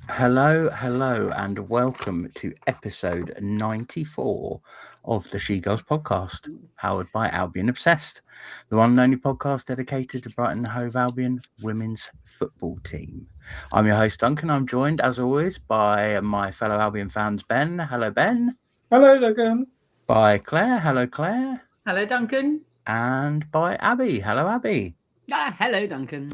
Hello, and welcome to episode 94 of the SheGulls podcast, powered by Albion Obsessed, the one and only podcast dedicated to Brighton and Hove Albion women's football team. I'm your host, Duncan. I'm joined, as always, by my fellow Albion fans, Ben. Hello, Ben. Hello, Duncan. By Claire. Hello, Claire. Hello, Duncan. And by Abby. Hello, Abby. Hello, Duncan.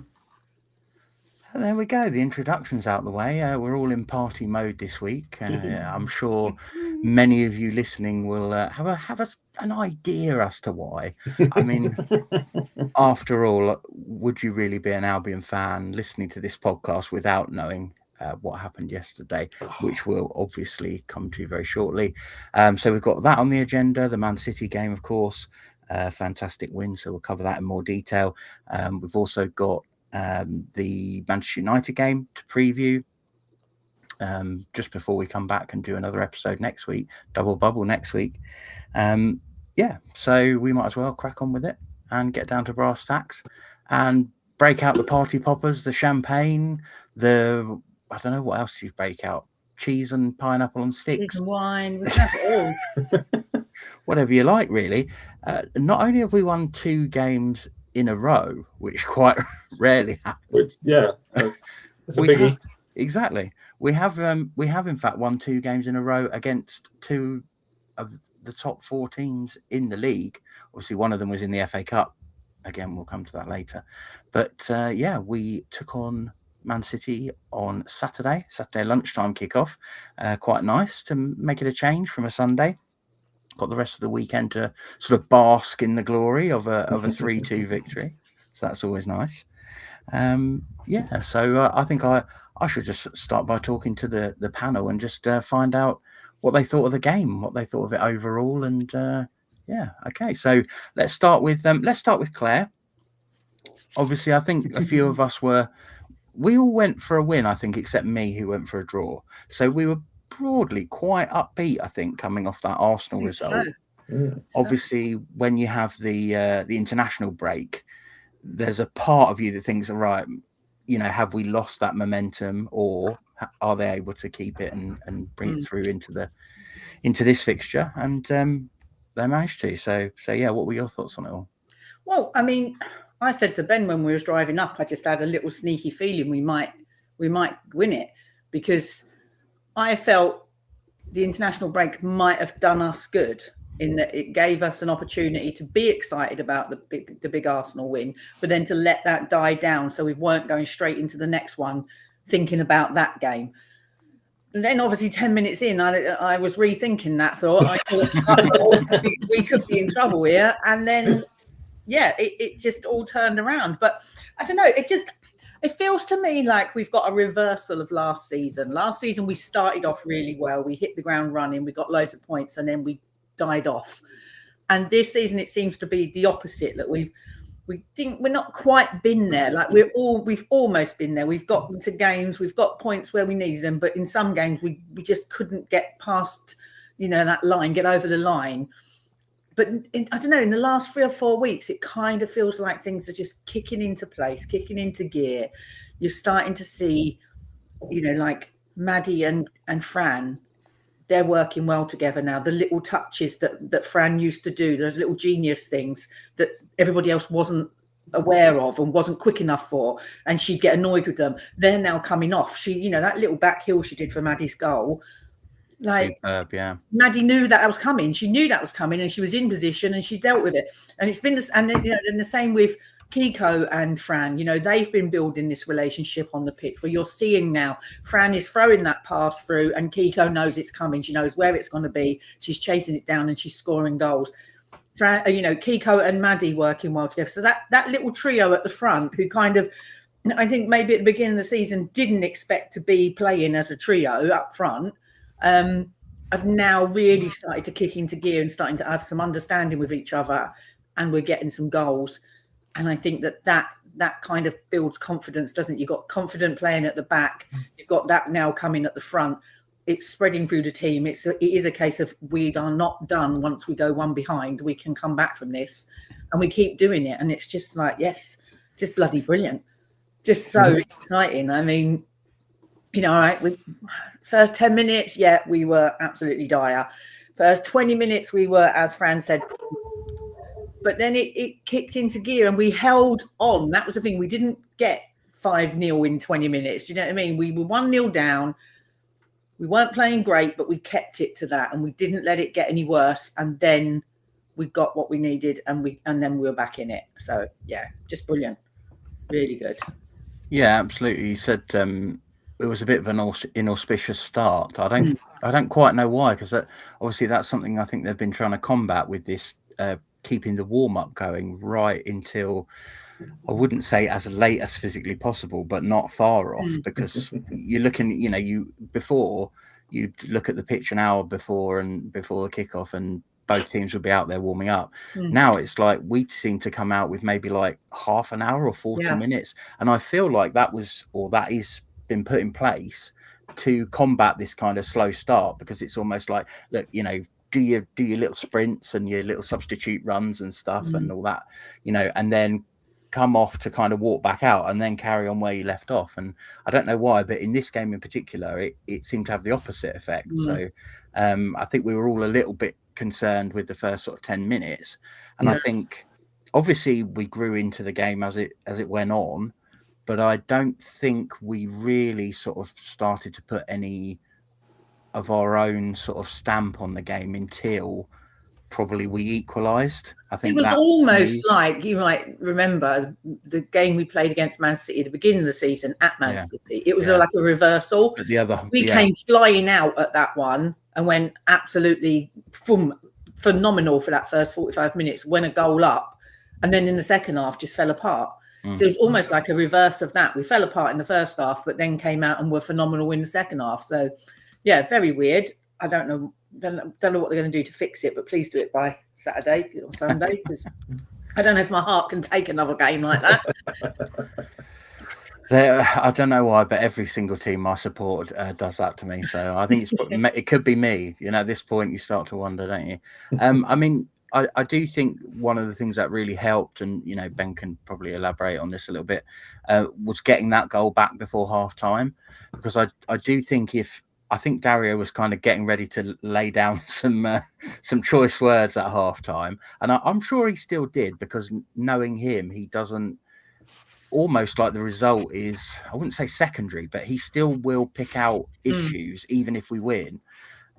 And there we go. The introduction's out the way. We're all in party mode this week. I'm sure many of you listening will have an idea as to why. I mean, after all, would you really be an Albion fan listening to this podcast without knowing what happened yesterday, which we'll obviously come to very shortly. So we've got that on the agenda, the Man City game, of course. Fantastic win, so we'll cover that in more detail. We've also got the Manchester United game to preview just before we come back and do another episode next week, double bubble next week. So we might as well crack on with it and get down to brass tacks and break out the party poppers, the champagne, I don't know what else you break out, cheese and pineapple on sticks, cheese and wine, we have it all. Whatever you like, really. Not only have we won 2 games in a row, which quite rarely happens. That's a biggie. Exactly. We have in fact won 2 games in a row against 2 of the top 4 teams in the league. Obviously, one of them was in the FA Cup. Again, we'll come to that later. But we took on Man City on Saturday lunchtime kickoff. Quite nice to make it a change from a Sunday. Got the rest of the weekend to sort of bask in the glory of a 3-2 victory. So that's always nice. So I think I should just start by talking to the panel and just find out what they thought of the game, what they thought of it overall. And okay. So let's start with Claire. Obviously, I think a few of us we all went for a win, I think, except me, who went for a draw. So we were broadly quite upbeat, I think, coming off that Arsenal result. Obviously, when you have the international break, there's a part of you that thinks, all right, have we lost that momentum, or are they able to keep it and bring it through into this fixture? And they managed to. So yeah, what were your thoughts on it all? Well, I mean, I said to Ben when we was driving up, I just had a little sneaky feeling we might win it, because I felt the international break might have done us good in that it gave us an opportunity to be excited about the big Arsenal win, but then to let that die down so we weren't going straight into the next one thinking about that game. And then obviously 10 minutes in, I was rethinking that thought. I thought we could be in trouble here. And then, it just all turned around. But I don't know, it feels to me like we've got a reversal of last season. Last season, we started off really well. We hit the ground running. We got loads of points, and then we died off. And this season, it seems to be the opposite. That we're not quite been there. Like we've almost been there. We've got to games. We've got points where we needed them, but in some games, we just couldn't get past, that line, get over the line. But I don't know, in the last 3 or 4 weeks, it kind of feels like things are just kicking into place, kicking into gear. You're starting to see, like Maddie and Fran, they're working well together now. The little touches that Fran used to do, those little genius things that everybody else wasn't aware of and wasn't quick enough for, and she'd get annoyed with them. They're now coming off. She, that little back heel she did for Maddie's goal, Maddie knew that was coming. She knew that was coming, and she was in position, and she dealt with it. And it's been this, and the same with Kiko and Fran. They've been building this relationship on the pitch where you're seeing now Fran is throwing that pass through, and Kiko knows it's coming. She knows where it's going to be. She's chasing it down, and she's scoring goals. Fran, Kiko and Maddie working well together. So that little trio at the front, who kind of, I think maybe at the beginning of the season didn't expect to be playing as a trio up front. I've now really started to kick into gear and starting to have some understanding with each other, and we're getting some goals. And I think that kind of builds confidence, doesn't it? You've got confident playing at the back. You've got that now coming at the front. It's spreading through the team. It is a case of we are not done once we go one behind. We can come back from this, and we keep doing it. And it's just like, yes, just bloody brilliant. Just so exciting. I mean, you know, all right, first 10 minutes, yeah, we were absolutely dire. First 20 minutes, we were, as Fran said, but then it kicked into gear and we held on. That was the thing. We didn't get 5-0 in 20 minutes. Do you know what I mean? We were 1-0 down. We weren't playing great, but we kept it to that and we didn't let it get any worse. And then we got what we needed and then we were back in it. So yeah, just brilliant. Really good. Yeah, absolutely. You said it was a bit of an inauspicious start. I don't quite know why, because obviously that's something I think they've been trying to combat with this keeping the warm up going right until, I wouldn't say as late as physically possible, but not far off, because you're looking, you know, before you'd look at the pitch an hour before the kickoff and both teams would be out there warming up. Now it's like we seem to come out with maybe like half an hour or 40 minutes. And I feel like that is been put in place to combat this kind of slow start, because it's almost like, look, you know, do your little sprints and your little substitute runs and stuff and all that, you know, and then come off to kind of walk back out and then carry on where you left off. And I don't know why, but in this game in particular, it seemed to have the opposite effect. So I think we were all a little bit concerned with the first sort of 10 minutes. And I think obviously we grew into the game as it went on, but I don't think we really sort of started to put any of our own sort of stamp on the game until probably we equalised. I think it was almost like, you might remember the game we played against Man City at the beginning of the season at Man City. It was like a reversal. But we came flying out at that one and went absolutely phenomenal for that first 45 minutes, went a goal up, and then in the second half just fell apart. So it was almost like a reverse of that. We fell apart in the first half, but then came out and were phenomenal in the second half. So yeah, very weird. I don't know what they're going to do to fix it, but please do it by Saturday or Sunday, because I don't know if my heart can take another game like that. I don't know why, but every single team I support does that to me. So I think it could be me. You know, at this point you start to wonder, don't you? I mean, I do think one of the things that really helped, and you know, Ben can probably elaborate on this a little bit, was getting that goal back before half time, because I do think I think Dario was kind of getting ready to lay down some choice words at halftime, and I'm sure he still did, because knowing him, he doesn't, almost like the result is, I wouldn't say secondary, but he still will pick out issues even if we win.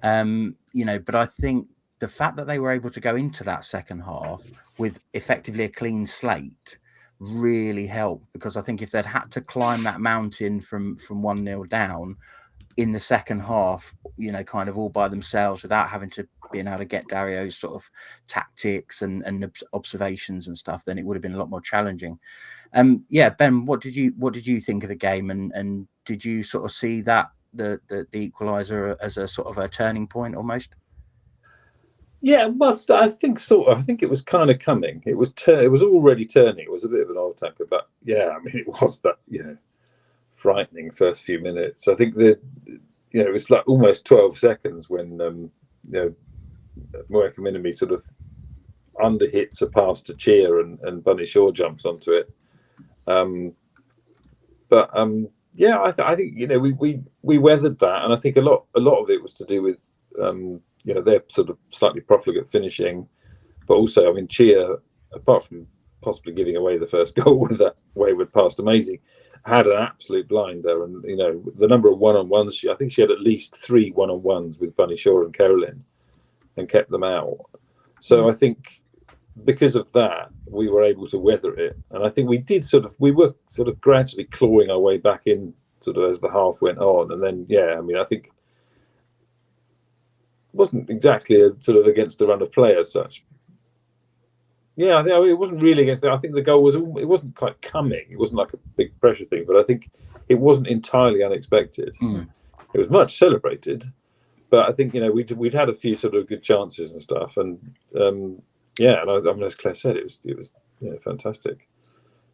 You know, but I think the fact that they were able to go into that second half with effectively a clean slate really helped, because I think if they'd had to climb that mountain from 1-0 down in the second half, you know, kind of all by themselves without having to being able to get Dario's sort of tactics and observations and stuff, then it would have been a lot more challenging. Yeah, Ben, what did you think of the game, and did you sort of see that the equaliser as a sort of a turning point almost? Yeah, I think sort of. I think it was kind of coming. It was already turning. It was a bit of an oil tanker, but yeah, I mean, it was that, you know, frightening first few minutes. I think it was like almost 12 seconds when you know, Moeka Minami sort of underhits a pass to Cheer and Bunny Shaw jumps onto it. Yeah, I think, you know, we weathered that, and I think a lot of it was to do with you know, they're sort of slightly profligate finishing, but also, I mean, Cheer, apart from possibly giving away the first goal with that wayward pass to Maisie, had an absolute blinder. And, you know, the number of one-on-ones, I think she had at least 3 one-on-ones with Bunny Shaw and Carolyn and kept them out. So I think because of that, we were able to weather it. And I think we were sort of gradually clawing our way back in sort of as the half went on. And then, yeah, I mean, I think it wasn't exactly a sort of against the run of play as such. Yeah, I think it wasn't really against it. I think the goal it wasn't quite coming. It wasn't like a big pressure thing, but I think it wasn't entirely unexpected. It was much celebrated, but I think, you know, we'd had a few sort of good chances and stuff, and yeah, and I mean, as Claire said, it was yeah, fantastic.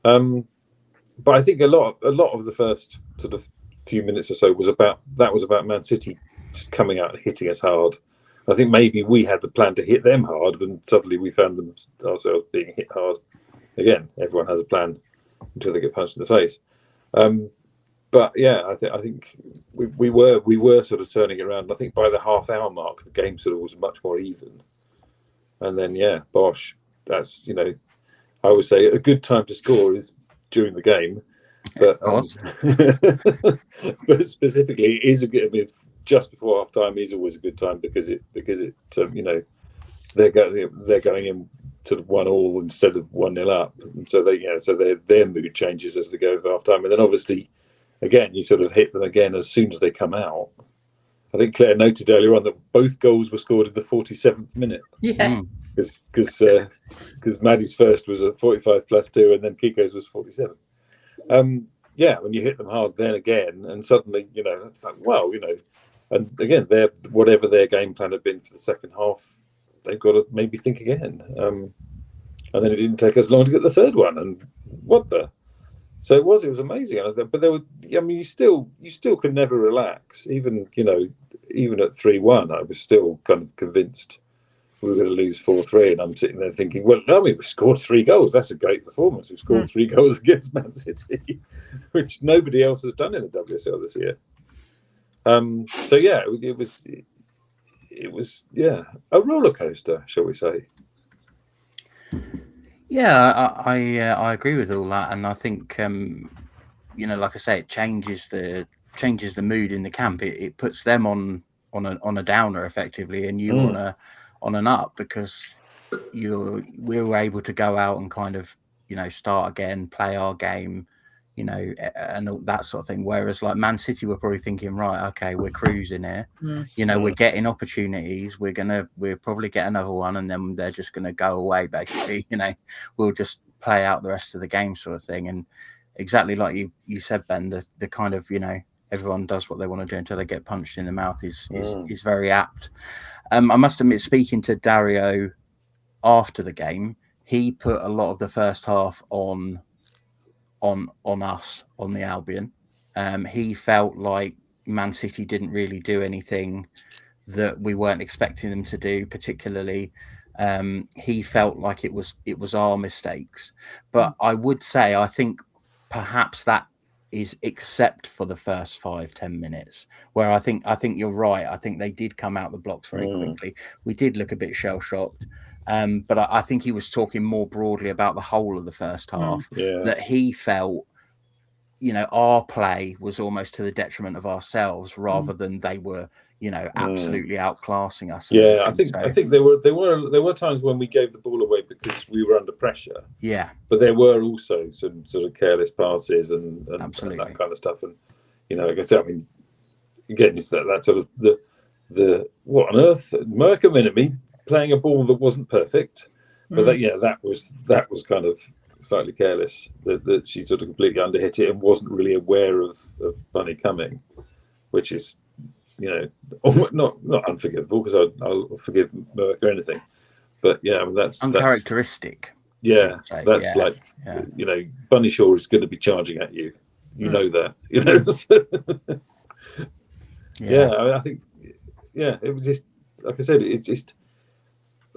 But I think a lot of the first sort of few minutes or so was about Man City just coming out and hitting us hard. I think maybe we had the plan to hit them hard, and suddenly we found ourselves being hit hard. Again, everyone has a plan until they get punched in the face. But But yeah, I think we were sort of turning it around. I think by the half-hour mark, the game sort of was much more even. And then Bosh. That's I would say a good time to score is during the game, but but specifically, it is a good. I mean, just before half time is always a good time because they're going in sort of 1-1 instead of 1-0 up, and so their mood changes as they go over half time, and then obviously, again, you sort of hit them again as soon as they come out. I think Claire noted earlier on that both goals were scored in the 47th minute. Yeah. Because Maddie's first was at 45 plus 2, and then Kiko's was 47. When you hit them hard then again, and suddenly, it's like, well, and again, whatever their game plan had been for the second half, they've got to maybe think again. And then it didn't take us long to get the third one, and so it was amazing. But there were, you still could never relax, even at 3-1, I was still kind of convinced we were going to lose 4-3, and I'm sitting there thinking, well, no, we scored 3 goals. That's a great performance. We've scored 3 goals against Man City, which nobody else has done in the WSL this year. It was a roller coaster, shall we say? Yeah, I agree with all that, and I think like I say, it changes the mood in the camp. It puts them on a downer effectively, and you on an up, because we were able to go out and kind of start again, play our game, and all that sort of thing. Whereas like Man City were probably thinking, right, okay, we're cruising here, we're getting opportunities, we'll probably get another one, and then they're just gonna go away basically. We'll just play out the rest of the game sort of thing. And exactly like you said, Ben, the kind of everyone does what they want to do until they get punched in the mouth is very apt. I must admit, speaking to Dario after the game, he put a lot of the first half on us, on the Albion. He felt like Man City didn't really do anything that we weren't expecting them to do, particularly. He felt like it was our mistakes. But I would say, I think perhaps that is except for the first 5-10 minutes, where I think you're right. I think they did come out the blocks very quickly. We did look a bit shell-shocked. But I think he was talking more broadly about the whole of the first half, that he felt, our play was almost to the detriment of ourselves rather than they were, absolutely outclassing us. Yeah, I think there were times when we gave the ball away because we were under pressure. Yeah, but there were also some sort of careless passes and that kind of stuff. And like I said, I mean, again, it's that sort of the what on earth, Merca Minami playing a ball that wasn't perfect, but that was kind of slightly careless. That she sort of completely underhit it and wasn't really aware of Bunny coming, which is not unforgivable, because I'll forgive Merck or anything, but I mean, that's uncharacteristic. Bunny Shaw is going to be charging at you. Know that. I think it was just like I said. It's just.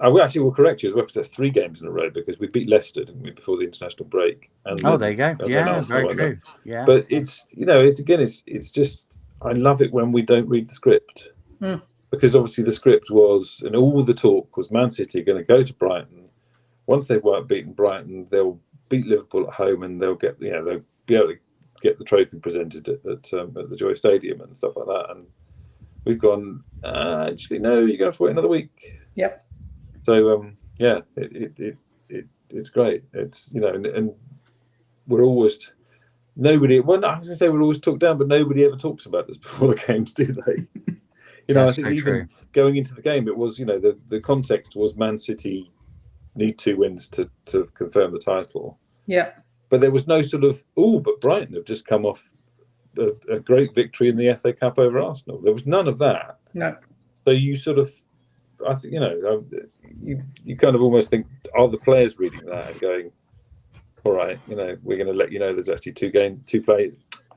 I will correct you as well, because that's 3 games in a row, because we beat Leicester, didn't we, before the international break? And there you go. Yeah, very true. Yeah, but it's it's just, I love it when we don't read the script, because obviously the script was, and all the talk was, Man City are going to go to Brighton. Once they've beaten Brighton, they'll beat Liverpool at home, and they'll get they'll be able to get the trophy presented at the Joy Stadium and stuff like that. And we've gone, actually no, you're going to have to wait another week. Yep. So it's great. It's and we're always nobody. Well, I was going to say we're always talked down, but nobody ever talks about this before the games, do they? I think even going into the game, it was the context was Man City need 2 wins to confirm the title. Yeah. But there was no sort of but Brighton have just come off a great victory in the FA Cup over Arsenal. There was none of that. No. So you sort of. I think you kind of almost think, are the players reading that and going, all right, we're going to let there's actually 2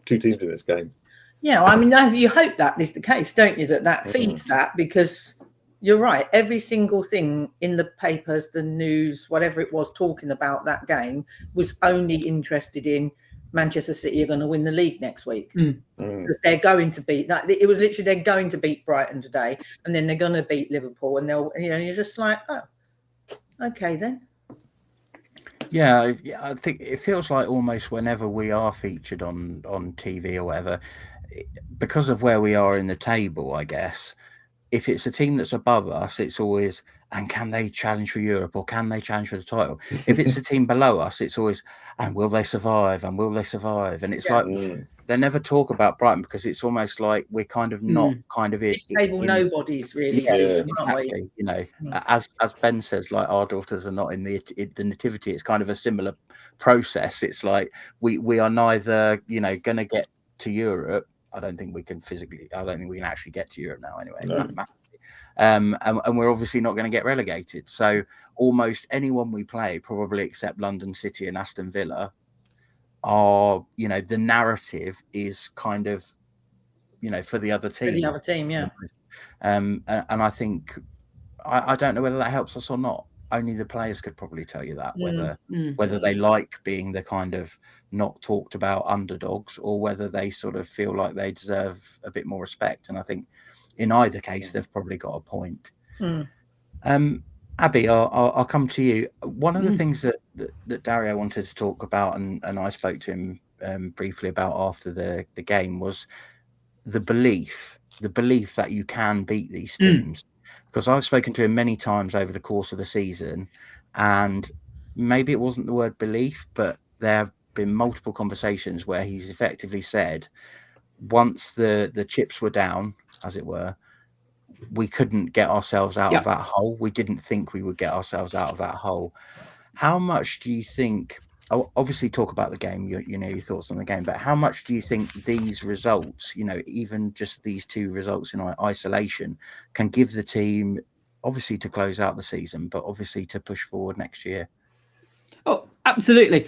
teams in this game. Yeah, I mean, you hope that is the case, don't you? That feeds that, because you're right. Every single thing in the papers, the news, whatever it was, talking about that game was only interested in Manchester City are going to win the league next week. Mm. They're going to beat that. It was literally they're going to beat Brighton today, and then they're going to beat Liverpool, and they'll, you're just like, oh, okay then. Yeah, I think it feels like almost whenever we are featured on TV or whatever, because of where we are in the table, I guess, if it's a team that's above us, it's always, and can they challenge for Europe or can they challenge for the title? If it's a team below us, it's always, and will they survive? And will they survive? And it's like they never talk about Brighton because it's almost like we're kind of not kind of it. Table nobodies really. Yeah, exactly. You know, as Ben says, like our daughters are not in the nativity. It's kind of a similar process. It's like we are neither, going to get to Europe. I don't think we can actually get to Europe now anyway, mathematically. And we're obviously not going to get relegated. So almost anyone we play, probably except London City and Aston Villa, are, the narrative is kind of, for the other team. For the other team, yeah. And I think I don't know whether that helps us or not. Only the players could probably tell you that, whether they like being the kind of not talked about underdogs or whether they sort of feel like they deserve a bit more respect. And I think in either case, they've probably got a point. Abby, I'll come to you. One of the things that Dario wanted to talk about, and I spoke to him briefly about after the game, was the belief that you can beat these teams. Because I've spoken to him many times over the course of the season, and maybe it wasn't the word belief, but there have been multiple conversations where he's effectively said, once the chips were down, as it were, we couldn't get ourselves out of that hole. We didn't think we would get ourselves out of that hole. How much do you think? Obviously, talk about the game. Your thoughts on the game, but how much do you think these results, even just these two results in isolation, can give the team, obviously to close out the season, but obviously to push forward next year? Oh, absolutely.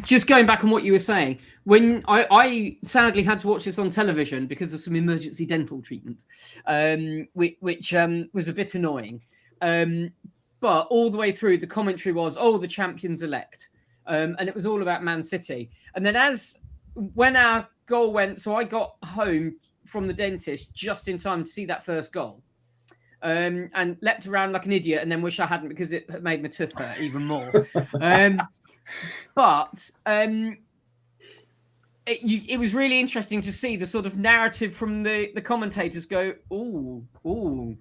Just going back on what you were saying, when I sadly had to watch this on television because of some emergency dental treatment, which was a bit annoying. But all the way through, the commentary was, the champions elect. And it was all about Man City. And then when our goal went, so I got home from the dentist just in time to see that first goal. And leapt around like an idiot and then wish I hadn't because it made my tooth hurt even more. But it was really interesting to see the sort of narrative from the commentators go,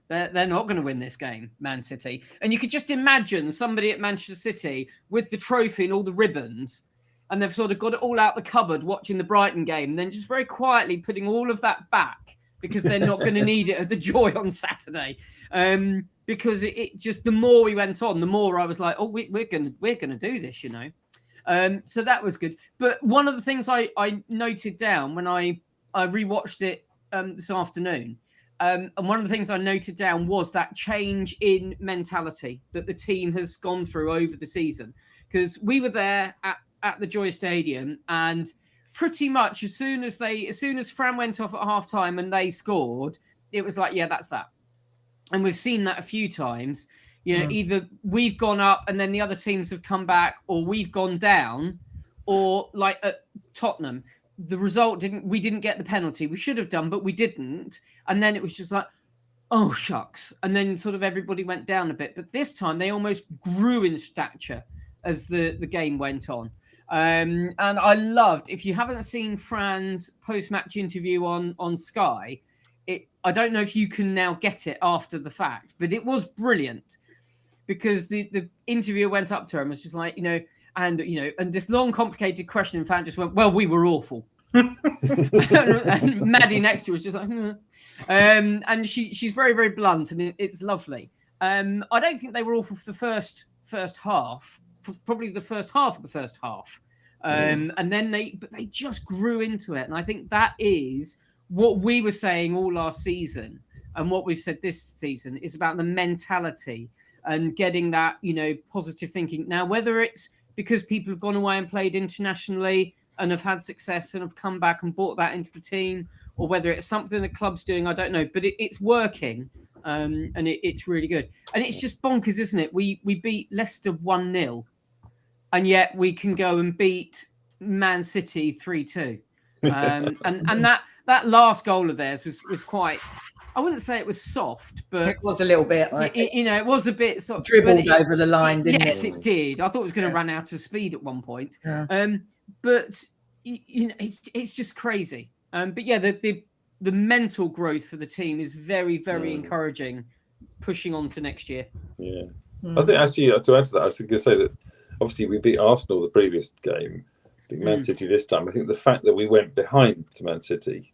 they're not going to win this game, Man City. And you could just imagine somebody at Manchester City with the trophy and all the ribbons, and they've sort of got it all out the cupboard watching the Brighton game, and then just very quietly putting all of that back because they're not going to need it at the Joy on Saturday. Because it just, the more we went on, the more I was like, we're going to do this, So that was good. But one of the things I noted down when I rewatched it this afternoon, and one of the things I noted down was that change in mentality that the team has gone through over the season. Because we were there at the Joy Stadium, and pretty much as soon as Fran went off at half time and they scored, it was like, yeah, that's that. And we've seen that a few times. Either we've gone up and then the other teams have come back, or we've gone down, or like at Tottenham, the result we didn't get the penalty. We should have done, but we didn't. And then it was just like, oh, shucks. And then sort of everybody went down a bit. But this time they almost grew in stature as the game went on. And I loved, if you haven't seen Fran's post-match interview on Sky, I don't know if you can now get it after the fact, but it was brilliant because the interviewer went up to him and was just like, and this long, complicated question, and Fran just went, well, we were awful. and Maddie next to her was just like, and she's very, very blunt, and it's lovely. I don't think they were awful for the first half, probably the first half of the first half. And then they just grew into it. And I think that is what we were saying all last season, and what we've said this season is about the mentality and getting that, positive thinking. Now, whether it's because people have gone away and played internationally and have had success and have come back and brought that into the team, or whether it's something the club's doing, I don't know, but it's working. And it's really good. And it's just bonkers, isn't it? We beat Leicester 1-0 and yet we can go and beat Man City 3-2. And that last goal of theirs was quite. I wouldn't say it was soft, but it was a little bit. It was a bit sort of dribbled over the line, didn't it? Yes, it did. I thought it was going to run out of speed at one point. Yeah. But it's just crazy. But yeah, the mental growth for the team is very, very encouraging, pushing on to next year. Yeah, I think actually to add to that, I was going to say that obviously we beat Arsenal the previous game, beat Man City this time. I think the fact that we went behind to Man City,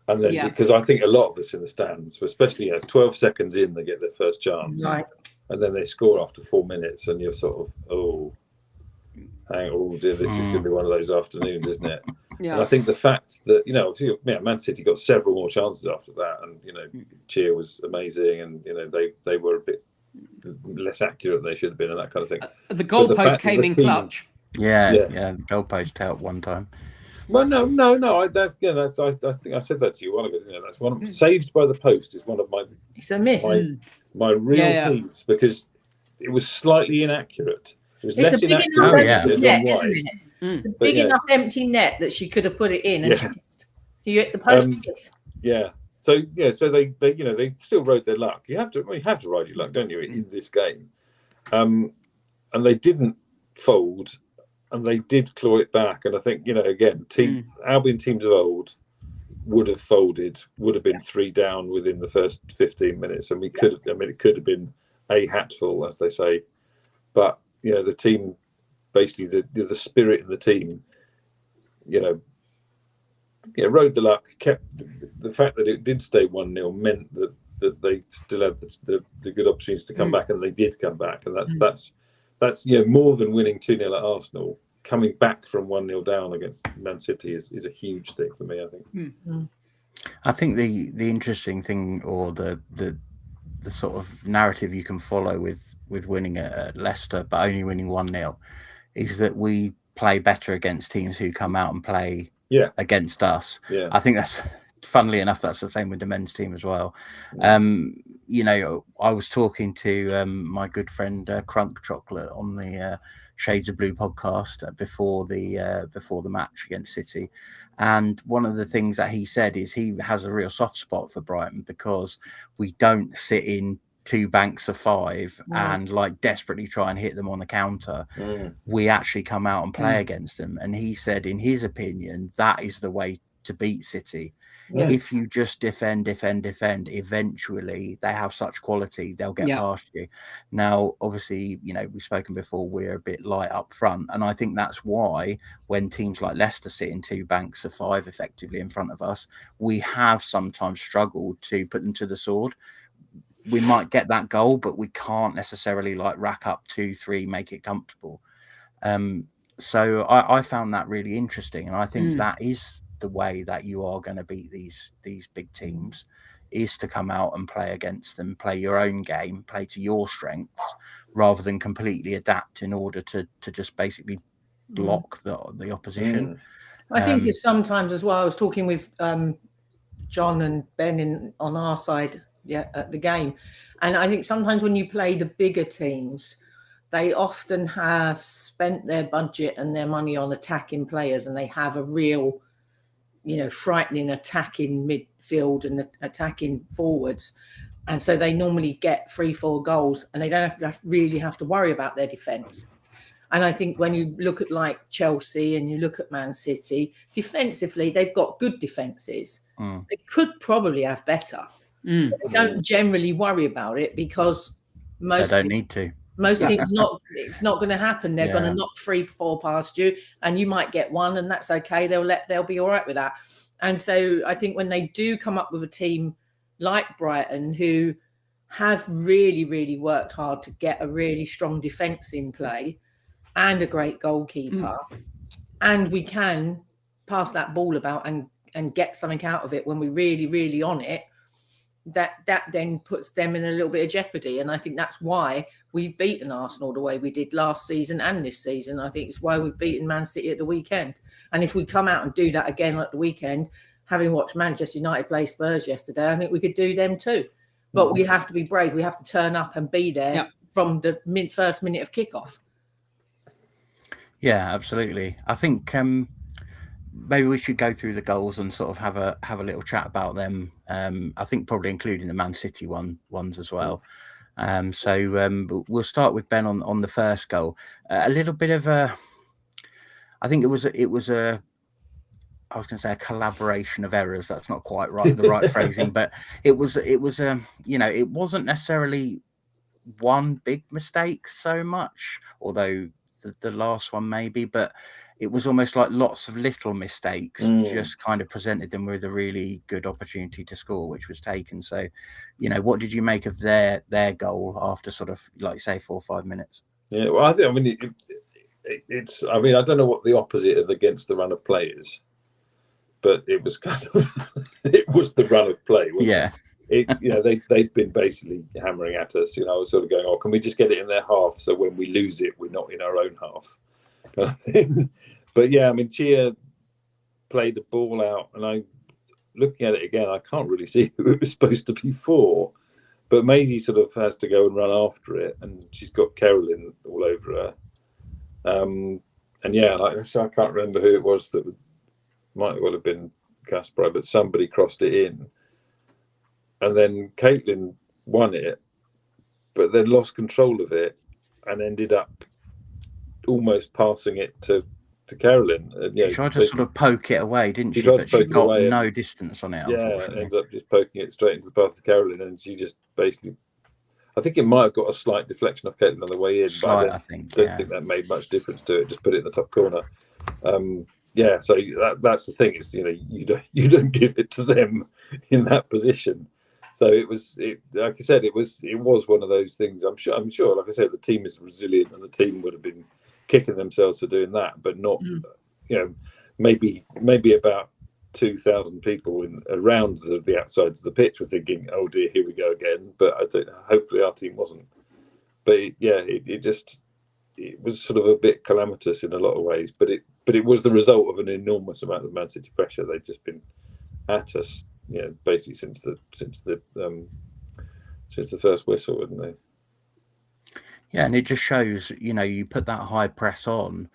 and then because I think a lot of us in the stands, especially 12 seconds in, they get their first chance, right, and then they score after 4 minutes, and you're sort of dear, this is going to be one of those afternoons, isn't it? Yeah. And I think the fact that Man City got several more chances after that, and Cheer was amazing, and they were a bit less accurate than they should have been, and that kind of thing. The goalpost came in clutch. Yeah, the goalpost helped one time. Well, no. I think I said that to you a while ago. That's one of saved by the post is one of my. It's a miss. My real peeves, because it was slightly inaccurate. It was less a big inaccurate enough than net, wide. isn't it? It's a big enough empty net that she could have put it in and missed. You hit the post. Yeah. So they still rode their luck. You have to ride your luck, don't you, in this game? And they didn't fold, and they did claw it back. And I think again, Albion teams of old would have folded, would have been 3 down within the first 15 minutes, and we could have. I mean, it could have been a hatful, as they say. But the team, basically the spirit in the team, rode the luck. Kept the fact that it did stay 1-0 meant that they still had the good opportunities to come back, and they did come back, and that's more than winning 2-0 at Arsenal. Coming back from 1-0 down against Man City is a huge thing for me, I think. I think the interesting thing, or the sort of narrative you can follow with winning at Leicester but only winning 1-0 is that we play better against teams who come out and play against us. Yeah. I think that's, funnily enough, that's the same with the men's team as well. I was talking to my good friend Crunk Chocolate on the Shades of Blue podcast before the match against City, and one of the things that he said is he has a real soft spot for Brighton because we don't sit in 2 banks of 5 and desperately try and hit them on the counter. We actually come out and play against them, and he said in his opinion that is the way to beat City. If you just defend, eventually they have such quality they'll get past you. Now obviously we've spoken before, we're a bit light up front, and I think that's why when teams like Leicester sit in 2 banks of 5 effectively in front of us, we have sometimes struggled to put them to the sword. We might get that goal, but we can't necessarily rack up 2-3, make it comfortable. So I found that really interesting, and I think that is the way that you are going to beat these big teams, is to come out and play against them, play your own game, play to your strengths, rather than completely adapt in order to just basically block the opposition. I think it's sometimes as well. I was talking with John and Ben on our side at the game, and I think sometimes when you play the bigger teams, they often have spent their budget and their money on attacking players, and they have a real frightening attacking midfield and attacking forwards, and so they normally get 3-4 goals, and they don't really have to worry about their defence. And I think when you look at Chelsea and you look at Man City, defensively they've got good defences. They could probably have better. But they don't generally worry about it because they don't need to. Most teams it's not going to happen. They're going to knock 3-4 past you, and you might get 1, and that's okay. They'll be all right with that. And so I think when they do come up with a team like Brighton, who have really, really worked hard to get a really strong defence in play and a great goalkeeper, and we can pass that ball about and get something out of it when we're really, really on it, that then puts them in a little bit of jeopardy. And I think that's why we've beaten Arsenal the way we did last season and this season. I think it's why we've beaten Man City at the weekend. And if we come out and do that again at the weekend, having watched Manchester United play Spurs yesterday, I think we could do them too. But we have to be brave. We have to turn up and be there from the first minute of kickoff. Yeah, absolutely. I think maybe we should go through the goals and sort of have a little chat about them. I think probably including the Man City ones as well. So we'll start with Ben on the first goal. A little bit of a, I think it was a I was going to say a collaboration of errors. That's not quite right, the right phrasing, but it was it wasn't necessarily one big mistake so much, although the last one maybe, but it was almost like lots of little mistakes just kind of presented them with a really good opportunity to score, which was taken. So, what did you make of their goal after sort of, like, say, 4 or 5 minutes? Yeah, well, I mean, it's. I mean, I don't know what the opposite of against the run of play is, but it was kind of it was the run of play. Yeah. They'd been basically hammering at us. I was sort of going, "Oh, can we just get it in their half so when we lose it, we're not in our own half?" But yeah, I mean, Chia played the ball out, and looking at it again, I can't really see who it was supposed to be for. But Maisie sort of has to go and run after it, and she's got Carolyn all over her. And yeah, so I can't remember who it was that might well have been Kasparov, but somebody crossed it in. And then Caitlin won it, but then lost control of it and ended up almost passing it to Carolyn. She tried to sort of poke it away, didn't she? But she got no distance on it, unfortunately. Ended up just poking it straight into the path of Carolyn, and she just basically, I think it might have got a slight deflection of Caitlin on the way in, but I don't think that made much difference to it. Just put it in the top corner. So that's the thing, is you don't give it to them in that position. So like I said, it was one of those things. I'm sure, like I said, the team is resilient, and the team would have been kicking themselves for doing that, but not, maybe about 2,000 people around the outsides of the pitch were thinking, "Oh dear, here we go again." But hopefully our team wasn't. But it was sort of a bit calamitous in a lot of ways. But it was the result of an enormous amount of Man City pressure. They've just been at us, basically since the first whistle, wouldn't they? Yeah, and it just shows, you put that high press on.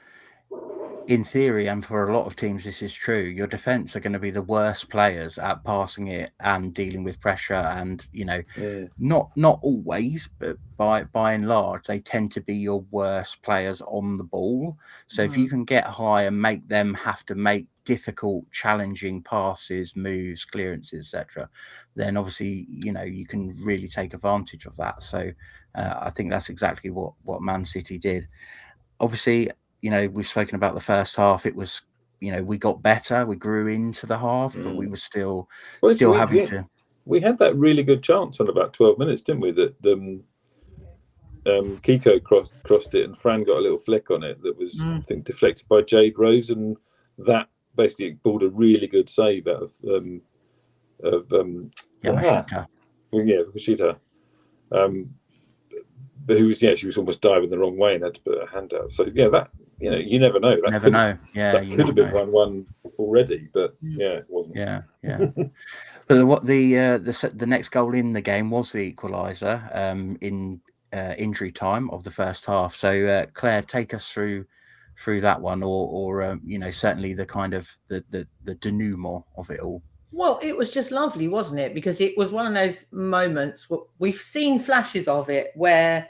In theory, and for a lot of teams, this is true. Your defense are going to be the worst players at passing it and dealing with pressure, and not always, but by and large, they tend to be your worst players on the ball. So if you can get high and make them have to make difficult, challenging passes, moves, clearances, etc., then obviously you can really take advantage of that. So I think that's exactly what Man City did. Obviously, we've spoken about the first half. It was, we got better. We grew into the half, but we were still having to. We had that really good chance on about 12 minutes, didn't we? That Kiko crossed it, and Fran got a little flick on it that was, I think, deflected by Jade Rose, and that basically pulled a really good save out of Yamashita. Yamashita. She was almost diving the wrong way and had to put her hand out. So that you never know. That could have been 1-1 already, but it wasn't. Yeah. But the next goal in the game was the equaliser in injury time of the first half. So Claire, take us through that one, or certainly the kind of the denouement of it all. Well, it was just lovely, wasn't it? Because it was one of those moments, we've seen flashes of it, where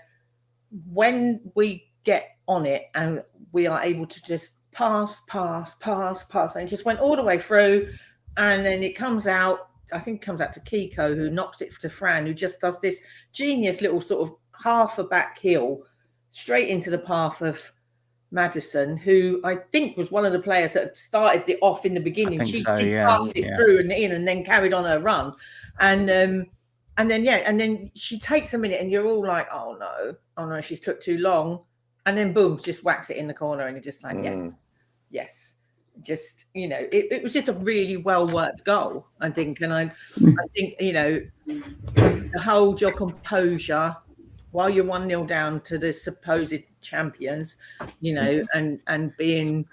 when we get on it and we are able to just pass, and it just went all the way through, and then it comes out, I think it comes out to Kiko, who knocks it to Fran, who just does this genius little sort of half a back heel straight into the path of Madison, who I think was one of the players that started it off in the beginning. She passed it through and in, and then carried on her run, and then she takes a minute, and you're all like, oh no, she's took too long, and then boom, just whacks it in the corner, and you're just like, yes, just it was just a really well worked goal, I think, and I think to hold your composure while you're 1-0 down to the supposed champions, and being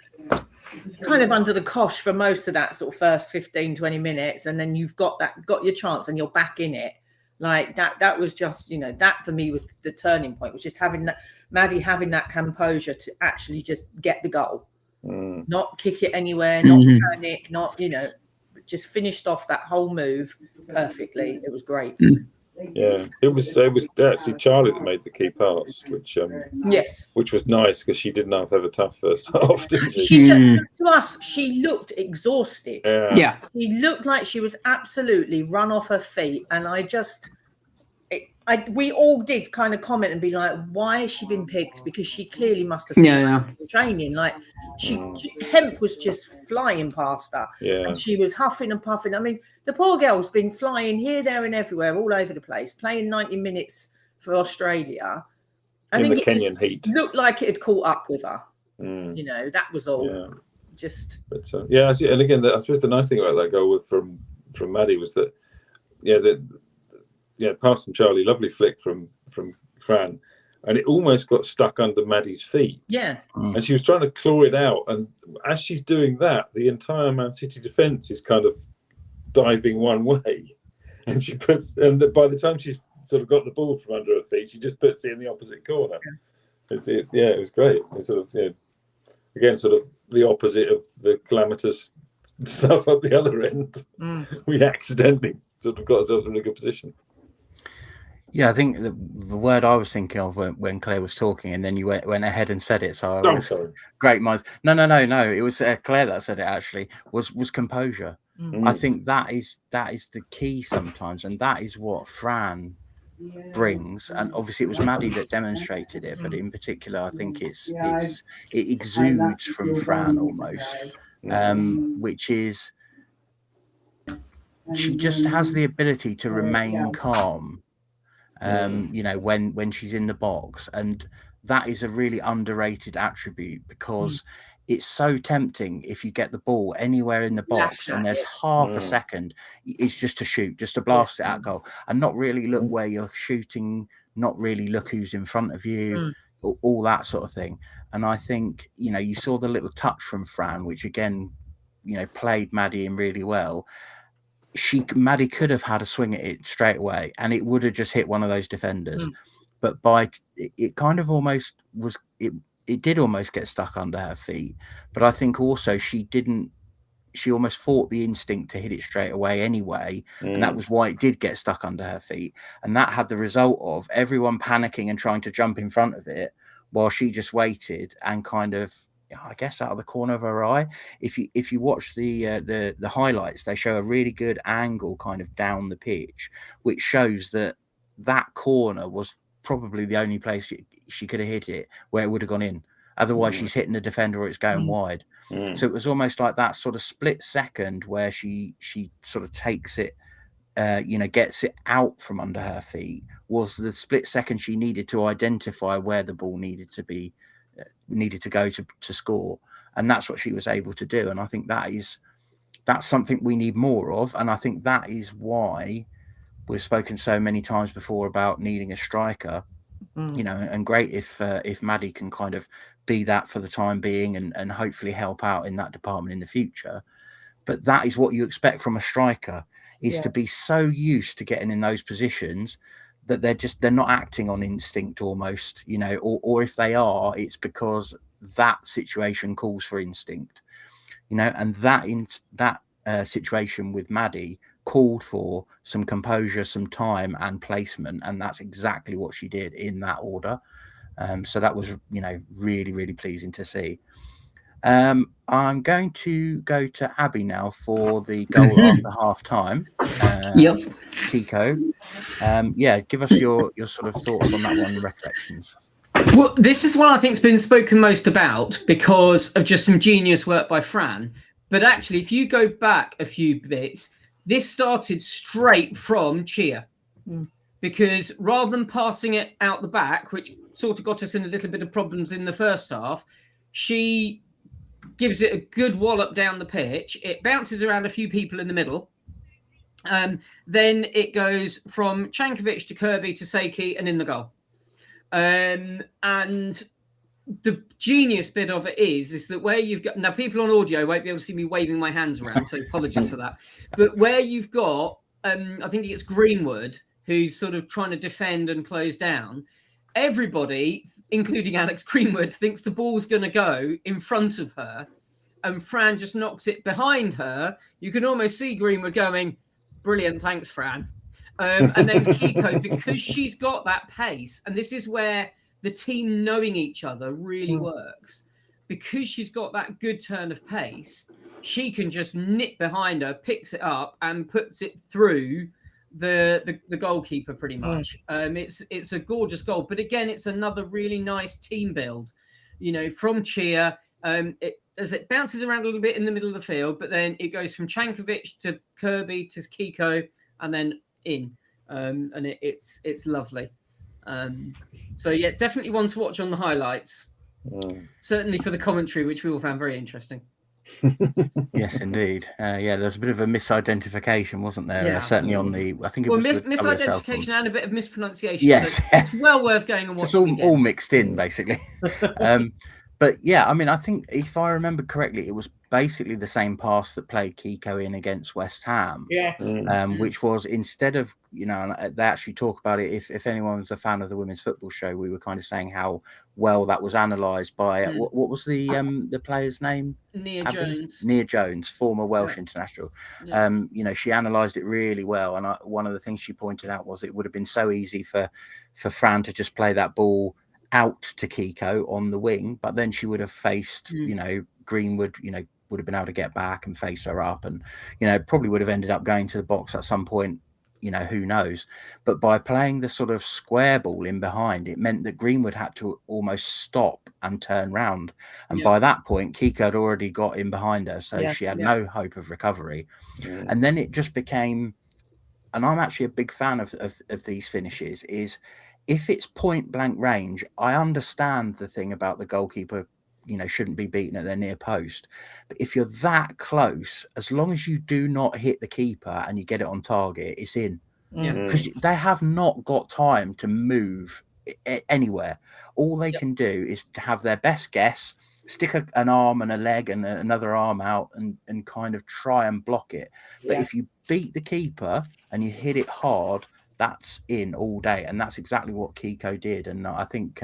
kind of under the cosh for most of that sort of first 15-20 minutes, and then you've got your chance and you're back in it. Like that was just, you know, that for me was the turning point, was just having that, Maddie having that composure to actually just get the goal, not kick it anywhere, not panic, not, you know, just finished off that whole move perfectly. It was great. Yeah, it was actually Charlie that made the key pass, which yes, which was nice because she didn't have a tough first half, didn't she? To us, she looked exhausted. Yeah. She looked like she was absolutely run off her feet, and we all did kind of comment and be like, why has she been picked? Because she clearly must have been training. Like Hemp was just flying past her. Yeah. And she was huffing and puffing. I mean, the poor girl's been flying here, there, and everywhere, all over the place, playing 90 minutes for Australia. I think the Kenyan heat looked like it had caught up with her. You know, that was all. Yeah. Just. But and again, I suppose the nice thing about that goal from Maddie was that, pass from Charlie, lovely flick from Fran, and it almost got stuck under Maddie's feet. Yeah. And she was trying to claw it out, and as she's doing that, the entire Man City defence is kind of diving one way, and by the time she's sort of got the ball from under her feet, she just puts it in the opposite corner. It was great. It's sort of again, sort of the opposite of the calamitous stuff up the other end. We accidentally sort of got ourselves in a good position. Yeah, I think the word I was thinking of when Claire was talking, and then you went ahead and said it. So I'm sorry. Great minds. No. It was Claire that said it. Actually, was composure. I think that is the key sometimes, and that is what Fran brings. And obviously, it was Maddie that demonstrated it, but in particular, I think it exudes from Fran almost, which is she just has the ability to remain calm. You know, when she's in the box, and that is a really underrated attribute, because it's so tempting if you get the ball anywhere in the box and there's half a second, it's just to shoot, just to blast it out goal, and not really look where you're shooting, not really look who's in front of you, all that sort of thing. And I think, you know, you saw the little touch from Fran, which again, you know, played Maddie in really well. Maddie could have had a swing at it straight away, and it would have just hit one of those defenders. But it kind of almost was. It did almost get stuck under her feet. But I think also she almost fought the instinct to hit it straight away anyway, and that was why it did get stuck under her feet. And that had the result of everyone panicking and trying to jump in front of it, while she just waited and kind of, I guess, out of the corner of her eye. If you watch the highlights, they show a really good angle kind of down the pitch, which shows that corner was probably the only place she could have hit it where it would have gone in. Otherwise, she's hitting the defender or it's going wide. So it was almost like that sort of split second where she sort of takes it, gets it out from under her feet, was the split second she needed to identify where the ball needed to go to score. And that's what she was able to do. And I think that's something we need more of. And I think that is why we've spoken so many times before about needing a striker, you know, and great if Maddie can kind of be that for the time being and hopefully help out in that department in the future. But that is what you expect from a striker, is to be so used to getting in those positions that they're not acting on instinct almost, you know, or if they are, it's because that situation calls for instinct, you know, and that situation with Maddie called for some composure, some time and placement, and that's exactly what she did in that order. So that was, you know, really, really pleasing to see. I'm going to go to Abby now for the goal after half time. Yes. Kiko. Give us your sort of thoughts on that one, recollections. Well, this is one I think's been spoken most about because of just some genius work by Fran. But actually, if you go back a few bits, this started straight from Chia. Because rather than passing it out the back, which sort of got us in a little bit of problems in the first half, she gives it a good wallop down the pitch. It bounces around a few people in the middle. Then it goes from Chankovic to Kirby to Seiki and in the goal. And the genius bit of it is that where you've got, now people on audio won't be able to see me waving my hands around, so apologies for that. But where you've got, I think it's Greenwood, who's sort of trying to defend and close down. Everybody, including Alex Greenwood, thinks the ball's going to go in front of her, and Fran just knocks it behind her. You can almost see Greenwood going, "Brilliant, thanks, Fran." And then Kiko, because she's got that pace, and this is where the team knowing each other really works, because she's got that good turn of pace, she can just nip behind her, picks it up, and puts it through the goalkeeper pretty much. It's a gorgeous goal, but again, it's another really nice team build, from Chia. As it bounces around a little bit in the middle of the field, but then it goes from Chankovic to Kirby to Kiko, and then in, and it's lovely. So yeah, definitely one to watch on the highlights. Certainly for the commentary, which we all found very interesting. Yes, indeed. There's a bit of a misidentification, wasn't there? Yeah. Certainly on the, I think it was misidentification and a bit of mispronunciation. Yes, so it's well worth going and watching. It's all mixed in, basically. But yeah, I mean, I think if I remember correctly, it was basically the same pass that played Kiko in against West Ham. Yeah. Which was, instead of, they actually talk about it. If anyone was a fan of the women's football show, we were kind of saying how well that was analysed by what was the player's name? Nia Jones. Nia Jones, former Welsh international. Yeah. She analysed it really well, and one of the things she pointed out was it would have been so easy for Fran to just play that ball out to Kiko on the wing, but then she would have faced, Greenwood, would have been able to get back and face her up, and probably would have ended up going to the box at some point, who knows. But by playing the sort of square ball in behind, it meant that Greenwood had to almost stop and turn round, and by that point Kiko had already got in behind her, so she had no hope of recovery. And then it just became, and I'm actually a big fan of these finishes, is if it's point blank range, I understand the thing about the goalkeeper, shouldn't be beaten at their near post. But if you're that close, as long as you do not hit the keeper and you get it on target, it's in. Because they have not got time to move anywhere. All they can do is to have their best guess, stick an arm and a leg and another arm out and kind of try and block it. But if you beat the keeper and you hit it hard, that's in all day, and that's exactly what Kiko did. And I think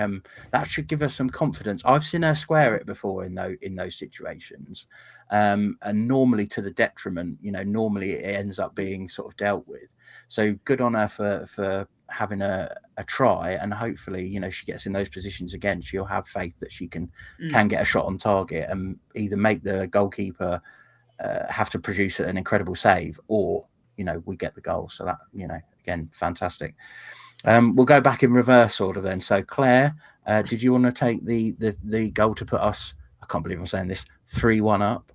that should give us some confidence. I've seen her square it before in those situations, and normally to the detriment. Normally it ends up being sort of dealt with. So good on her for having a try, and hopefully she gets in those positions again. She'll have faith that she can get a shot on target and either make the goalkeeper have to produce an incredible save, or we get the goal. So that, again, fantastic. We'll go back in reverse order then. So Claire, did you want to take the goal to put us, I can't believe I'm saying this, 3-1 up?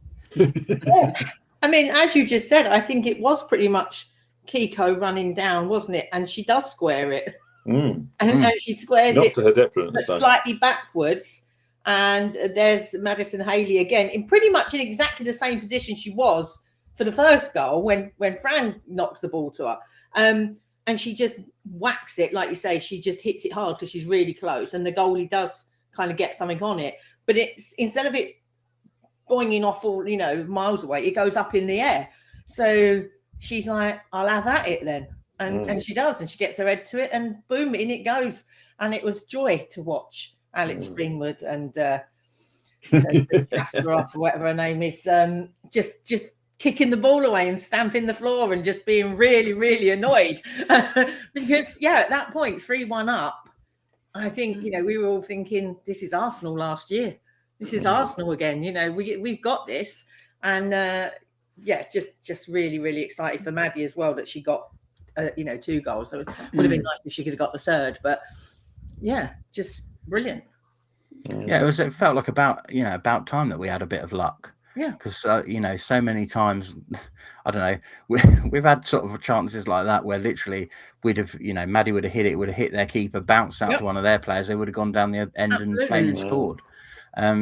I mean, as you just said, I think it was pretty much Kiko running down, wasn't it? And she does square it. And she squares Not it to her detriment, but slightly backwards. And there's Madison Haley again in pretty much in exactly the same position she was for the first goal when Fran knocks the ball to her. And she just whacks it, like you say, she just hits it hard because she's really close, and the goalie does kind of get something on it. But it's, instead of it boinging off all, miles away, it goes up in the air. So she's like, I'll have at it then. And she does, and she gets her head to it, and boom, in it goes. And it was joy to watch Alex Greenwood and Kasparov, or whatever her name is, just kicking the ball away and stamping the floor and just being really, really annoyed. Because, at that point, 3-1 up, I think, we were all thinking, this is Arsenal last year. This is Arsenal again. We've got this. And, just really, really excited for Maddie as well that she got, 2 goals. So it would have been nice if she could have got the third. But, just brilliant. Yeah, it felt like about time that we had a bit of luck. Yeah, because so many times, I don't know, we've had sort of chances like that where literally we'd have, Maddie would have hit their keeper, bounced out to one of their players, they would have gone down the end and flaming scored.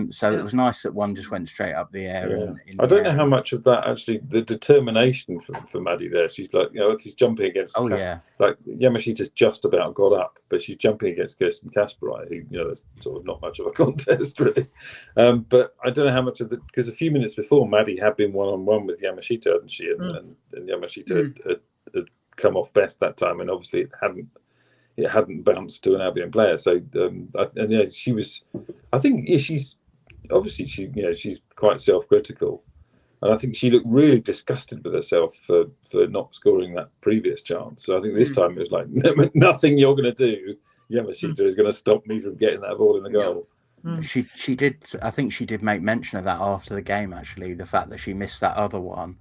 So it was nice that one just went straight up the air. Yeah. I don't know how much of that actually, the determination for Maddie there. She's like, she's jumping against. Like Yamashita's just about got up, but she's jumping against Kirsten Kasparov, who, there's sort of not much of a contest really. But I don't know how much of it, because a few minutes before, Maddie had been 1-on-1 with Yamashita, hadn't she? And Yamashita had come off best that time, and obviously it hadn't bounced to an Albion player. So she was. I think she's obviously she's quite self-critical, and I think she looked really disgusted with herself for not scoring that previous chance. So I think this time it was like, nothing you're going to do, Yamashita, is going to stop me from getting that ball in the goal. She did. I think she did make mention of that after the game. Actually, the fact that she missed that other one.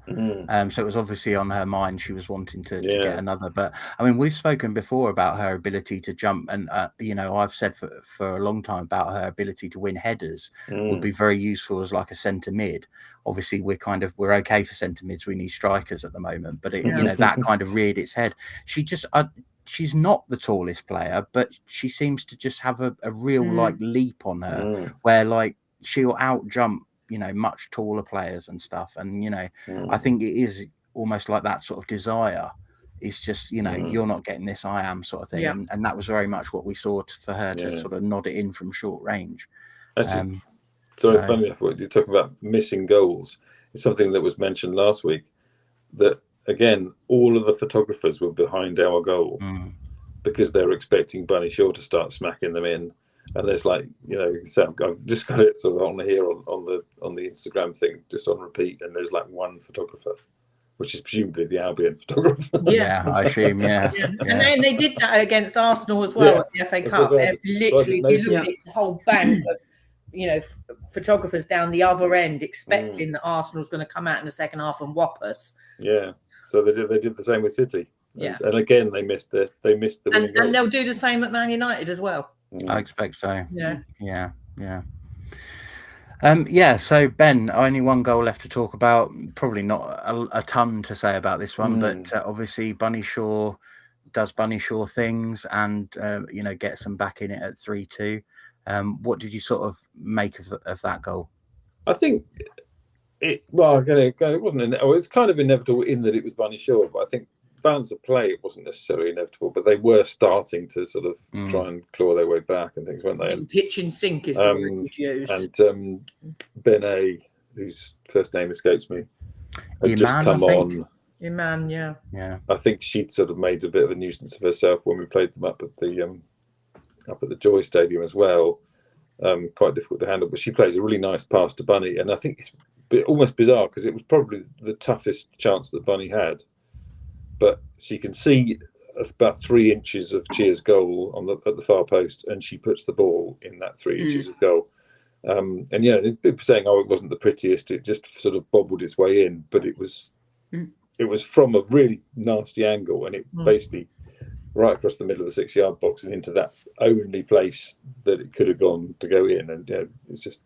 So it was obviously on her mind. She was wanting to get another. But I mean, we've spoken before about her ability to jump, and I've said for a long time about her ability to win headers would be very useful as like a centre mid. Obviously, we're okay for centre mids. We need strikers at the moment, but that kind of reared its head. She's not the tallest player, but she seems to just have a real like leap on her, where like she'll out jump, much taller players and stuff. And I think it is almost like that sort of desire. It's just you're not getting this, I am, sort of thing. Yeah. And that was very much what we saw for her to sort of nod it in from short range. Funny enough, what you're talking about missing goals. It's something that was mentioned last week, that again, all of the photographers were behind our goal because they were expecting Bunny Shaw to start smacking them in. And there's like, I've just got it sort of on here on the Instagram thing, just on repeat. And there's like one photographer, which is presumably the Albion photographer. Yeah, I assume. Yeah. And then they did that against Arsenal as well at the FA Cup. They've literally, if you look at it, it's a whole bank of photographers down the other end, expecting that Arsenal's going to come out in the second half and whop us. Yeah. So they did the same with City. Yeah. And again, they missed the winning goal. And they'll do the same at Man United as well. I expect so. Yeah. So Ben, only one goal left to talk about. Probably not a ton to say about this one, but obviously Bunny Shaw does Bunny Shaw things, and gets them back in it at 3-2. What did you sort of make of that goal? I think it wasn't. It was kind of inevitable in that it was Bunny Shaw, but I think balance of play, it wasn't necessarily inevitable, but they were starting to sort of try and claw their way back and things, weren't they? And kitchen sink is the word you'd use. And Benet, whose first name escapes me, had just come on. Iman, yeah. I think she'd sort of made a bit of a nuisance of herself when we played them up at the Joy Stadium as well. Quite difficult to handle, but she plays a really nice pass to Bunny, and I think it's almost bizarre because it was probably the toughest chance that Bunny had. But she can see about 3 inches of Chia's goal at the far post, and she puts the ball in that 3 inches of goal. People saying, "Oh, it wasn't the prettiest; it just sort of bobbled its way in." But it was from a really nasty angle, and it basically right across the middle of the 6-yard box and into that only place that it could have gone to go in. And it's just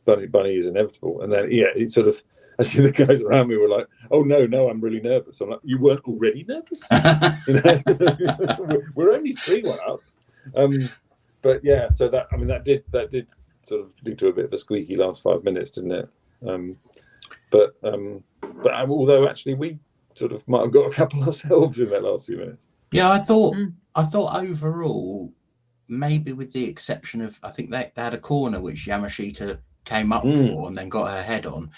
Bunny is inevitable. And then it sort of. Actually, the guys around me were like, "Oh no, I'm really nervous." I'm like, "You weren't already nervous? We're only 3-1 up." But yeah, so that did sort of lead to a bit of a squeaky last 5 minutes, didn't it? But although actually we sort of might have got a couple ourselves in that last few minutes. Yeah, I thought overall, maybe with the exception of, I think they had a corner which Yamashita came up for and then got her head on,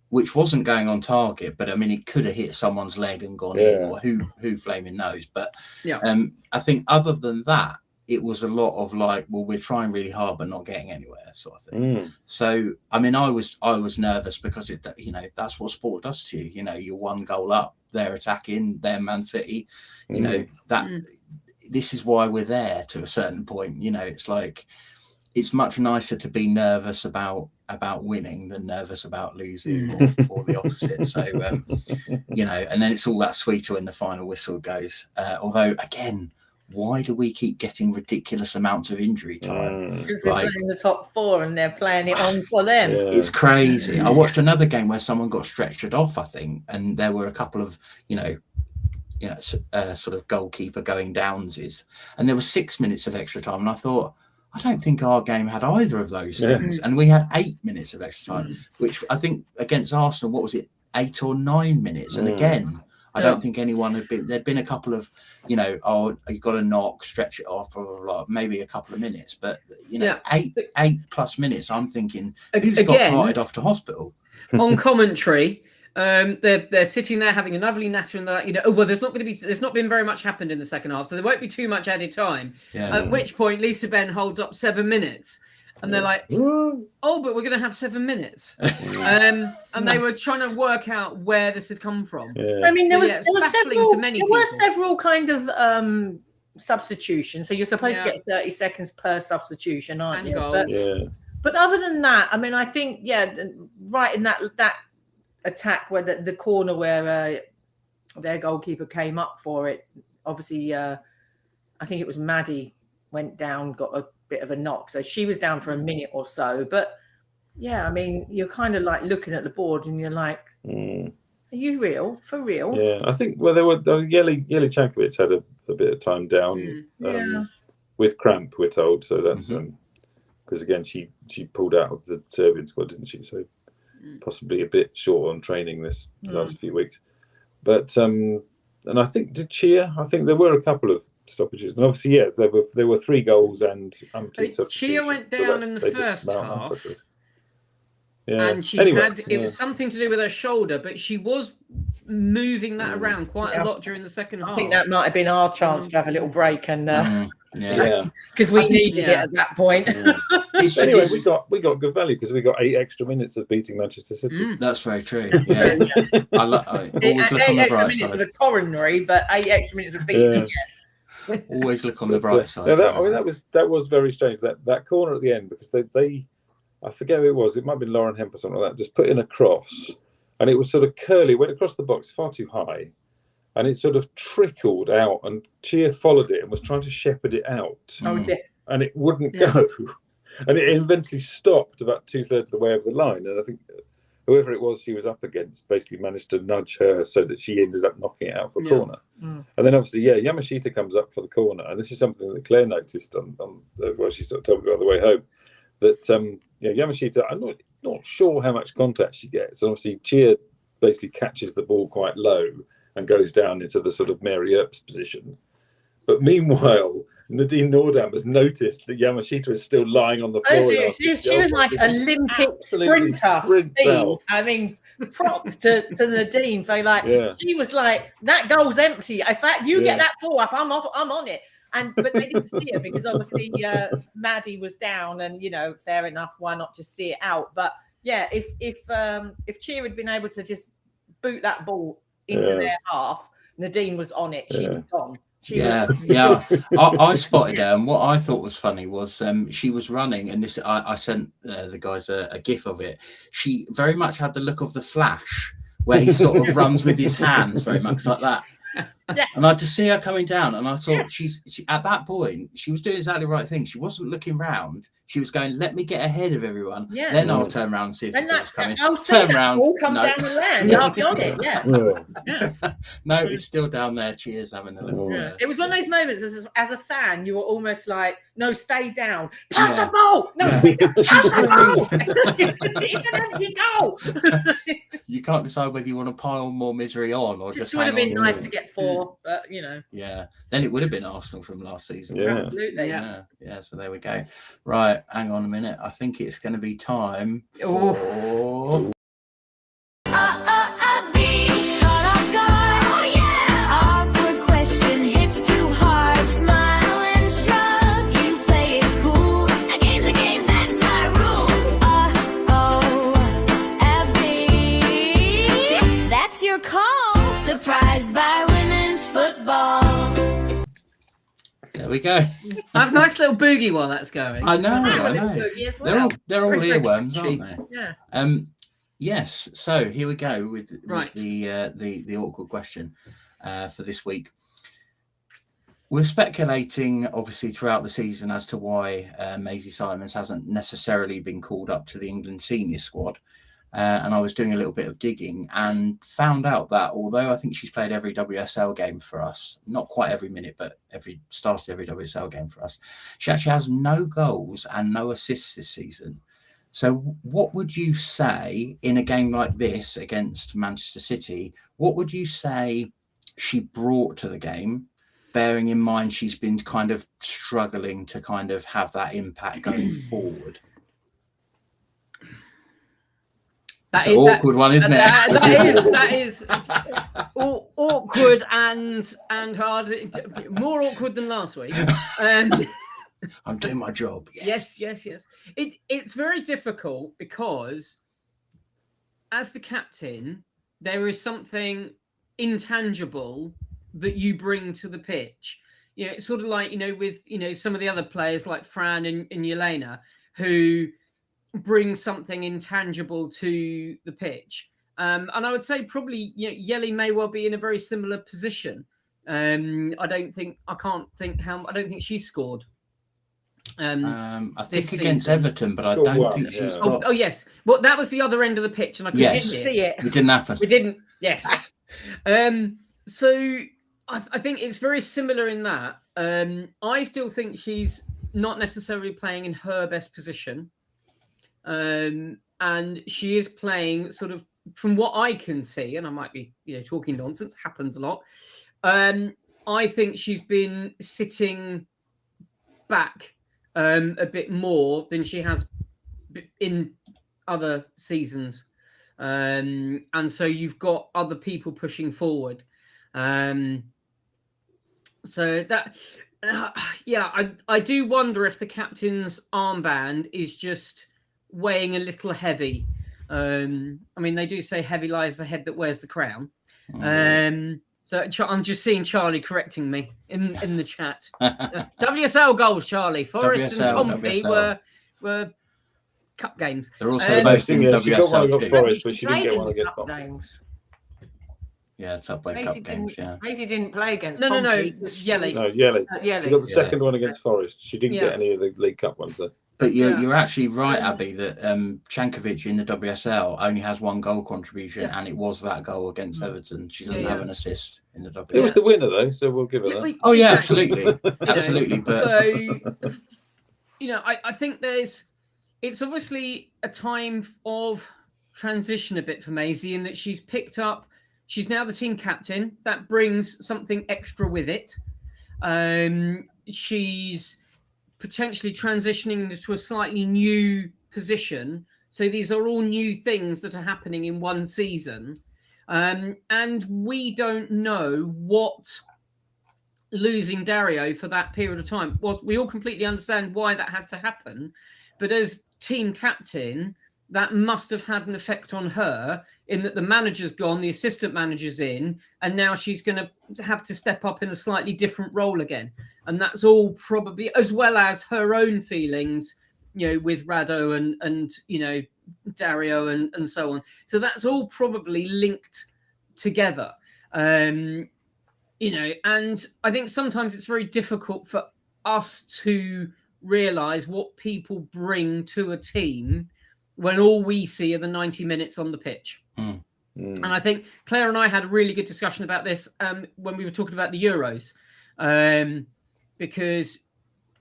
which wasn't going on target, but I mean, it could have hit someone's leg and gone in, or who flaming knows. But I think other than that, it was a lot of like, well, we're trying really hard but not getting anywhere, sort of thing. So I mean, I was nervous because that's what sport does to you. You're 1 goal up, they're attacking, they're Man City. This is why we're there to a certain point. It's like, it's much nicer to be nervous about winning than nervous about losing, or the opposite. So, and then it's all that sweeter when the final whistle goes. Although, again, why do we keep getting ridiculous amounts of injury time? Because we're playing the top 4 and they're playing it on for them. Yeah. It's crazy. I watched another game where someone got stretchered off, I think, and there were a couple of, sort of goalkeeper going downsies, and there was 6 minutes of extra time, and I thought, I don't think our game had either of those things. And we had 8 minutes of extra time, which I think against Arsenal, what was it, 8 or 9 minutes? And again, I don't think anyone there'd been a couple of, you got to knock, stretch it off, blah, blah, blah, maybe a couple of minutes. But, 8+ minutes, I'm thinking, who's got carted off to hospital? On commentary, They're sitting there having a lovely natter, and they're like, oh well, there's not been very much happened in the second half, so there won't be too much added time. Yeah. At which point, Lisa Ben holds up 7 minutes, and they're like, oh, but we're going to have 7 minutes. And they were trying to work out where this had come from. Yeah. I mean, there So, were several kind of substitutions. So you're supposed to get 30 seconds per substitution, aren't And you? goal. But other than that, I mean, I think right in that attack where the corner where their goalkeeper came up for it, obviously I think it was Maddie went down, got a bit of a knock, so she was down for a minute or so. But I mean, you're kind of like looking at the board and you're like, are you real? For real? Yeah, I think Yeli Chankovic had a bit of time down with cramp, we're told. So that's because again she pulled out of the Serbian squad, didn't she? So possibly a bit short on training this last few weeks. But and I think I think there were a couple of stoppages, and obviously there were 3 goals and Chia went down in the first half. Yeah. And she it was something to do with her shoulder, but she was moving that around quite a lot during the second half. I think that might have been our chance to have a little break and Yeah. because we needed it at that point. Anyway, we got good value because we got 8 extra minutes of beating Manchester City. That's very true. Yeah. I always look on the 8 extra bright minutes side. of a coronary, but 8 extra minutes of beating. Always look on the bright side. That was very strange. That corner at the end, because they I forget who it was. It might have been Lauren Hemp or something like that. Just put in a cross, and it was sort of curly. Went across the box far too high, and it sort of trickled out. And Chia followed it and was trying to shepherd it out, and it wouldn't go. And it eventually stopped about 2/3 of the way over the line. And I think whoever it was she was up against basically managed to nudge her so that she ended up knocking it out for a corner. And then obviously, Yamashita comes up for the corner. And this is something that Claire noticed on she sort of told me about the way home. That Yamashita, I'm not sure how much contact she gets. And obviously, Chia basically catches the ball quite low and goes down into the sort of Mary Earps position. But meanwhile, Nadine Nordam has noticed that Yamashita is still lying on the floor. She was like Olympic sprinter speed. I mean, props to Nadine for she was like, that goal's empty. In fact, you get that ball up, I'm on it. But they didn't see it because obviously Maddie was down, and fair enough, why not just see it out? But if Chia had been able to just boot that ball into their half, Nadine was on it. She was gone. I spotted her, and what I thought was funny was she was running, and this I sent the guys a gif of it. She very much had the look of the Flash, where he sort of runs with his hands, very much like that. And I just see her coming down, and I thought she at that point she was doing exactly the right thing. She wasn't looking round. She was going, let me get ahead of everyone. Then I'll turn around and see if the ball's coming. I'll turn around. All come down the land. I'll be on it. No, it's still down there. Cheers, having a little. It was one of those moments as a fan, you were almost like, no, stay down. Pass the ball. No, stay down. Pass the ball. It's an empty goal. You can't decide whether you want to pile more misery on or just would hang have been on nice to to it. get 4, but Yeah, then it would have been Arsenal from last season. Absolutely. Yeah. So there we go. Right, hang on a minute. I think it's going to be time for. Surprised by women's football. There we go. Have a nice little boogie while that's going. I know. Well. They're all earworms, aren't they? Yeah. Yes. So here we go with the awkward question for this week. We're speculating, obviously, throughout the season as to why Maisie Simons hasn't necessarily been called up to the England senior squad. And I was doing a little bit of digging and found out that although I think she's played every WSL game for us, not quite every minute, but started every WSL game for us, she actually has no goals and no assists this season. So what would you say in a game like this against Manchester City, what would you say she brought to the game, bearing in mind she's been kind of struggling to kind of have that impact going forward? That's an awkward one, isn't it? That is awkward and hard. More awkward than last week. I'm doing my job. Yes. It's very difficult because as the captain, there is something intangible that you bring to the pitch. You know, it's sort of like, with, some of the other players like Fran and Yelena, who bring something intangible to the pitch. And I would say probably, Yelly may well be in a very similar position. I don't think she scored. I think against season. Everton, but I don't think she's got. Oh yes, well that was the other end of the pitch, and I couldn't see it. It didn't happen. We didn't. Yes. So I think it's very similar in that. I still think she's not necessarily playing in her best position, and she is playing sort of from what I can see, and I might be talking nonsense. Happens a lot. I think she's been sitting back a bit more than she has in other seasons, and so you've got other people pushing forward. So that, I do wonder if the captain's armband is just weighing a little heavy. I mean, they do say heavy lies the head that wears the crown. So I'm just seeing Charlie correcting me in the chat. WSL goals, Charlie. Forest and Pompey were cup games. They're also both in WSL she got one too. against Forest, but she didn't get one against Pompey. Games. Yeah, Subway Cup games. Yeah. Maisie didn't play against. No, Pompey. Yelly. No, Yelly. Yelly. She got the second one against Forest. She didn't get any of the League Cup ones though. But you're actually right, Abby, that Chankovic in the WSL only has one goal contribution, and it was that goal against Everton. She doesn't have an assist in the WSL. It was the winner though, so we'll give her that. Oh yeah, absolutely, absolutely. But so, I think it's obviously a time of transition a bit for Maisie in that she's picked up. She's now the team captain. That brings something extra with it. She's potentially transitioning into a slightly new position. So these are all new things that are happening in one season. And we don't know what losing Dario for that period of time was. We all completely understand why that had to happen. But as team captain, that must have had an effect on her in that the manager's gone, the assistant manager's in, and now she's going to have to step up in a slightly different role again. And that's all probably, as well as her own feelings, with Rado and Dario and so on. So that's all probably linked together. And I think sometimes it's very difficult for us to realize what people bring to a team when all we see are the 90 minutes on the pitch. And I think Claire and I had a really good discussion about this when we were talking about the Euros. Because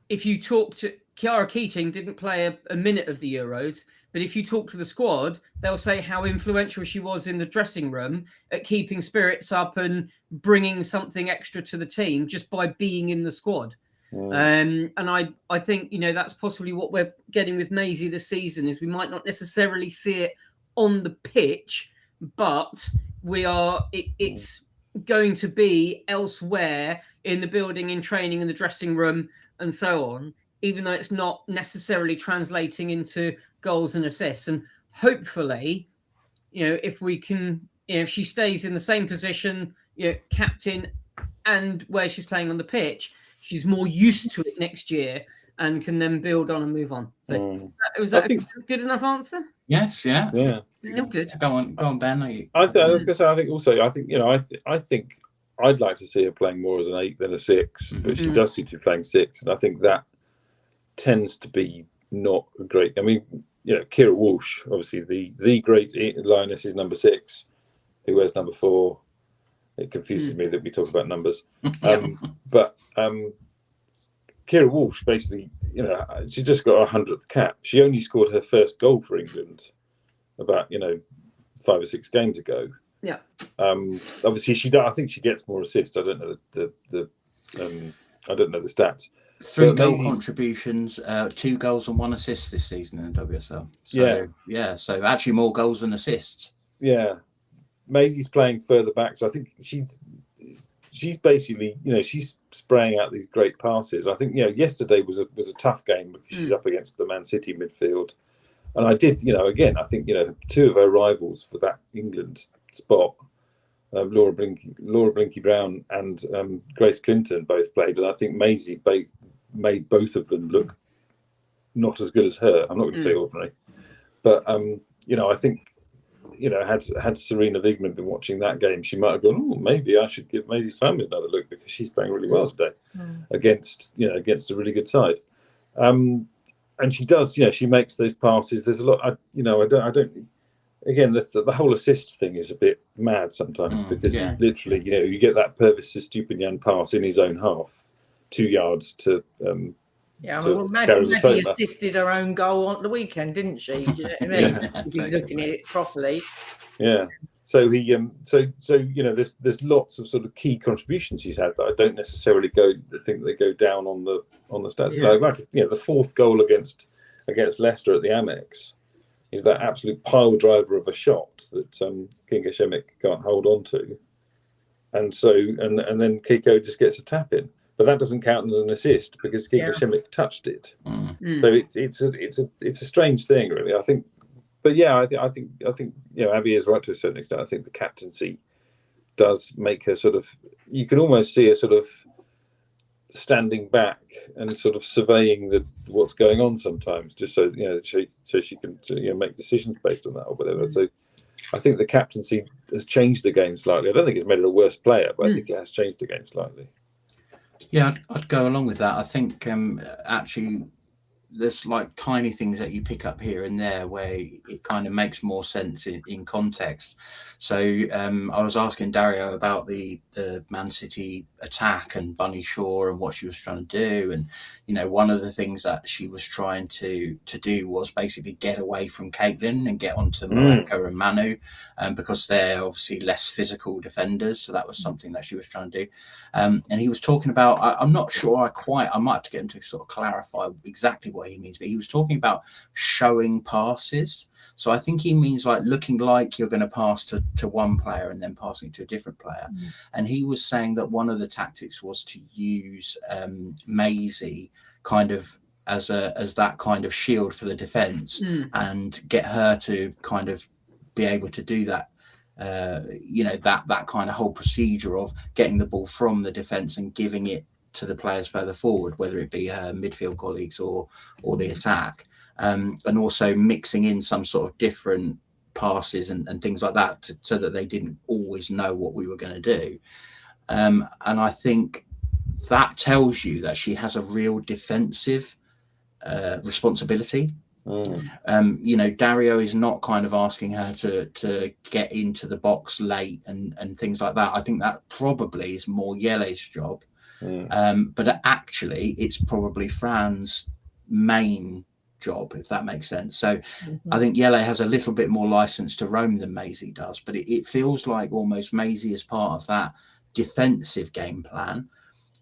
if you talk to Chiara Keating, didn't play a minute of the Euros, but if you talk to the squad, they'll say how influential she was in the dressing room at keeping spirits up and bringing something extra to the team just by being in the squad. And I think, that's possibly what we're getting with Maisie this season is we might not necessarily see it on the pitch, but it's going to be elsewhere in the building, in training, in the dressing room and so on, even though it's not necessarily translating into goals and assists. And hopefully, if we can, if she stays in the same position, captain and where she's playing on the pitch, she's more used to it next year and can then build on and move on. So was that a good enough answer? Yes, yeah. No, good. Go on, Ben. I was going to say, I think I'd like to see her playing more as an 8 than a 6, but she does seem to be playing 6, and I think that tends to be not great. I mean, Kira Walsh, obviously the great lioness, is number 6. Who wears number 4? It confuses me that we talk about numbers. But Kira Walsh, basically, she just got her 100th cap. She only scored her first goal for England about 5 or 6 games ago. Yeah. Obviously, I think she gets more assists. I don't know the stats. 3 But goal Maisie's- contributions, 2 goals and 1 assist this season in the WSL. So so actually more goals than assists. Yeah, Maisie's playing further back, so I think she's basically, she's spraying out these great passes. I think yesterday was a tough game because she's up against the Man City midfield, and I did again I think 2 of her rivals for that England spot, Laura Blinky Brown and Grace Clinton both played, and I think Maisie made both of them look not as good as her. I'm not going to say ordinary, but I think had Serena Wigman been watching that game, she might have gone, oh, maybe I should give Maisie Simons another look because she's playing really well today against a really good side. And she does, she makes those passes. There's a lot, I don't. Again, the whole assists thing is a bit mad sometimes because literally, you get that Purvis Stupinian pass in his own half, 2 yards to. Maddie assisted her own goal on the weekend, didn't she? Do you know what I mean? If you're looking at it properly. Yeah. So he, there's lots of sort of key contributions he's had that I don't necessarily think they go down on the stats. Yeah. Like the 4th goal against Leicester at the Amex is that absolute pile driver of a shot that Kinga Shemik can't hold on to, and then Kiko just gets a tap in. But that doesn't count as an assist because Kiko Shemik touched it. So it's a strange thing, really. I think, but I think Abby is right to a certain extent. I think the captaincy does make her sort of. You can almost see her sort of standing back and sort of surveying what's going on sometimes, just so she can make decisions based on that or whatever. So I think the captaincy has changed the game slightly. I don't think it's made her a worse player, but I think it has changed the game slightly. Yeah, I'd go along with that. I think actually there's like tiny things that you pick up here and there where it kind of makes more sense in context. So I was asking Dario about the Man City attack and Bunny Shaw and what she was trying to do. And, one of the things that she was trying to do was basically get away from Caitlin and get onto Maleka and Manu, because they're obviously less physical defenders. So that was something that she was trying to do. And he was talking about, I'm not sure I might have to get him to sort of clarify exactly what he means, but he was talking about showing passes. So I think he means like looking like you're going to pass to one player and then passing to a different player. And he was saying that one of the tactics was to use Maisie kind of as that kind of shield for the defense and get her to kind of be able to do that. That kind of whole procedure of getting the ball from the defense and giving it to the players further forward, whether it be her midfield colleagues or the attack, and also mixing in some sort of different passes and things like that so that they didn't always know what we were going to do. And I think that tells you that she has a real defensive responsibility. Dario is not kind of asking her to get into the box late and things like that. I think that probably is more Yele's job. But actually it's probably Fran's main job, if that makes sense. So I think Yele has a little bit more license to roam than Maisie does, but it feels like almost Maisie is part of that defensive game plan.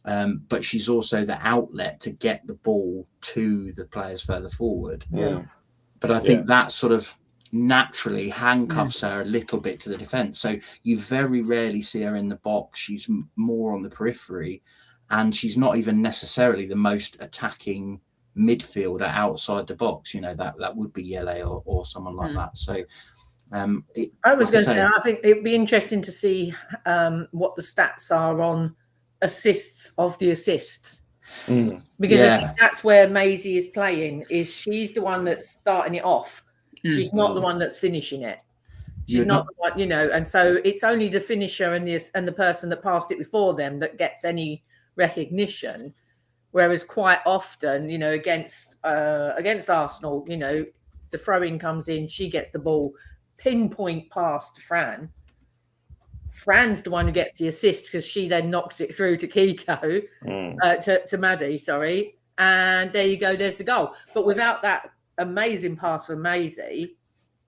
But she's also the outlet to get the ball to the players further forward. But I think that sort of naturally handcuffs her a little bit to the defense. So you very rarely see her in the box. She's more on the periphery, and she's not even necessarily the most attacking midfielder outside the box. That would be Yele or someone like that. So I was going to say, I think it'd be interesting to see what the stats are on assists of the assists, because I think that's where Maisie is playing. Is she's the one that's starting it off? She's not the one that's finishing it. She's not the one, and so it's only the finisher and the person that passed it before them that gets any recognition. Whereas quite often, against Arsenal, the throw-in comes in, she gets the ball, pinpoint pass to Fran. Fran's the one who gets the assist because she then knocks it through to Kiko, to Maddie, sorry. And there you go, there's the goal. But without that amazing pass from Maisie,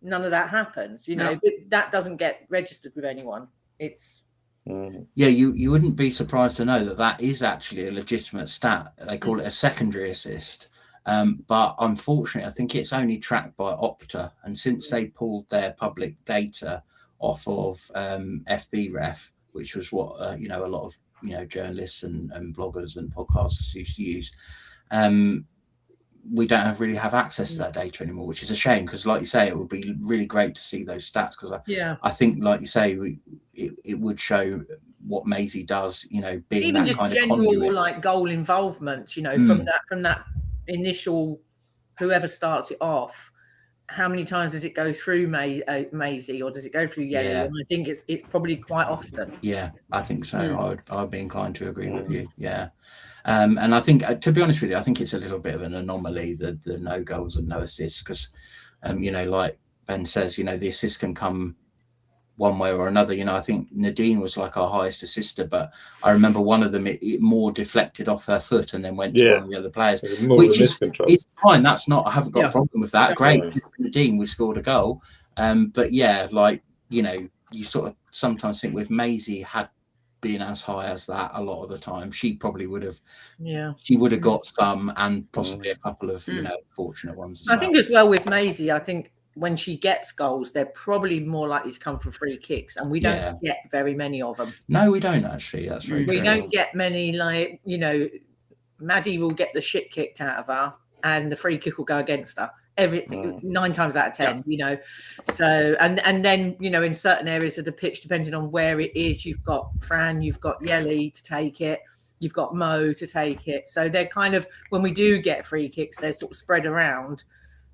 none of that happens, but that doesn't get registered with anyone. It's Yeah, you wouldn't be surprised to know that that is actually a legitimate stat. They call it a secondary assist. But unfortunately, I think it's only tracked by Opta. And since they pulled their public data off of FBref, which was what a lot of journalists and bloggers and podcasters used to use, we don't really have access to that data anymore, which is a shame, because like you say, it would be really great to see those stats, because I think, like you say, it would show what Maisie does, being even that just kind of general conduit. like goal involvement, from that initial, whoever starts it off, how many times does it go through Maisie, or does it go through Yelly? And I think it's probably quite often. Yeah, I think so. I'd be inclined to agree with you. Yeah. And I think, to be honest with you, I think it's a little bit of an anomaly, the no goals and no assists, because, like Ben says, the assists can come one way or another. I think Nadine was like our highest assister, but I remember one of them, it more deflected off her foot and then went to one of the other players, which is fine. That's not, I haven't got a problem with that. Great. Nadine, we scored a goal. But yeah, like, you sort of sometimes think with Maisie had been as high as that a lot of the time, she probably would have got some, and possibly a couple of fortunate ones as I think as well with Maisie, I think when she gets goals, they're probably more likely to come from free kicks, and we don't get very many of them. No, we don't actually. That's very true. We don't get many, like, Maddie will get the shit kicked out of her and the free kick will go against her. 9 times out of 10, so and then in certain areas of the pitch, depending on where it is, you've got Fran, you've got Yelly to take it, you've got Mo to take it, so they're kind of, when we do get free kicks, they're sort of spread around.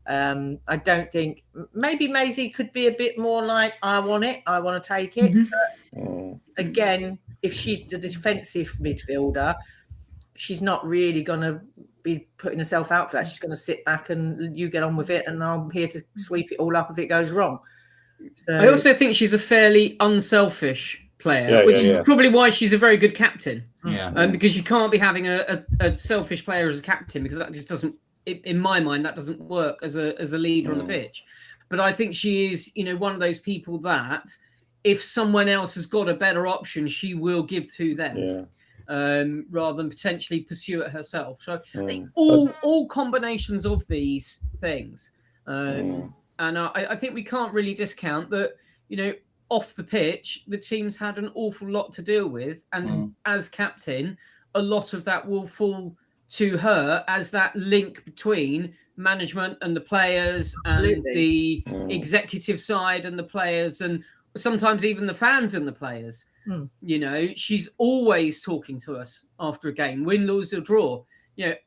I don't think, maybe Maisie could be a bit more like, I want to take it. But again, if she's the defensive midfielder, she's not really going to be putting herself out for that. She's going to sit back and you get on with it, and I'm here to sweep it all up if it goes wrong. So I also think she's a fairly unselfish player, which is probably why she's a very good captain. Because you can't be having a selfish player as a captain, because that just doesn't, in my mind, that doesn't work as a leader on the pitch. But I think she is, one of those people that if someone else has got a better option, she will give to them. Rather than potentially pursue it herself. So all combinations of these things. And I think we can't really discount that, off the pitch, the team's had an awful lot to deal with. And as captain, a lot of that will fall to her as that link between management and the players and the executive side and the players, and sometimes even the fans and the players. She's always talking to us after a game, win, lose or draw.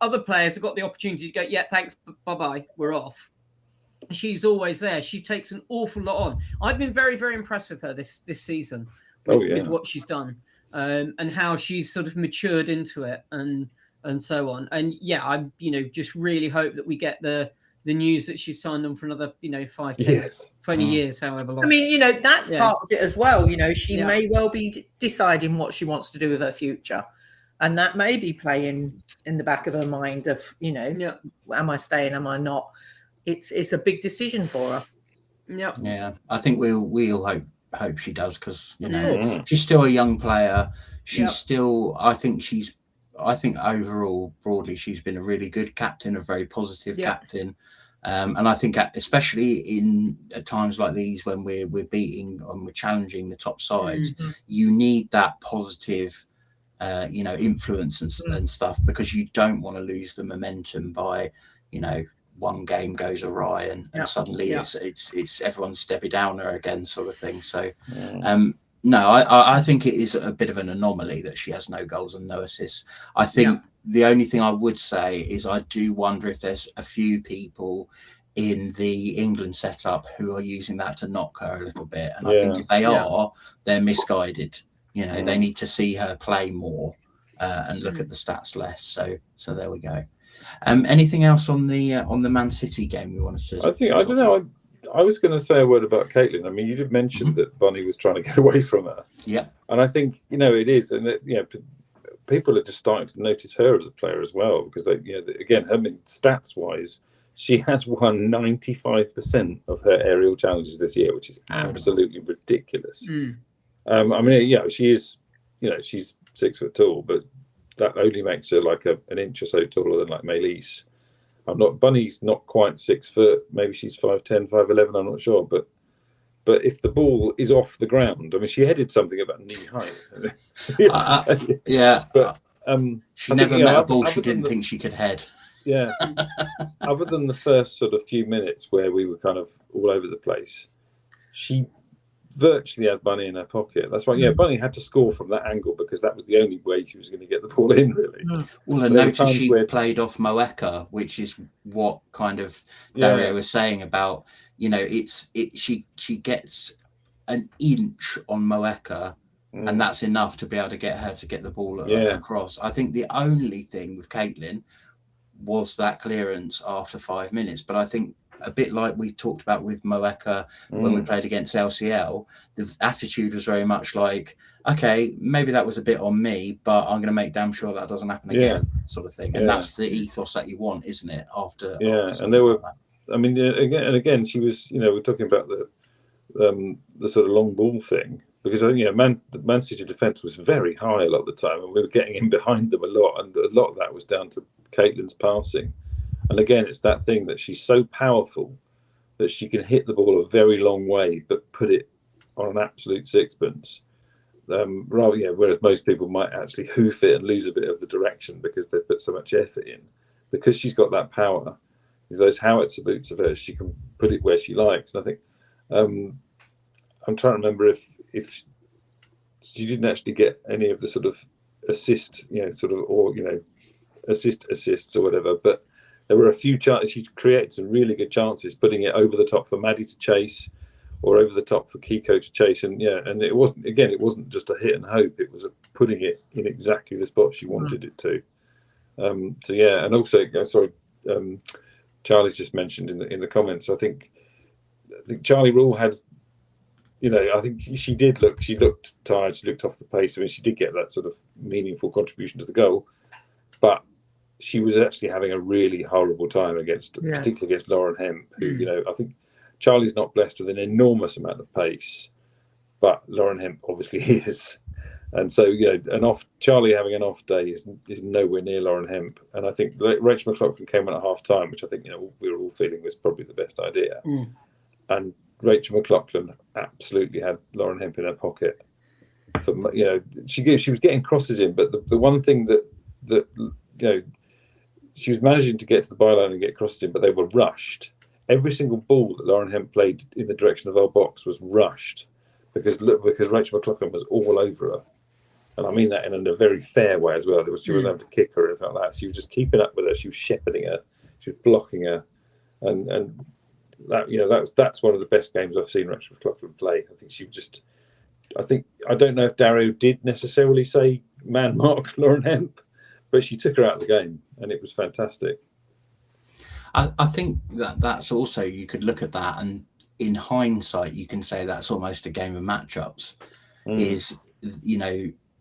Other players have got the opportunity to go, yeah, thanks, bye-bye, we're off. She's always there. She takes an awful lot on. I've been very, very impressed with her this season with what she's done, and how she's sort of matured into it and so on. And I'm, just really hope that we get the news that she's signed on for another, 5, 10, 20 years, however long. I mean, that's part of it as well. She may well be deciding what she wants to do with her future. And that may be playing in the back of her mind of, am I staying, am I not? It's a big decision for her. Yeah, I think we'll hope she does, because, she's still a young player. She's still, I think overall, broadly, she's been a really good captain, a very positive captain. And I think especially in at times like these, when we're beating and we're challenging the top sides, you need that positive, influence and stuff, because you don't want to lose the momentum by, one game goes awry and suddenly it's everyone's Debbie Downer again, sort of thing. So, no, I think it is a bit of an anomaly that she has no goals and no assists. I think the only thing I would say is I do wonder if there's a few people in the England setup who are using that to knock her a little bit. And I think if they are, they're misguided. They need to see her play more and look at the stats less. So there we go. Anything else on the Man City game we wanted to? I don't know. I was going to say a word about Caitlin. I mean, you did mention that Bunny was trying to get away from her. Yeah. And I think, it is. And, people are just starting to notice her as a player as well, because, again, stats-wise, she has won 95% of her aerial challenges this year, which is absolutely ridiculous. I mean, yeah, she is, she's 6 foot tall, but that only makes her like an inch or so taller than like Maëlys. Bunny's not quite 6 foot. Maybe she's 5'10", 5'11". I'm not sure, but if the ball is off the ground, I mean, she headed something about knee height. Yeah, but she never met a ball she didn't think she could head. Yeah. Other than the first sort of few minutes where we were kind of all over the place, she virtually had Bunny in her pocket. That's why, Bunny had to score from that angle because that was the only way she was going to get the ball in, really. Well, and notice she played off Moeka, which is what kind of Dario was saying about, she gets an inch on Moeka, and that's enough to be able to get her to get the ball across. I think the only thing with Caitlin was that clearance after 5 minutes, but I think a bit like we talked about with Moeka when we played against LCL, the attitude was very much like, okay, maybe that was a bit on me, but I'm going to make damn sure that doesn't happen again, sort of thing. And that's the ethos that you want, isn't it? After and there were, I mean, again, she was, we're talking about the sort of long ball thing, because Man City defence was very high a lot of the time, and we were getting in behind them a lot, and a lot of that was down to Caitlin's passing. And again, it's that thing that she's so powerful that she can hit the ball a very long way, but put it on an absolute sixpence. Whereas most people might actually hoof it and lose a bit of the direction because they put so much effort in. Because she's got that power, those howitzer boots of hers, she can put it where she likes. And I think I'm trying to remember if she didn't actually get any of the sort of assist, assists or whatever, but there were a few chances. She created some really good chances, putting it over the top for Maddie to chase, or over the top for Kiko to chase. And it wasn't just a hit and hope. It was putting it in exactly the spot she wanted it to. And also, Charlie's just mentioned in the comments. I think Charlie Rule had, I think she looked tired. She looked off the pace. I mean, she did get that sort of meaningful contribution to the goal, but she was actually having a really horrible time particularly against Lauren Hemp, who, I think Charlie's not blessed with an enormous amount of pace, but Lauren Hemp obviously is. And so, Charlie having an off day is nowhere near Lauren Hemp. And I think Rachel McLaughlin came on at half time, which I think, we were all feeling was probably the best idea. And Rachel McLaughlin absolutely had Lauren Hemp in her pocket. She was getting crosses in, but the one thing that she was managing to get to the byline and get crosses in, but they were rushed. Every single ball that Lauren Hemp played in the direction of our box was rushed because Rachel McLaughlin was all over her. And I mean that in a very fair way as well. She wasn't able to kick her or anything like that. She was just keeping up with her. She was shepherding her. She was blocking her. And that, that's one of the best games I've seen Rachel McLaughlin play. I don't know if Dario did necessarily say man mark Lauren Hemp, but she took her out of the game, and it was fantastic. I think that's also, you could look at that, and in hindsight, you can say that's almost a game of matchups.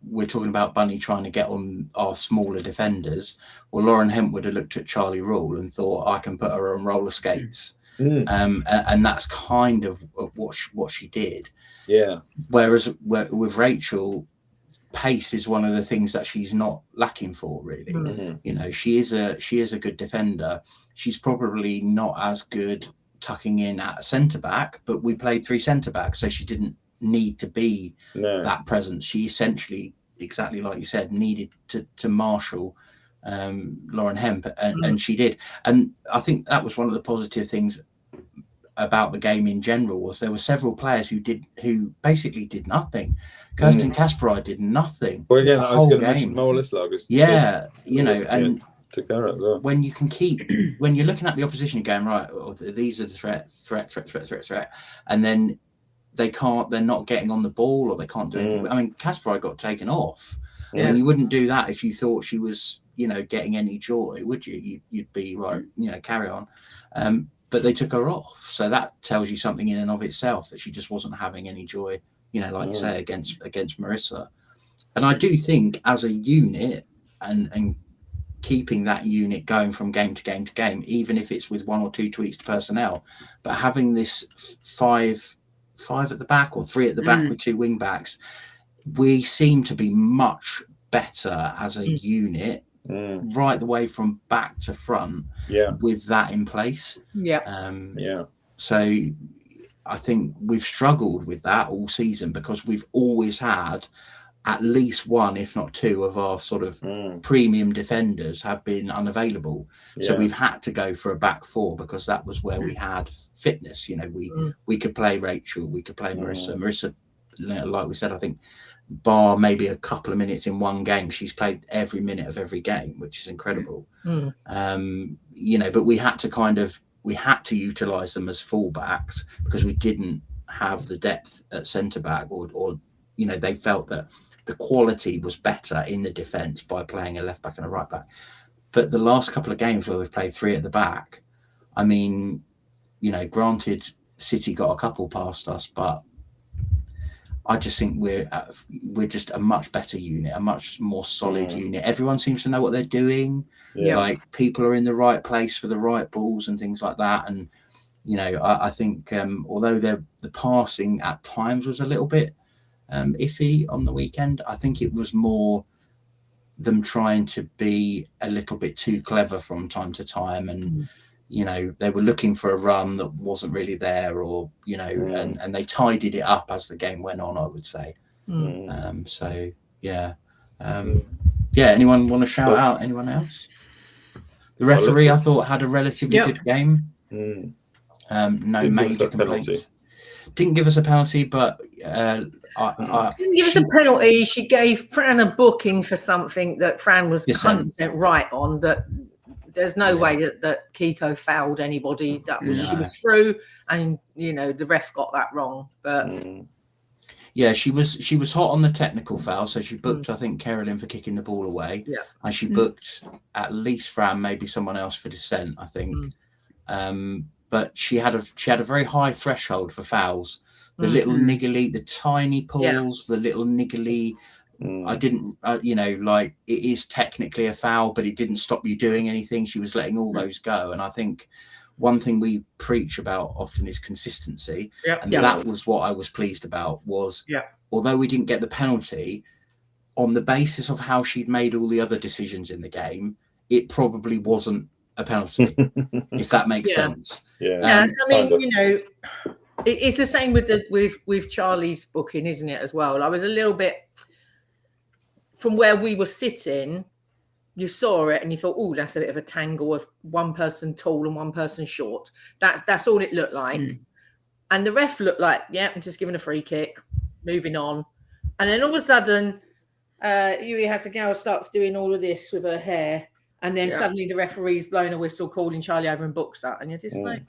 We're talking about Bunny trying to get on our smaller defenders. Well, Lauren Hemp would have looked at Charlie Rule and thought, I can put her on roller skates. And that's kind of what she did. Yeah. Whereas with Rachel, pace is one of the things that she's not lacking for, really. She is a good defender. She's probably not as good tucking in at centre back, but we played 3 centre backs, so she didn't need to be that presence. She essentially, exactly like you said, needed to marshal Lauren Hemp, and she did. And I think that was one of the positive things about the game in general, was there were several players who basically did nothing. Kirsten Kasparov did nothing. Well, again, the whole game. And when you can when you're looking at the opposition, you're going, right, these are the threat, and then they're not getting on the ball, or they can't do anything. I mean, Kasparov got taken off. And you wouldn't do that if you thought she was, getting any joy, would you? You'd be right, carry on. But they took her off, so that tells you something in and of itself, that she just wasn't having any joy, like you say, against Marissa. And I do think, as a unit, and keeping that unit going from game to game, even if it's with 1 or 2 tweaks to personnel, but having this 5 5 at the back or 3 at the back with 2 wing backs, we seem to be much better as a unit right the way from back to front with that in place. So I think we've struggled with that all season because we've always had at least one, if not 2, of our sort of premium defenders have been unavailable. So we've had to go for a back 4 because that was where we had fitness. You know, we could play Rachel, we could play Marissa. Marissa, like we said, I think bar maybe a couple of minutes in one game, she's played every minute of every game, which is incredible. You know, but we had to utilize them as fullbacks because we didn't have the depth at centre back, or you know, they felt that the quality was better in the defence by playing a left back and a right back. But the last couple of games where we've played 3 at the back, I mean, you know, granted City got a couple past us, but I just think we're just a much better unit, a much more solid unit. Everyone seems to know what they're doing. Like people are in the right place for the right balls and things like that. And you know, I think although the passing at times was a little bit iffy on the weekend, I think it was more them trying to be a little bit too clever from time to time, and you know, they were looking for a run that wasn't really there, or you know, and they tidied it up as the game went on, I would say. So yeah, anyone want to shout out anyone else? The referee, I thought, had a relatively good game. No major complaints. Didn't give us a penalty, but didn't give us a penalty. She gave Fran a booking for something that Fran was 100% right on. That there's no way that Kiko fouled anybody. That was she was through, and you know the ref got that wrong. But yeah, she was hot on the technical foul, so she booked I think Carolyn for kicking the ball away, and she booked at least Fran, maybe someone else for dissent, I think. But she had a very high threshold for fouls. The little niggly, the tiny pulls, the little niggly. I didn't, you know, like it is technically a foul, but it didn't stop you doing anything. She was letting all those go. And I think one thing we preach about often is consistency. And that was what I was pleased about was, although we didn't get the penalty, on the basis of how she'd made all the other decisions in the game, it probably wasn't a penalty, if that makes sense. I mean, you know, it's the same with Charlie's booking, isn't it, as well? I was a little bit, from where we were sitting, you saw it and you thought, oh, that's a bit of a tangle of one person tall and one person short. That's all it looked like. And the ref looked like, I'm just giving a free kick, moving on. And then all of a sudden, Yui Hasegawa starts doing all of this with her hair. And then suddenly the referee's blowing a whistle, calling Charlie over and books that. And you're just like,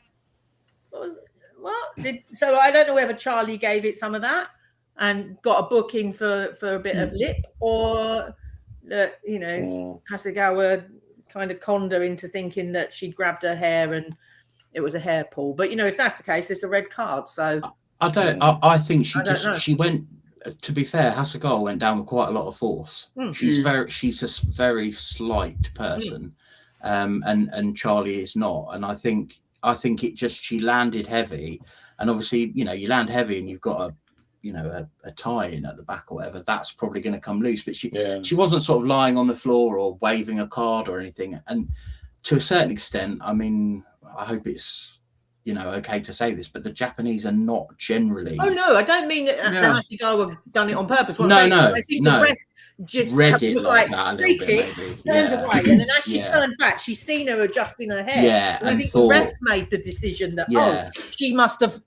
what? So I don't know whether Charlie gave it some of that and got a booking for a bit of lip, or that, you know, Hasegawa kind of conned her into thinking that she'd grabbed her hair and it was a hair pull. But, you know, if that's the case, it's a red card. So I think she went, to be fair, Hasegawa went down with quite a lot of force. She's a very slight person, and Charlie is not. And I think she landed heavy, and obviously, you know, you land heavy and you've got a tie in at the back or whatever, that's probably going to come loose. But she wasn't sort of lying on the floor or waving a card or anything. And to a certain extent, I mean, I hope it's, you know, okay to say this, but the Japanese are not generally. Oh no, I don't mean that Hasegawa done it on purpose. I think the ref just read it was like that a little bit, maybe. Turned away, and then as she turned back, she's seen her adjusting her hair. And I think the ref made the decision that she must have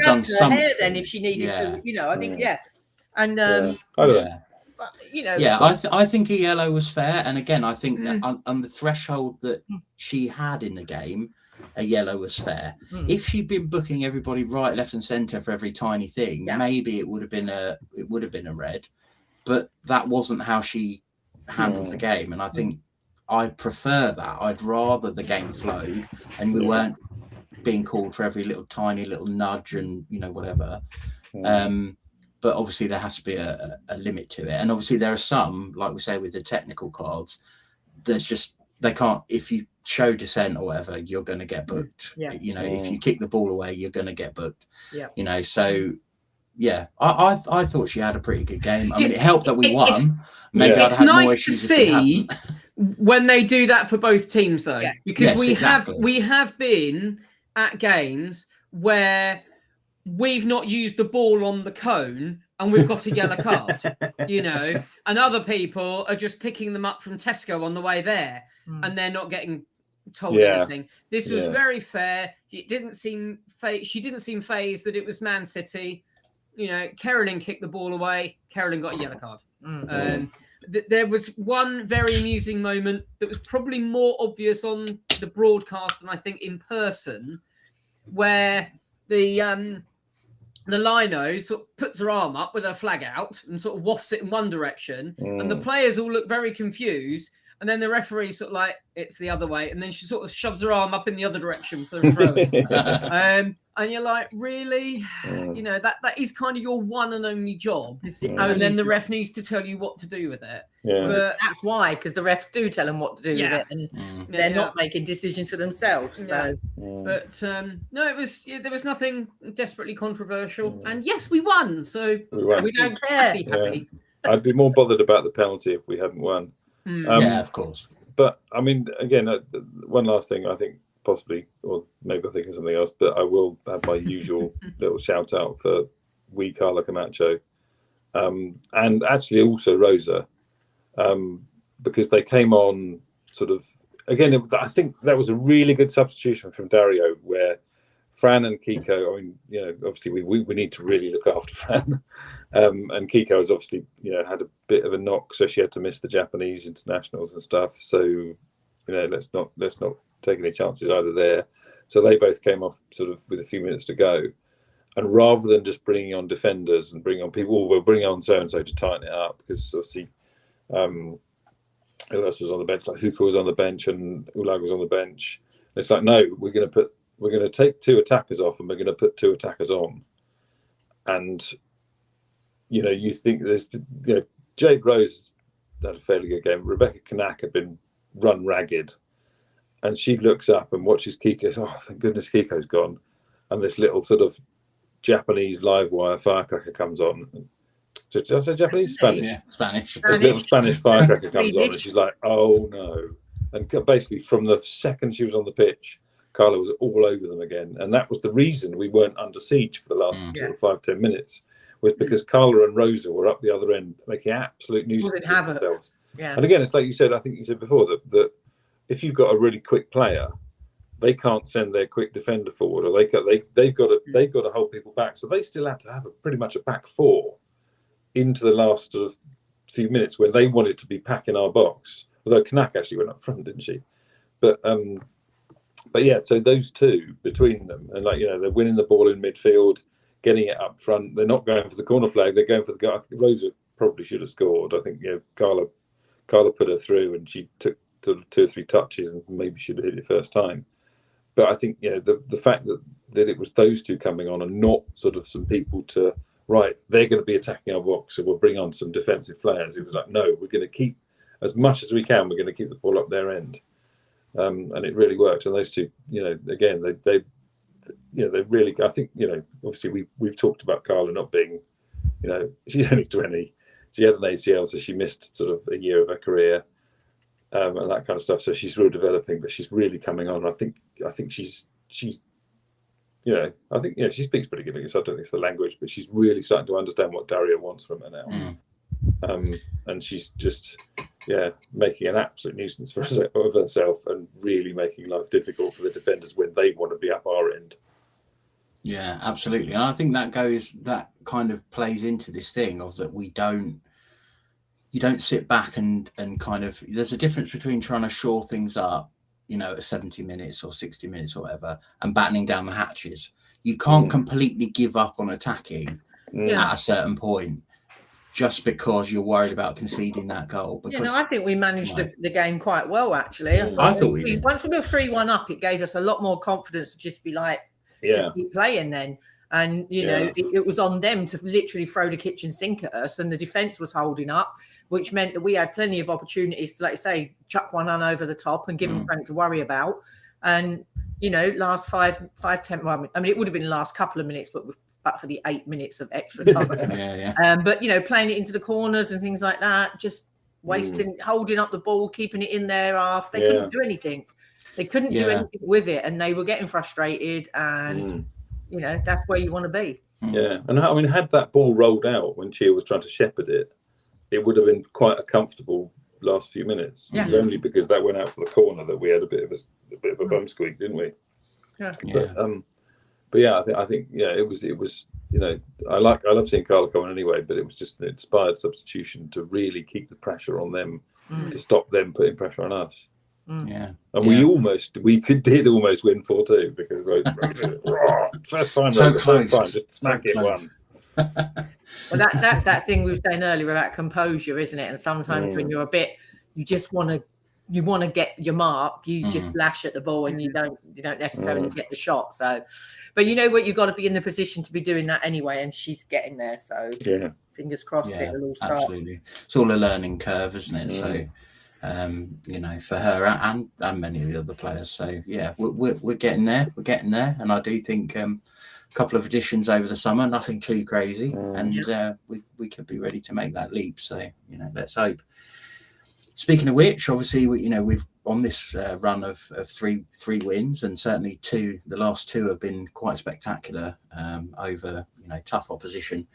done something hair then if she needed to. You know, I think and But, you know, I think a yellow was fair, and again, I think that on the threshold that she had in the game, a yellow was fair. If she'd been booking everybody right, left, and centre for every tiny thing, maybe it would have been a red. But that wasn't how she handled the game, and I think I prefer that. I'd rather the game flowed and we weren't being called for every tiny little nudge and, you know, whatever. But obviously there has to be a limit to it, and obviously there are some, like we say with the technical cards, there's just they can't. If you show dissent or whatever, you're going to get booked. Yeah. You know, if you kick the ball away, you're going to get booked. Yeah. You know, so yeah, I thought she had a pretty good game. I mean, it helped that we won. Maybe I'd It's had more nice to issues if we see hadn't. when they do that for both teams, though, Yeah. because Yes, we have been at games where we've not used the ball on the cone and we've got a yellow card, you know, and other people are just picking them up from Tesco on the way there and they're not getting told anything. This was very fair. It didn't seem she didn't seem fazed that it was Man City. You know, Carolyn kicked the ball away. Carolyn got a yellow card. There was one very amusing moment that was probably more obvious on the broadcast than I think in person, where the lino sort of puts her arm up with her flag out and sort of wafts it in one direction, and the players all look very confused. And then the referee sort of like, it's the other way. And then she sort of shoves her arm up in the other direction for the throw-in. And you're like, really? You know, that is kind of your one and only job. And then the ref needs to tell you what to do with it. But that's why, because the refs do tell them what to do with it. And they're not making decisions for themselves. So. But no, it was there was nothing desperately controversial. And yes, we won. So we don't care. Happy. I'd be more bothered about the penalty if we hadn't won. Yeah, of course. But I mean, again, one last thing. I think possibly, or maybe I'm thinking something else, but I will have my usual little shout out for Carla Camacho, and actually also Rosa, because they came on sort of again. I think that was a really good substitution from Dario, where Fran and Kiko. I mean, you know, obviously we need to really look after Fran, and Kiko has obviously, you know, had a bit of a knock, so she had to miss the Japanese internationals and stuff. So, you know, let's not take any chances either there. So they both came off sort of with a few minutes to go, and rather than just bringing on defenders and bringing on people, we'll bring on so and so to tighten it up, because obviously, who else was on the bench? Like Huka was on the bench and Ulag was on the bench. And it's like, no, we're going to take two attackers off and we're going to put two attackers on. And, you know, you think there's, you know, Jade Rose had a fairly good game. Rebecca Kanak had been run ragged. And she looks up and watches Kiko. Oh, thank goodness Kiko's gone. And this little sort of Japanese live wire firecracker comes on. So did I say Japanese? Spanish. Yeah, Spanish. This little Spanish firecracker comes on and she's like, oh no. And basically from the second she was on the pitch, Carla was all over them again. And that was the reason we weren't under siege for the last sort of 5-10 minutes, was because Carla and Rosa were up the other end making absolute nuisance of themselves. Yeah. And again, it's like you said, I think you said before, that if you've got a really quick player, they can't send their quick defender forward, or they've got to hold people back. So they still had to have pretty much a back four into the last sort of few minutes when they wanted to be packing our box. Although Kanak actually went up front, didn't she? But yeah, so those two between them, and like, you know, they're winning the ball in midfield, getting it up front. They're not going for the corner flag; they're going for the goal. I think Rosa probably should have scored. I think, you know, Carla put her through, and she took sort of 2 or 3 touches, and maybe should have hit it first time. But I think, you know, the fact that it was those two coming on, and not sort of some people to, right, they're going to be attacking our box, so we'll bring on some defensive players. It was like, no, we're going to keep as much as we can. We're going to keep the ball up their end, and it really worked. And those two, you know, again, they you know, they really. I think, you know, obviously we've talked about Carla not being, you know, she's only 20. She had an ACL, so she missed sort of a year of her career, and that kind of stuff. So she's really developing, but she's really coming on. I think she's. You know, I think, yeah, she speaks pretty good English. I don't think it's the language, but she's really starting to understand what Daria wants from her now. And she's just, yeah, making an absolute nuisance of herself, and really making life difficult for the defenders when they want to be up our end. Yeah, absolutely. And I think that kind of plays into this thing of that you don't sit back and kind of, there's a difference between trying to shore things up, you know, at 70 minutes or 60 minutes or whatever, and battening down the hatches. You can't completely give up on attacking at a certain point just because you're worried about conceding that goal. Because, you know, I think we managed the game quite well, actually. I thought we did. Once we were 3-1 up, it gave us a lot more confidence to just be like, keep playing then. And, you know, it was on them to literally throw the kitchen sink at us, and the defence was holding up, which meant that we had plenty of opportunities to, like I say, chuck one on over the top and give them something to worry about. And, you know, last 10, well, I mean, it would have been the last couple of minutes, but for the 8 minutes of extra time. But, you know, playing it into the corners and things like that, just wasting, holding up the ball, keeping it in their half. They couldn't do anything. They couldn't do anything with it, and they were getting frustrated, and you know, that's where you want to be. Yeah, and I mean, had that ball rolled out when Chia was trying to shepherd it, it would have been quite a comfortable last few minutes. It was only because that went out for the corner that we had a bit of a bum squeak, didn't we? But yeah, I think it was you know, I love seeing Carla come on anyway, but it was just an inspired substitution to really keep the pressure on them, to stop them putting pressure on us. Yeah, and we did almost win 4-2 because first time, so close, just smack it one. Well, that's that thing we were saying earlier about composure, isn't it? And sometimes when you're a bit, you just want to get your mark. You just lash at the ball, and you don't necessarily get the shot. So, but you know what, you've got to be in the position to be doing that anyway, and she's getting there. So fingers crossed it'll all start. Absolutely, it's all a learning curve, isn't it? So. You know, for her and many of the other players. So yeah, we're getting there. We're getting there, and I do think a couple of additions over the summer, nothing too crazy, and we could be ready to make that leap. So you know, let's hope. Speaking of which, obviously, we've on this run of three wins, and certainly the last two have been quite spectacular over tough opposition.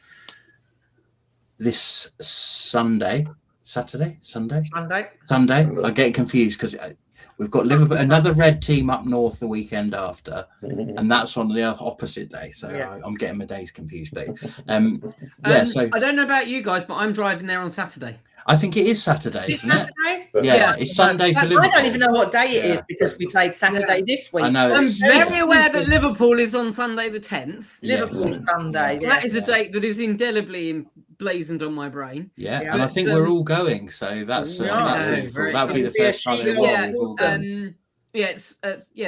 This Sunday. I get confused because we've got Liverpool, another red team up north the weekend after, and that's on the opposite day. So I'm getting my days confused. But so I don't know about you guys, but I'm driving there on Saturday. I think it is Saturday, isn't it? Yeah, it's Sunday for Liverpool. I don't even know what day it is because we played Saturday this week. I know. I'm very aware that Liverpool is on Sunday the 10th. Liverpool Sunday. So that is a date that is indelibly blazoned on my brain. And I think we're all going. So that's that'll be the first time in a while we've all gone. It's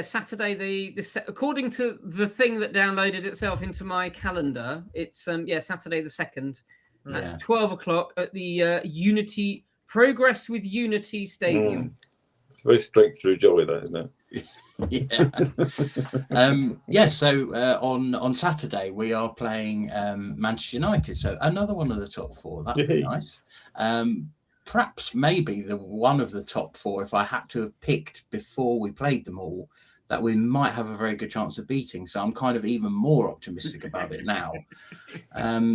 Saturday. According to the thing that downloaded itself into my calendar, it's Saturday the 2nd. At 12 o'clock at the Progress with Unity Stadium. It's very straight through jolly, that, isn't it? So on Saturday we are playing Manchester United. So another one of the top four. That'd be nice. Perhaps maybe the one of the top four, if I had to have picked before we played them all, that we might have a very good chance of beating. So I'm kind of even more optimistic about it now.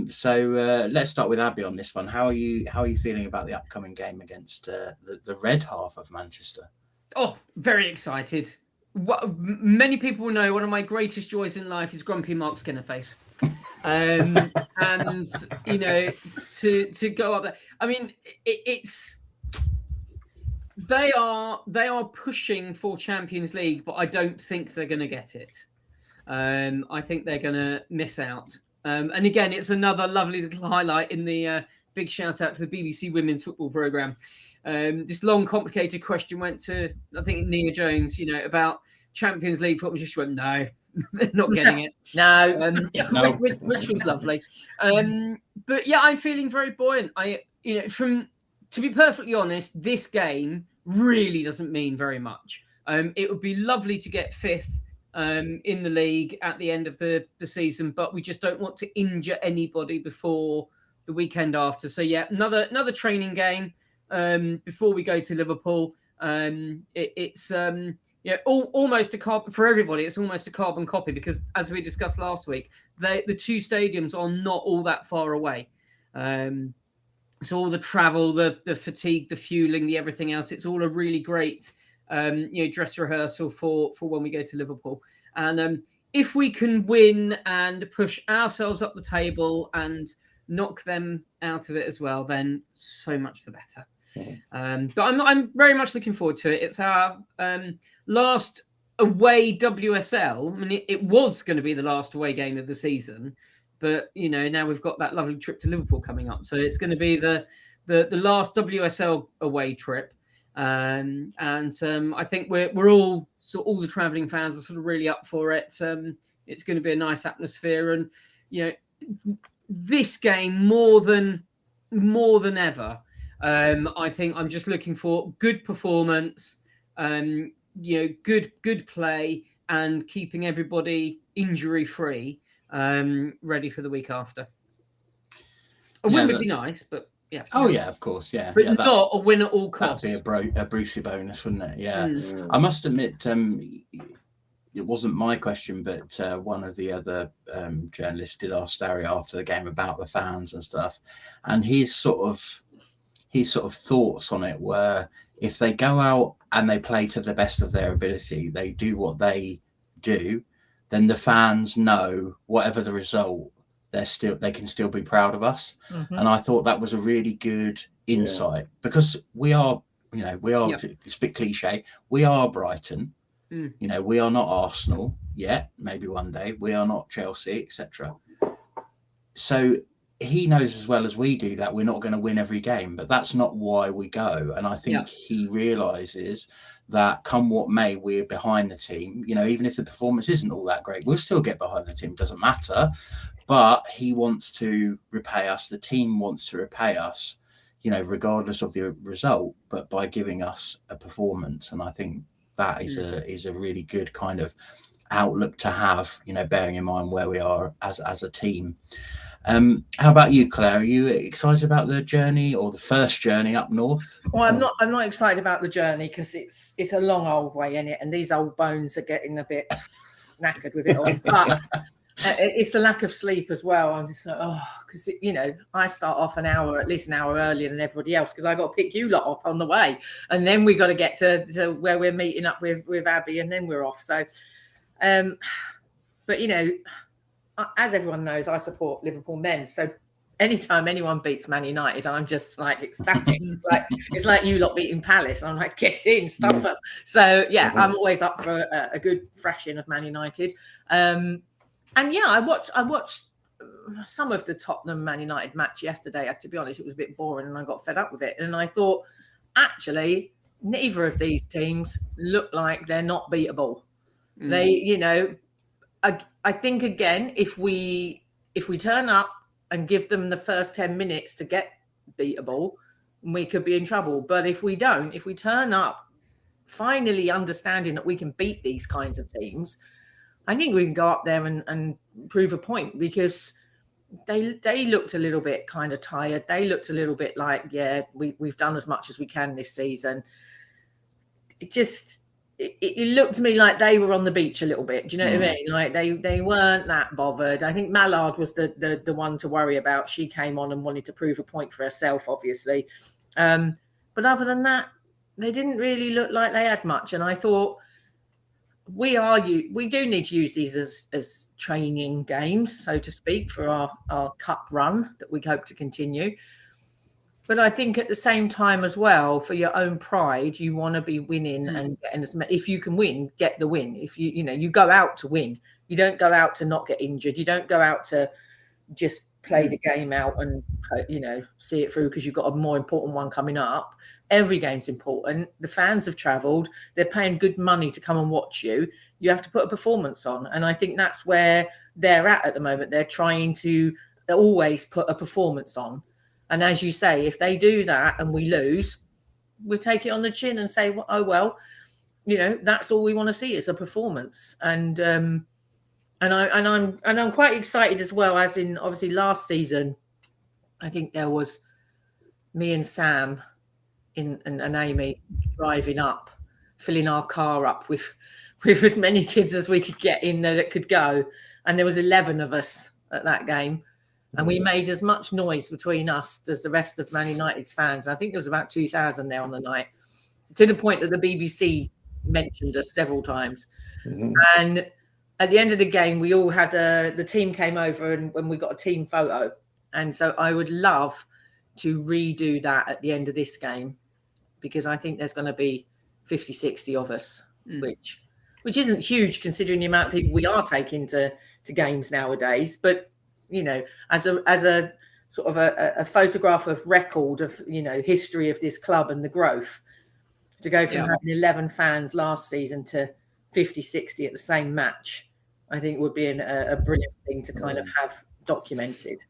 So let's start with Abby on this one. How are you feeling about the upcoming game against the red half of Manchester? Oh, very excited. Many people will know one of my greatest joys in life is Grumpy Mark Skinnerface. And to go up there, I mean, it's. They are pushing for Champions League, but I don't think they're going to get it. I think they're going to miss out. And again, it's another lovely little highlight in the big shout out to the BBC Women's Football Programme. This long, complicated question went to, I think, Nia Jones, about Champions League football. She went, no, they're not getting it. No. Which was lovely. But yeah, I'm feeling very buoyant. To be perfectly honest, this game really doesn't mean very much. It would be lovely to get fifth in the league at the end of the season, but we just don't want to injure anybody before the weekend after. So yeah, another training game before we go to Liverpool. It's almost a carbon for everybody. It's almost a carbon copy because, as we discussed last week, the two stadiums are not all that far away. So all the travel, the fatigue, the fueling, the everything else, it's all a really great, dress rehearsal for when we go to Liverpool. And if we can win and push ourselves up the table and knock them out of it as well, then so much the better. But I'm very much looking forward to it. It's our last away WSL. I mean, it was going to be the last away game of the season. But, now we've got that lovely trip to Liverpool coming up. So it's going to be the last WSL away trip. And I think we're all all the travelling fans are sort of really up for it. It's going to be a nice atmosphere, and this game more than ever. I think I'm just looking for good performance, good play, and keeping everybody injury free, ready for the week after. A win would be nice, but yeah. Oh yeah, of course, yeah. But yeah, not a win at all costs. That'd be a Brucey bonus, wouldn't it? Yeah. I must admit, it wasn't my question, but one of the other journalists did ask Starry after the game about the fans and stuff, and his sort of thoughts on it were, if they go out and they play to the best of their ability, they do what they do, then the fans know whatever the result, they can still be proud of us. And I thought that was a really good insight, because we are, it's a bit cliche, we are Brighton. We are not Arsenal yet, maybe one day. We are not Chelsea, etc. So he knows as well as we do that we're not going to win every game, but that's not why we go. And I think he realizes that come what may, we're behind the team. Even if the performance isn't all that great, we'll still get behind the team. Doesn't matter. But he wants to repay us. The team wants to repay us, regardless of the result, but by giving us a performance. And I think that is a really good kind of outlook to have, bearing in mind where we are as a team. How about you, Claire? Are you excited about the journey, or the first journey up north? Well, I'm not excited about the journey, because it's a long old way in it, and these old bones are getting a bit knackered with it all. But it's the lack of sleep as well. I'm just like, because I start off at least an hour earlier than everybody else, because I got to pick you lot up on the way, and then we got to get to where we're meeting up with Abby, and then we're off. So, but as everyone knows, I support Liverpool men. So anytime anyone beats Man United, I'm just like ecstatic. It's like you lot beating Palace. I'm like, get in, stuff them. So yeah, I'm always up for a good thrashing of Man United. And yeah, I watched some of the Tottenham Man United match yesterday. To be honest, it was a bit boring, and I got fed up with it. And I thought, actually, neither of these teams look like they're not beatable. They, I think, again, if we turn up and give them the first 10 minutes to get beatable, we could be in trouble. But if we don't, if we turn up finally understanding that we can beat these kinds of teams, I think we can go up there and prove a point, because they looked a little bit kind of tired. They looked a little bit like, we've done as much as we can this season. It looked to me like they were on the beach a little bit. Do you know what I mean? Like they weren't that bothered. I think Mallard was the one to worry about. She came on and wanted to prove a point for herself, obviously. But other than that, they didn't really look like they had much. And I thought, we do need to use these as training games, so to speak, for our cup run that we hope to continue. But I think at the same time as well, for your own pride, you want to be winning and getting as many. If you can win, get the win. If you go out to win, you don't go out to not get injured. You don't go out to just play the game out and see it through because you've got a more important one coming up. Every game's important. The fans have travelled. They're paying good money to come and watch you. You have to put a performance on. And I think that's where they're at the moment. They're trying to always put a performance on. And as you say, if they do that and we lose, we take it on the chin and say, oh, well, that's all we want to see is a performance. And I'm quite excited as well, as in obviously last season, I think there was me and Sam and Amy driving up, filling our car up with as many kids as we could get in there that could go. And there was 11 of us at that game. And we made as much noise between us as the rest of Man United's fans. I think there was about 2,000 there on the night, to the point that the BBC mentioned us several times. And at the end of the game, we all had the team came over, and when we got a team photo. And so I would love to redo that at the end of this game, because I think there's going to be 50, 60 of us, which isn't huge considering the amount of people we are taking to games nowadays. But as a sort of a photograph of record of history of this club and the growth, to go from Yeah. having 11 fans last season to 50, 60 at the same match, I think would be a brilliant thing to kind of have documented.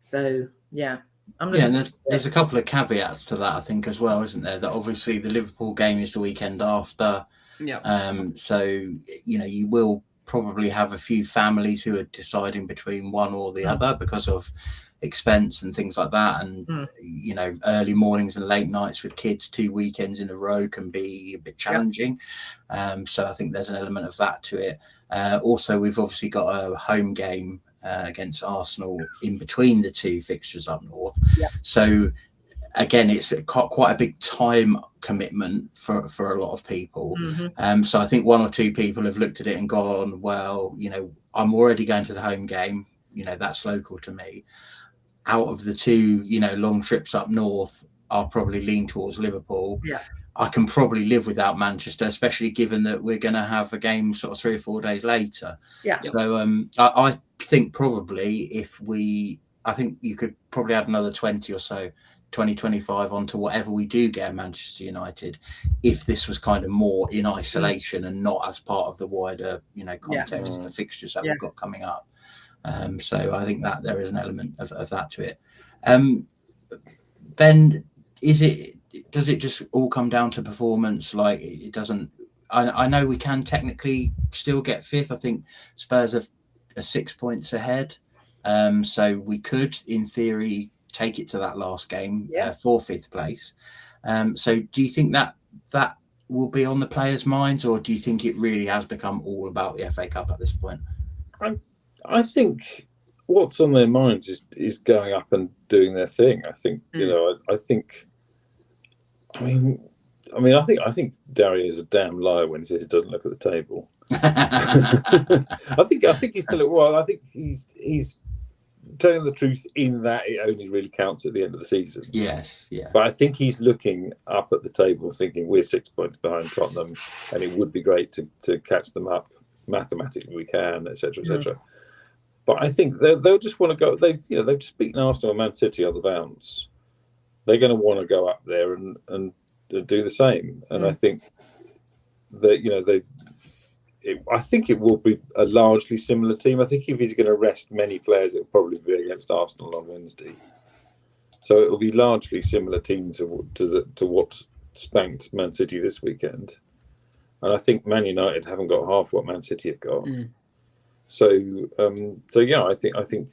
So, yeah. Yeah, and there's a couple of caveats to that, I think, as well, isn't there? That obviously the Liverpool game is the weekend after. Yeah. So, you will probably have a few families who are deciding between one or the other because of expense and things like that. And, early mornings and late nights with kids 2 weekends in a row can be a bit challenging. So I think there's an element of that to it. Also, we've obviously got a home game against Arsenal in between the two fixtures up north. Yeah. So again, it's quite a big time commitment for a lot of people. So I think one or two people have looked at it and gone, well, I'm already going to the home game. That's local to me. Out of the two, long trips up north, I'll probably lean towards Liverpool. Yeah. I can probably live without Manchester, especially given that we're going to have a game sort of 3 or 4 days later. Yeah. So I think probably I think you could probably add another 20 or so, 2025 onto whatever we do get at Manchester United, if this was kind of more in isolation and not as part of the wider, context of the fixtures that we've got coming up. So I think that there is an element of that to it. Ben, does it just all come down to performance? Like it doesn't. I know we can technically still get 5th. I think Spurs are 6 points ahead, so we could, in theory, take it to that last game for 5th place. So do you think that will be on the players' minds, or do you think it really has become all about the FA Cup at this point? I think what's on their minds is going up and doing their thing. I think I think Darry is a damn liar when he says he doesn't look at the table. I think he's still well. I think he's telling the truth in that it only really counts at the end of the season. Yes, yeah. But I think he's looking up at the table, thinking we're 6 points behind Tottenham, and it would be great to catch them up mathematically. We can, etc., etc. But I think they'll just want to go. They've just beaten Arsenal and Man City on the bounce. They're going to want to go up there and do the same. And I think that I think it will be a largely similar team. I think if he's going to rest many players, it'll probably be against Arsenal on Wednesday. So it will be largely similar team to what spanked Man City this weekend. And I think Man United haven't got half what Man City have got. So yeah, I think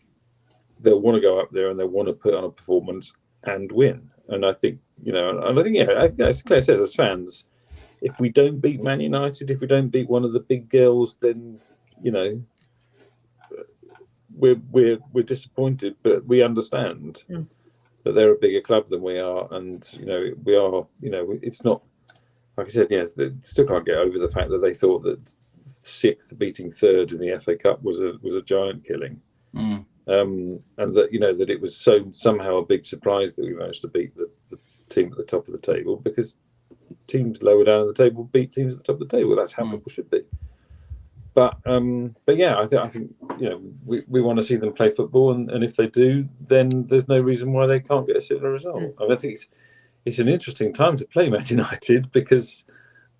they'll want to go up there and they'll want to put on a performance and win. And I think as Claire says, as fans, if we don't beat Man United, if we don't beat one of the big girls, then we're disappointed. But we understand that they're a bigger club than we are, and we are. It's not like I said. Yes, they still can't get over the fact that they thought that 6th beating 3rd in the FA Cup was a giant killing, and that that it was somehow a big surprise that we managed to beat the team at the top of the table, because teams lower down the table beat teams at the top of the table. That's how football should be. But yeah, I think we want to see them play football, and if they do, then there's no reason why they can't get a similar result. I think it's an interesting time to play Man United, because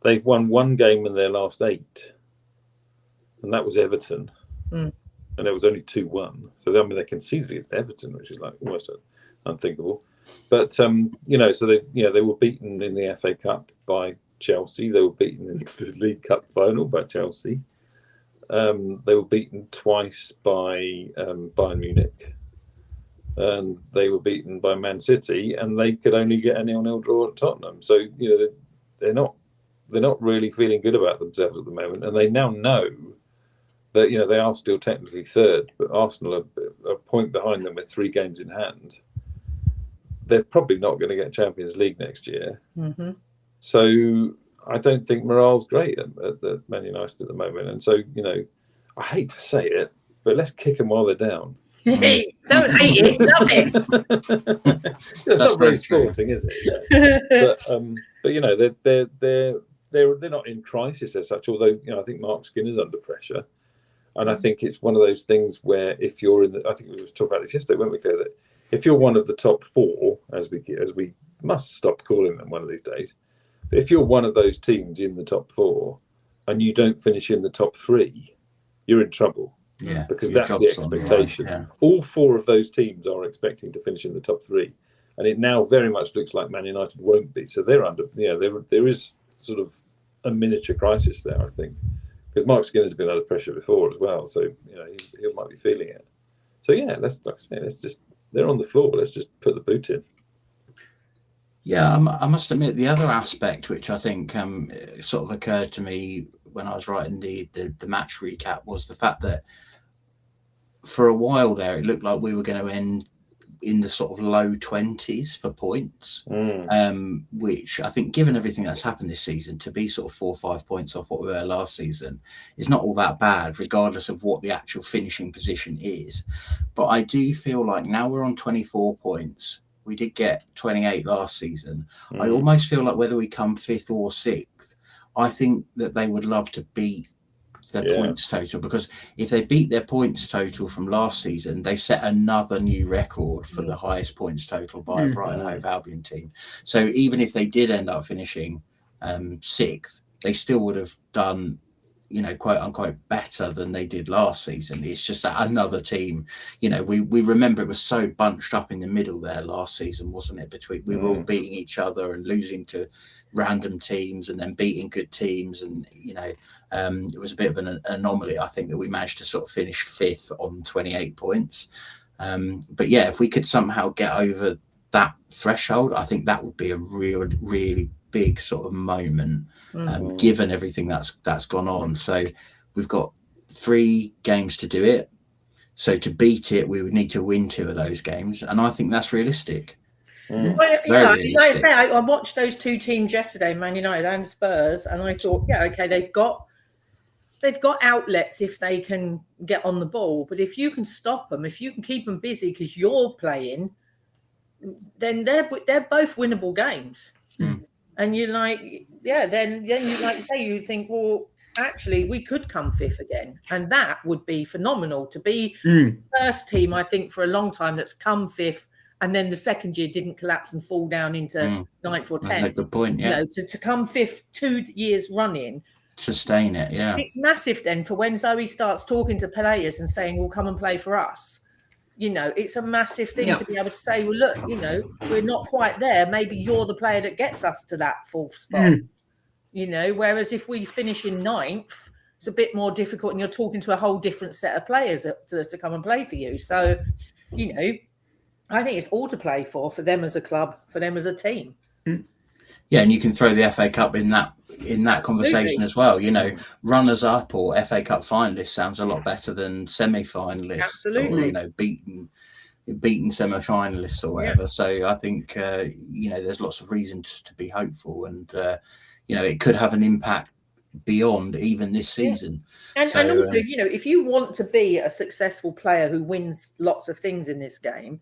they've won one game in their last 8, and that was Everton, and it was only 2-1. So they conceded against Everton, which is like almost unthinkable. But so they were beaten in the FA Cup by Chelsea. They were beaten in the League Cup final by Chelsea. They were beaten twice by Bayern Munich, and they were beaten by Man City, and they could only get a 0-0 draw at Tottenham. So they're not really feeling good about themselves at the moment, and they now know that they are still technically 3rd, but Arsenal are a point behind them with 3 games in hand. They're probably not going to get Champions League next year. So I don't think morale's great at Man United at the moment. And so, I hate to say it, but let's kick them while they're down. Hey, don't hate it, love it. It's not very sporting, is it? But they're not in crisis as such. Although I think Mark Skinner's under pressure, and I think it's one of those things where if you're in, I think we were talking about this yesterday, weren't we, Claire? That if you're one of the top 4, as we must stop calling them one of these days, If you're one of those teams in the top 4 and you don't finish in the top 3, you're in trouble. Yeah, because your that's the job's on the line, expectation. yeah. All 4 of those teams are expecting to finish in the top 3, and it now very much looks like Man United won't be. So they're under. There is sort of a miniature crisis there, I think, because Mark Skinner's been under pressure before as well. So he might be feeling it. So yeah, let's just they're on the floor. Let's just put the boot in. Yeah, I must admit the other aspect, which I think sort of occurred to me when I was writing the match recap, was the fact that for a while there, it looked like we were going to end in the sort of low 20s for points, which I think, given everything that's happened this season, to be sort of 4 or 5 points off what we were last season is not all that bad, regardless of what the actual finishing position is. But I do feel like now we're on 24 points. We did get 28 last season. I almost feel like whether we come 5th or 6th, I think that they would love to beat their points total, because if they beat their points total from last season, they set another new record for the highest points total by a Brighton Hove Albion team. So even if they did end up finishing 6th, they still would have done, quote unquote, better than they did last season. It's just that another team, we remember it was so bunched up in the middle there last season, wasn't it? Between we were all beating each other and losing to random teams and then beating good teams, and it was a bit of an anomaly, I think, that we managed to sort of finish 5th on 28 points. But yeah, if we could somehow get over that threshold, I think that would be a really big sort of moment, given everything that's gone on. So we've got 3 games to do it. So to beat it, we would need to win 2 of those games, and I think that's realistic. Well, like I say, I watched those 2 teams yesterday, Man United and Spurs, and I thought, okay, they've got outlets if they can get on the ball. But if you can stop them, if you can keep them busy because you're playing, then they're both winnable games. And you're like, then you say, you think, well, actually, we could come 5th again, and that would be phenomenal to be the first team, I think, for a long time that's come 5th. And then the second year didn't collapse and fall down into 9th or 10th. Good point, yeah. To come 5th 2 years running. Sustain it, yeah. It's massive then for when Zoe starts talking to players and saying, well, come and play for us. It's a massive thing to be able to say, well, look, we're not quite there. Maybe you're the player that gets us to that 4th spot. Whereas if we finish in 9th, it's a bit more difficult and you're talking to a whole different set of players to come and play for you. So, I think it's all to play for them as a club, for them as a team. Yeah, and you can throw the FA Cup in that conversation as well. Runners up or FA Cup finalists sounds a lot better than semi-finalists. Absolutely. Or, beaten semi-finalists or whatever. So I think there's lots of reasons to be hopeful, and it could have an impact beyond even this season. And also, if you want to be a successful player who wins lots of things in this game,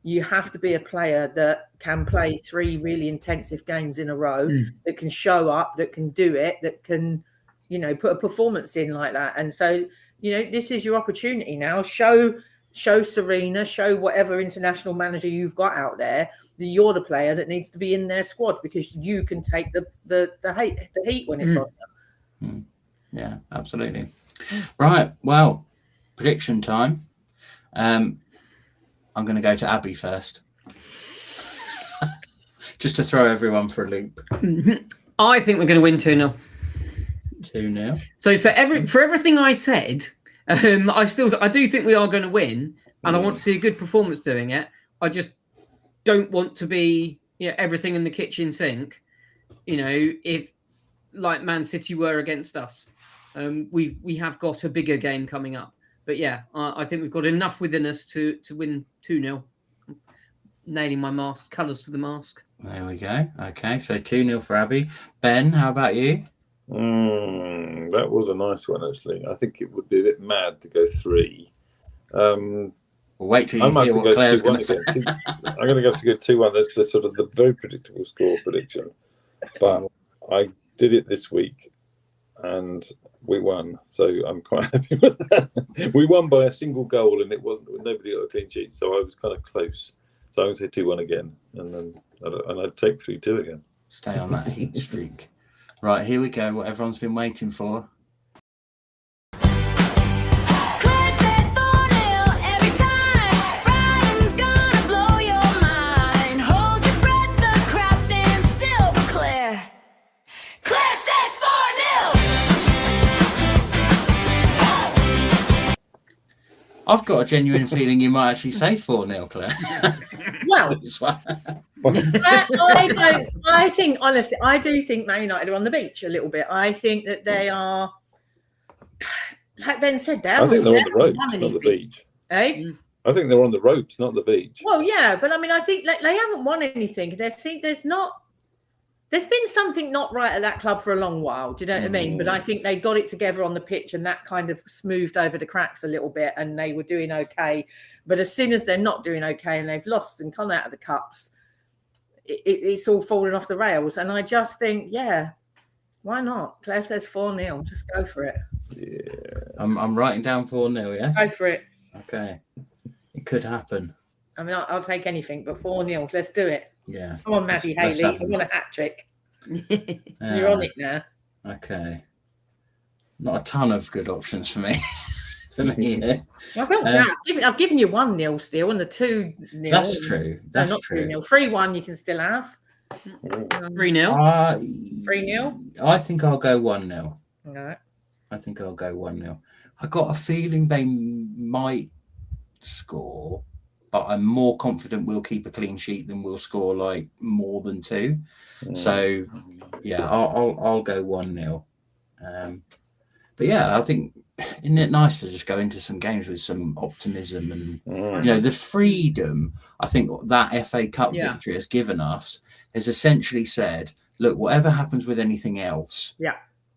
you have to be a player that can play 3 really intensive games in a row, that can show up, that can do it, that can, put a performance in like that. And so, this is your opportunity now. Show Serena, show whatever international manager you've got out there that you're the player that needs to be in their squad, because you can take the heat when it's on. Yeah, absolutely. Right. Well, prediction time. I'm going to go to Abby first, just to throw everyone for a loop. I think we're going to win 2-0. 2-0. So for everything I said, I do think we are going to win, and I want to see a good performance doing it. I just don't want to be everything in the kitchen sink. If like Man City were against us, we have got a bigger game coming up. But I think we've got enough within us to win 2-0. Nailing my mask, colours to the mask. There we go. Okay, so 2-0 for Abby. Ben, how about you? That was a nice one, actually. I think it would be a bit mad to go 3. We'll wait till you hear what Claire's going to say. I'm going to have to go 2-1. That's the sort of the very predictable score prediction. But I did it this week, and we won, so I'm quite happy with that. We won by a single goal, and nobody got a clean sheet, so I was kind of close. So I'm going to say 2-1 again, and I'd take 3-2 again. Stay on that heat streak. Right, here we go. What everyone's been waiting for. Claire says 4-0 every time. Brighton's gonna blow your mind. Hold your breath, the crowd stands still. But Claire says 4-0. I've got a genuine feeling you might actually say 4-0, Claire. Well, This one. I think, honestly, I do think Man United are on the beach a little bit. I think that they are, like Ben said, I think they're on the ropes, not the beach. Eh? I think they're on the ropes, not the beach. Well, yeah, but I mean, I think they haven't won anything. There's been something not right at that club for a long while. Do you know what I mean? But I think they got it together on the pitch, and that kind of smoothed over the cracks a little bit, and they were doing okay. But as soon as they're not doing okay and they've lost and gone out of the cups, it's all falling off the rails. And I just think, yeah, why not? Claire says 4-0. Just go for it. Yeah. I'm writing down 4-0, yeah? Go for it. Okay. It could happen. I mean, I'll take anything, but 4-0. Let's do it. Yeah. Come on, Maddie Let's Haley. have You them. want a hat trick? You're on it now. Okay. Not a ton of good options for me. Yeah. I felt I've given you 1-0 still and the 2-0. That's true. That's not true. 3-0. 3-1 you can still have. 3-0. 3-0. I think I'll go 1-0. No. I think I'll go 1-0. I got a feeling they might score, but I'm more confident we'll keep a clean sheet than we'll score like more than 2. So yeah, I'll go 1-0. But yeah, I think, isn't it nice to just go into some games with some optimism and you know, the freedom I think that FA Cup victory has given us has essentially said, look, whatever happens with anything else,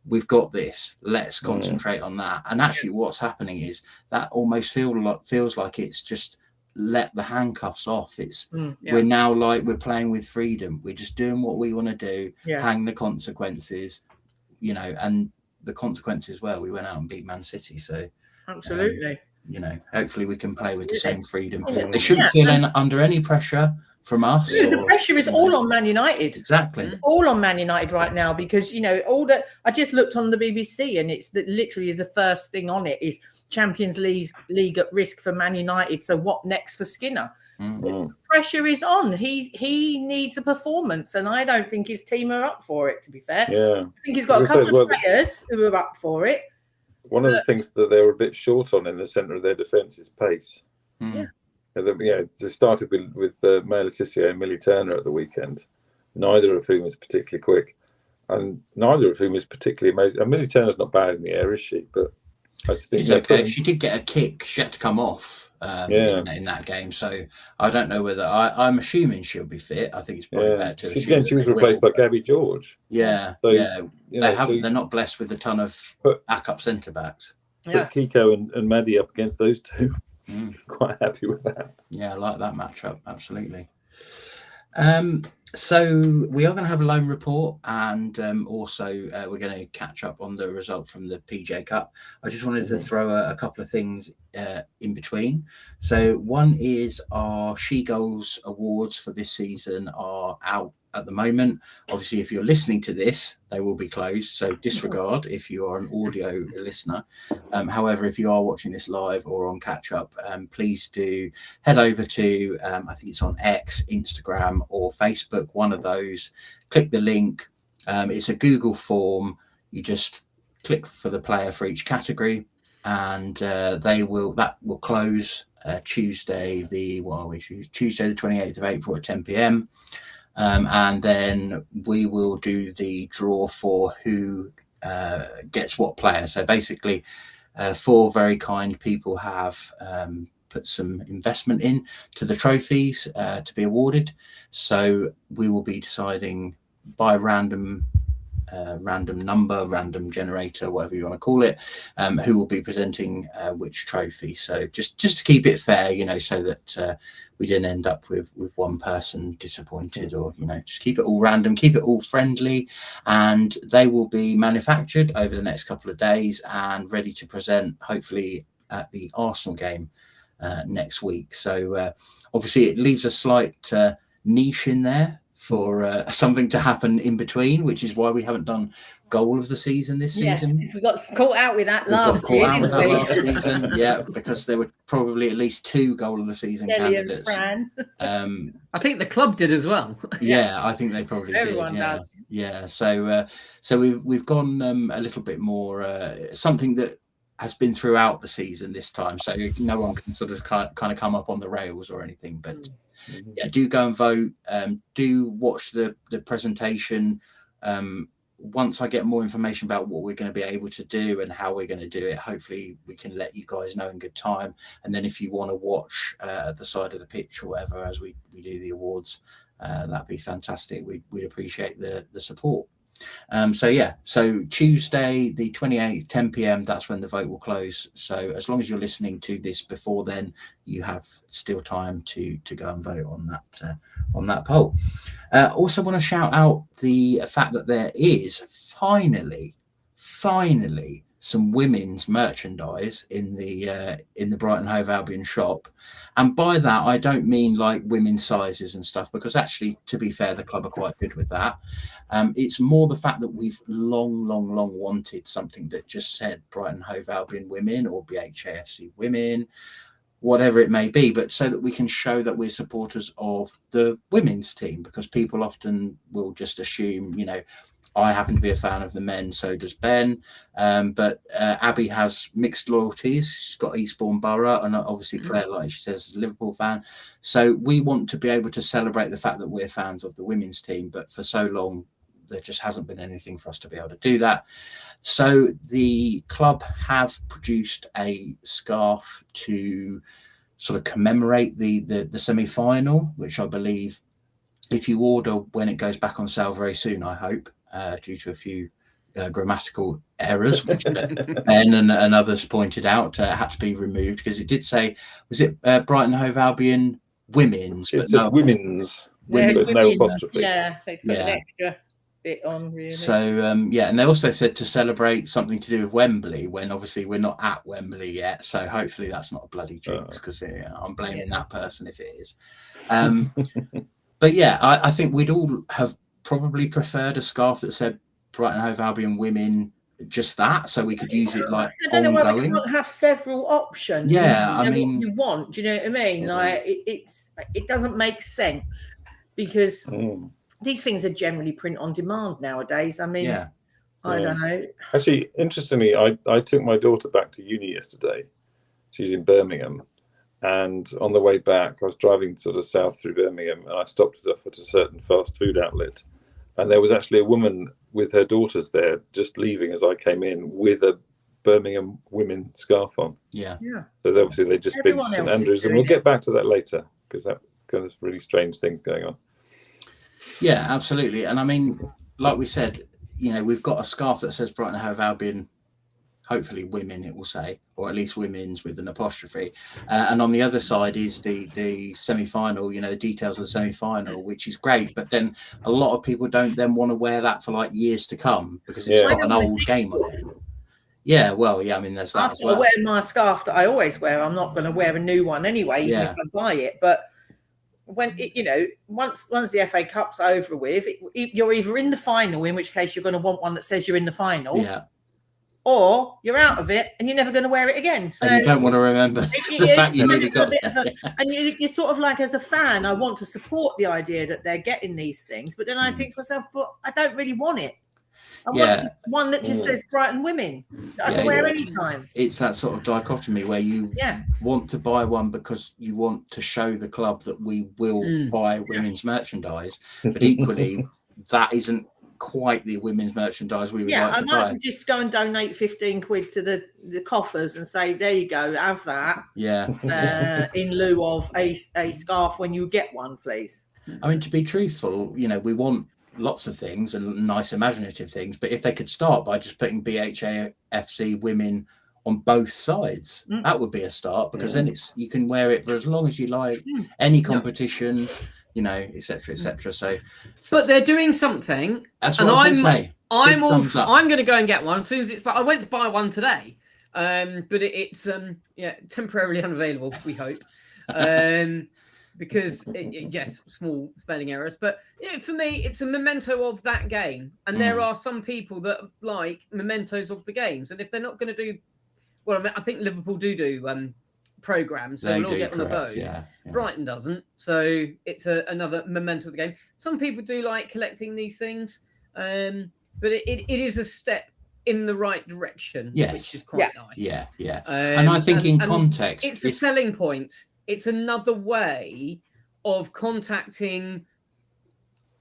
we've got this. Let's concentrate on that. And actually, what's happening is that almost feels like it's just let the handcuffs off. It's we're now like we're playing with freedom. We're just doing what we want to do. Hang the consequences, you know, and the consequences were we went out and beat Man City. So absolutely, you know, hopefully we can play with the same freedom. They shouldn't feel under any pressure from us. The pressure is all on Man United. Exactly. It's all on Man United right now because, you know, all that I just looked on the BBC and it's literally the first thing on it is Champions League at risk for Man United. So what next for Skinner? Pressure is on. He needs a performance, and I don't think his team are up for it, to be fair. Yeah. I think he's got a couple of players who are up for it. One of the things that they were a bit short on in the centre of their defence is pace. They started with Maya Letizia and Millie Turner at the weekend, neither of whom is particularly quick, and neither of whom is particularly amazing. And Millie Turner's not bad in the air, is she? But I think she's okay. She did get a kick. She had to come off in that game. So I don't know whether I'm assuming she'll be fit. I think it's probably better to assume. She was replaced by Gabby George. Yeah, so, they're not blessed with a ton of backup centre backs. Put Kiko and Maddie up against those two. Quite happy with that. Yeah, I like that matchup. Absolutely. So we are going to have a loan report, and also we're going to catch up on the result from the PJ Cup. I just wanted to throw a couple of things in between. So one is our SheGulls awards for this season are out at the moment. Obviously, if you're listening to this, they will be closed, so disregard if you are an audio listener. However, if you are watching this live or on catch up, please do head over to I think it's on X, Instagram or Facebook, one of those. Click the link. It's a Google form. You just click for the player for each category, and that will close Tuesday the 28th of April at 10 p.m. And then we will do the draw for who gets what player. So basically, 4 very kind people have put some investment in to the trophies to be awarded. So we will be deciding by random number, random generator, whatever you want to call it, who will be presenting which trophy. So just to keep it fair, so that we didn't end up with one person disappointed, or just keep it all random, keep it all friendly, and they will be manufactured over the next couple of days and ready to present hopefully at the Arsenal game next week. So obviously it leaves a slight niche in there for something to happen in between, which is why we haven't done goal of the season this Yes, season. because we got caught out with that We got last caught year, out with that didn't we? last season, yeah, because there were probably at least 2 goal of the season Kelly and candidates. Fran. I think the club did as well. Yeah, I think they probably Everyone did. Yeah, does. yeah. So we've gone a little bit more something that has been throughout the season this time, so no one can sort of kind of come up on the rails or anything. But yeah, do go and vote. Do watch the presentation. Once I get more information about what we're going to be able to do and how we're going to do it, hopefully we can let you guys know in good time. And then if you want to watch at the side of the pitch or whatever as we do the awards, that'd be fantastic. We'd appreciate the support. So Tuesday the 28th, 10 p.m, that's when the vote will close. So as long as you're listening to this before then, you have still time to go and vote on that poll. Also want to shout out the fact that there is finally some women's merchandise in the Brighton Hove Albion shop. And by that, I don't mean like women's sizes and stuff, because actually, to be fair, the club are quite good with that. It's more the fact that we've long wanted something that just said Brighton Hove Albion Women or BHAFC Women, whatever it may be, but so that we can show that we're supporters of the women's team, because people often will just assume, I happen to be a fan of the men, so does Ben. But Abby has mixed loyalties. She's got Eastbourne Borough, and obviously Claire, like she says, is a Liverpool fan. So we want to be able to celebrate the fact that we're fans of the women's team, but for so long, there just hasn't been anything for us to be able to do that. So the club have produced a scarf to sort of commemorate the semi-final, which I believe, if you order when it goes back on sale very soon, I hope, due to a few grammatical errors, which Ben and others pointed out, had to be removed, because it did say, was it Brighton Hove Albion Women's? It's women's, Women, no apostrophe. Yeah, they put an extra bit on, really. So and they also said to celebrate something to do with Wembley, when obviously we're not at Wembley yet, so hopefully that's not a bloody jinx, because I'm blaming that person if it is. But yeah, I think we'd all have probably preferred a scarf that said Brighton Hove Albion Women, just that, so we could use it like I don't know why we ongoing. can't have several options. Yeah, I mean, what you want. Do you know what I mean? Like it doesn't make sense, because these things are generally print on demand nowadays. I mean, I don't know. Actually, interestingly, I took my daughter back to uni yesterday. She's in Birmingham. And on the way back, I was driving sort of south through Birmingham, and I stopped off at a certain fast food outlet. And there was actually a woman with her daughters there, just leaving as I came in, with a Birmingham women scarf on. Yeah. So obviously they just been to St Andrews, and we'll get back to that later, because that kind of really strange things going on. Yeah, absolutely. And I mean, like we said, we've got a scarf that says Brighton Hove Albion, hopefully women, it will say, or at least women's with an apostrophe. And on the other side is the semi-final, the details of the semi-final, which is great. But then a lot of people don't then want to wear that for like years to come, because it's got an old game on it. Yeah, well, yeah, I mean, there's that as well. I wear my scarf that I always wear. I'm not going to wear a new one anyway, even if I buy it. But when once the FA Cup's over with, you're either in the final, in which case you're going to want one that says you're in the final. Yeah. Or you're out of it and you're never going to wear it again. So and you don't want to remember the fact you nearly got it. And you're sort of like, as a fan, I want to support the idea that they're getting these things. But then I think to myself, but I don't really want it. I want one that just says Brighton Women that I can wear anytime. It's that sort of dichotomy where you want to buy one because you want to show the club that we will buy women's merchandise. But equally, that isn't quite the women's merchandise we would like to buy. I might as well just go and donate 15 quid to the coffers and say, there you go, have that. Yeah. In lieu of a scarf when you get one, please. I mean, to be truthful, we want lots of things and nice imaginative things, but if they could start by just putting BHAFC Women on both sides, that would be a start, because then you can wear it for as long as you like, any competition. Etc., etc. So, but they're doing something. That's what I was going to say. I'm going to go and get one as soon as it's. But I went to buy one today, but it's temporarily unavailable. We hope. because yes, small spelling errors, but for me, it's a memento of that game. And there are some people that like mementos of the games, and if they're not going to do, well, I mean, I think Liverpool do programs, so They we'll all do, get one of correct, those. yeah. Brighton doesn't, so it's another memento of the game. Some people do like collecting these things, but it is a step in the right direction, which is quite nice. Yeah. And I think in context, it's a selling point. It's another way of contacting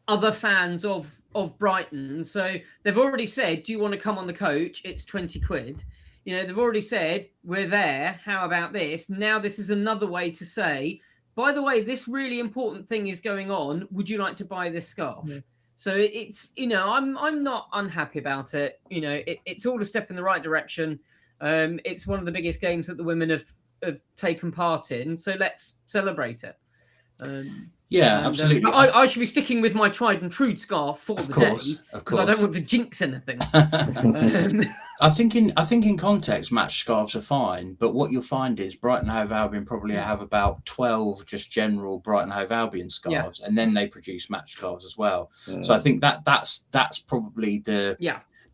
other fans of Brighton. So they've already said, do you want to come on the coach? It's 20 quid. You know, they've already said, we're there. How about this? Now this is another way to say, by the way, this really important thing is going on. Would you like to buy this scarf? Yeah. So it's, you know, I'm not unhappy about it. You know, it's all a step in the right direction. It's one of the biggest games that the women have taken part in. So let's celebrate it. Absolutely. I should be sticking with my tried and true scarf for the day, because I don't want to jinx anything. I think in context, match scarves are fine, but what you'll find is Brighton Hove Albion probably have about 12 just general Brighton Hove Albion scarves, and then they produce match scarves as well. So I think that's probably the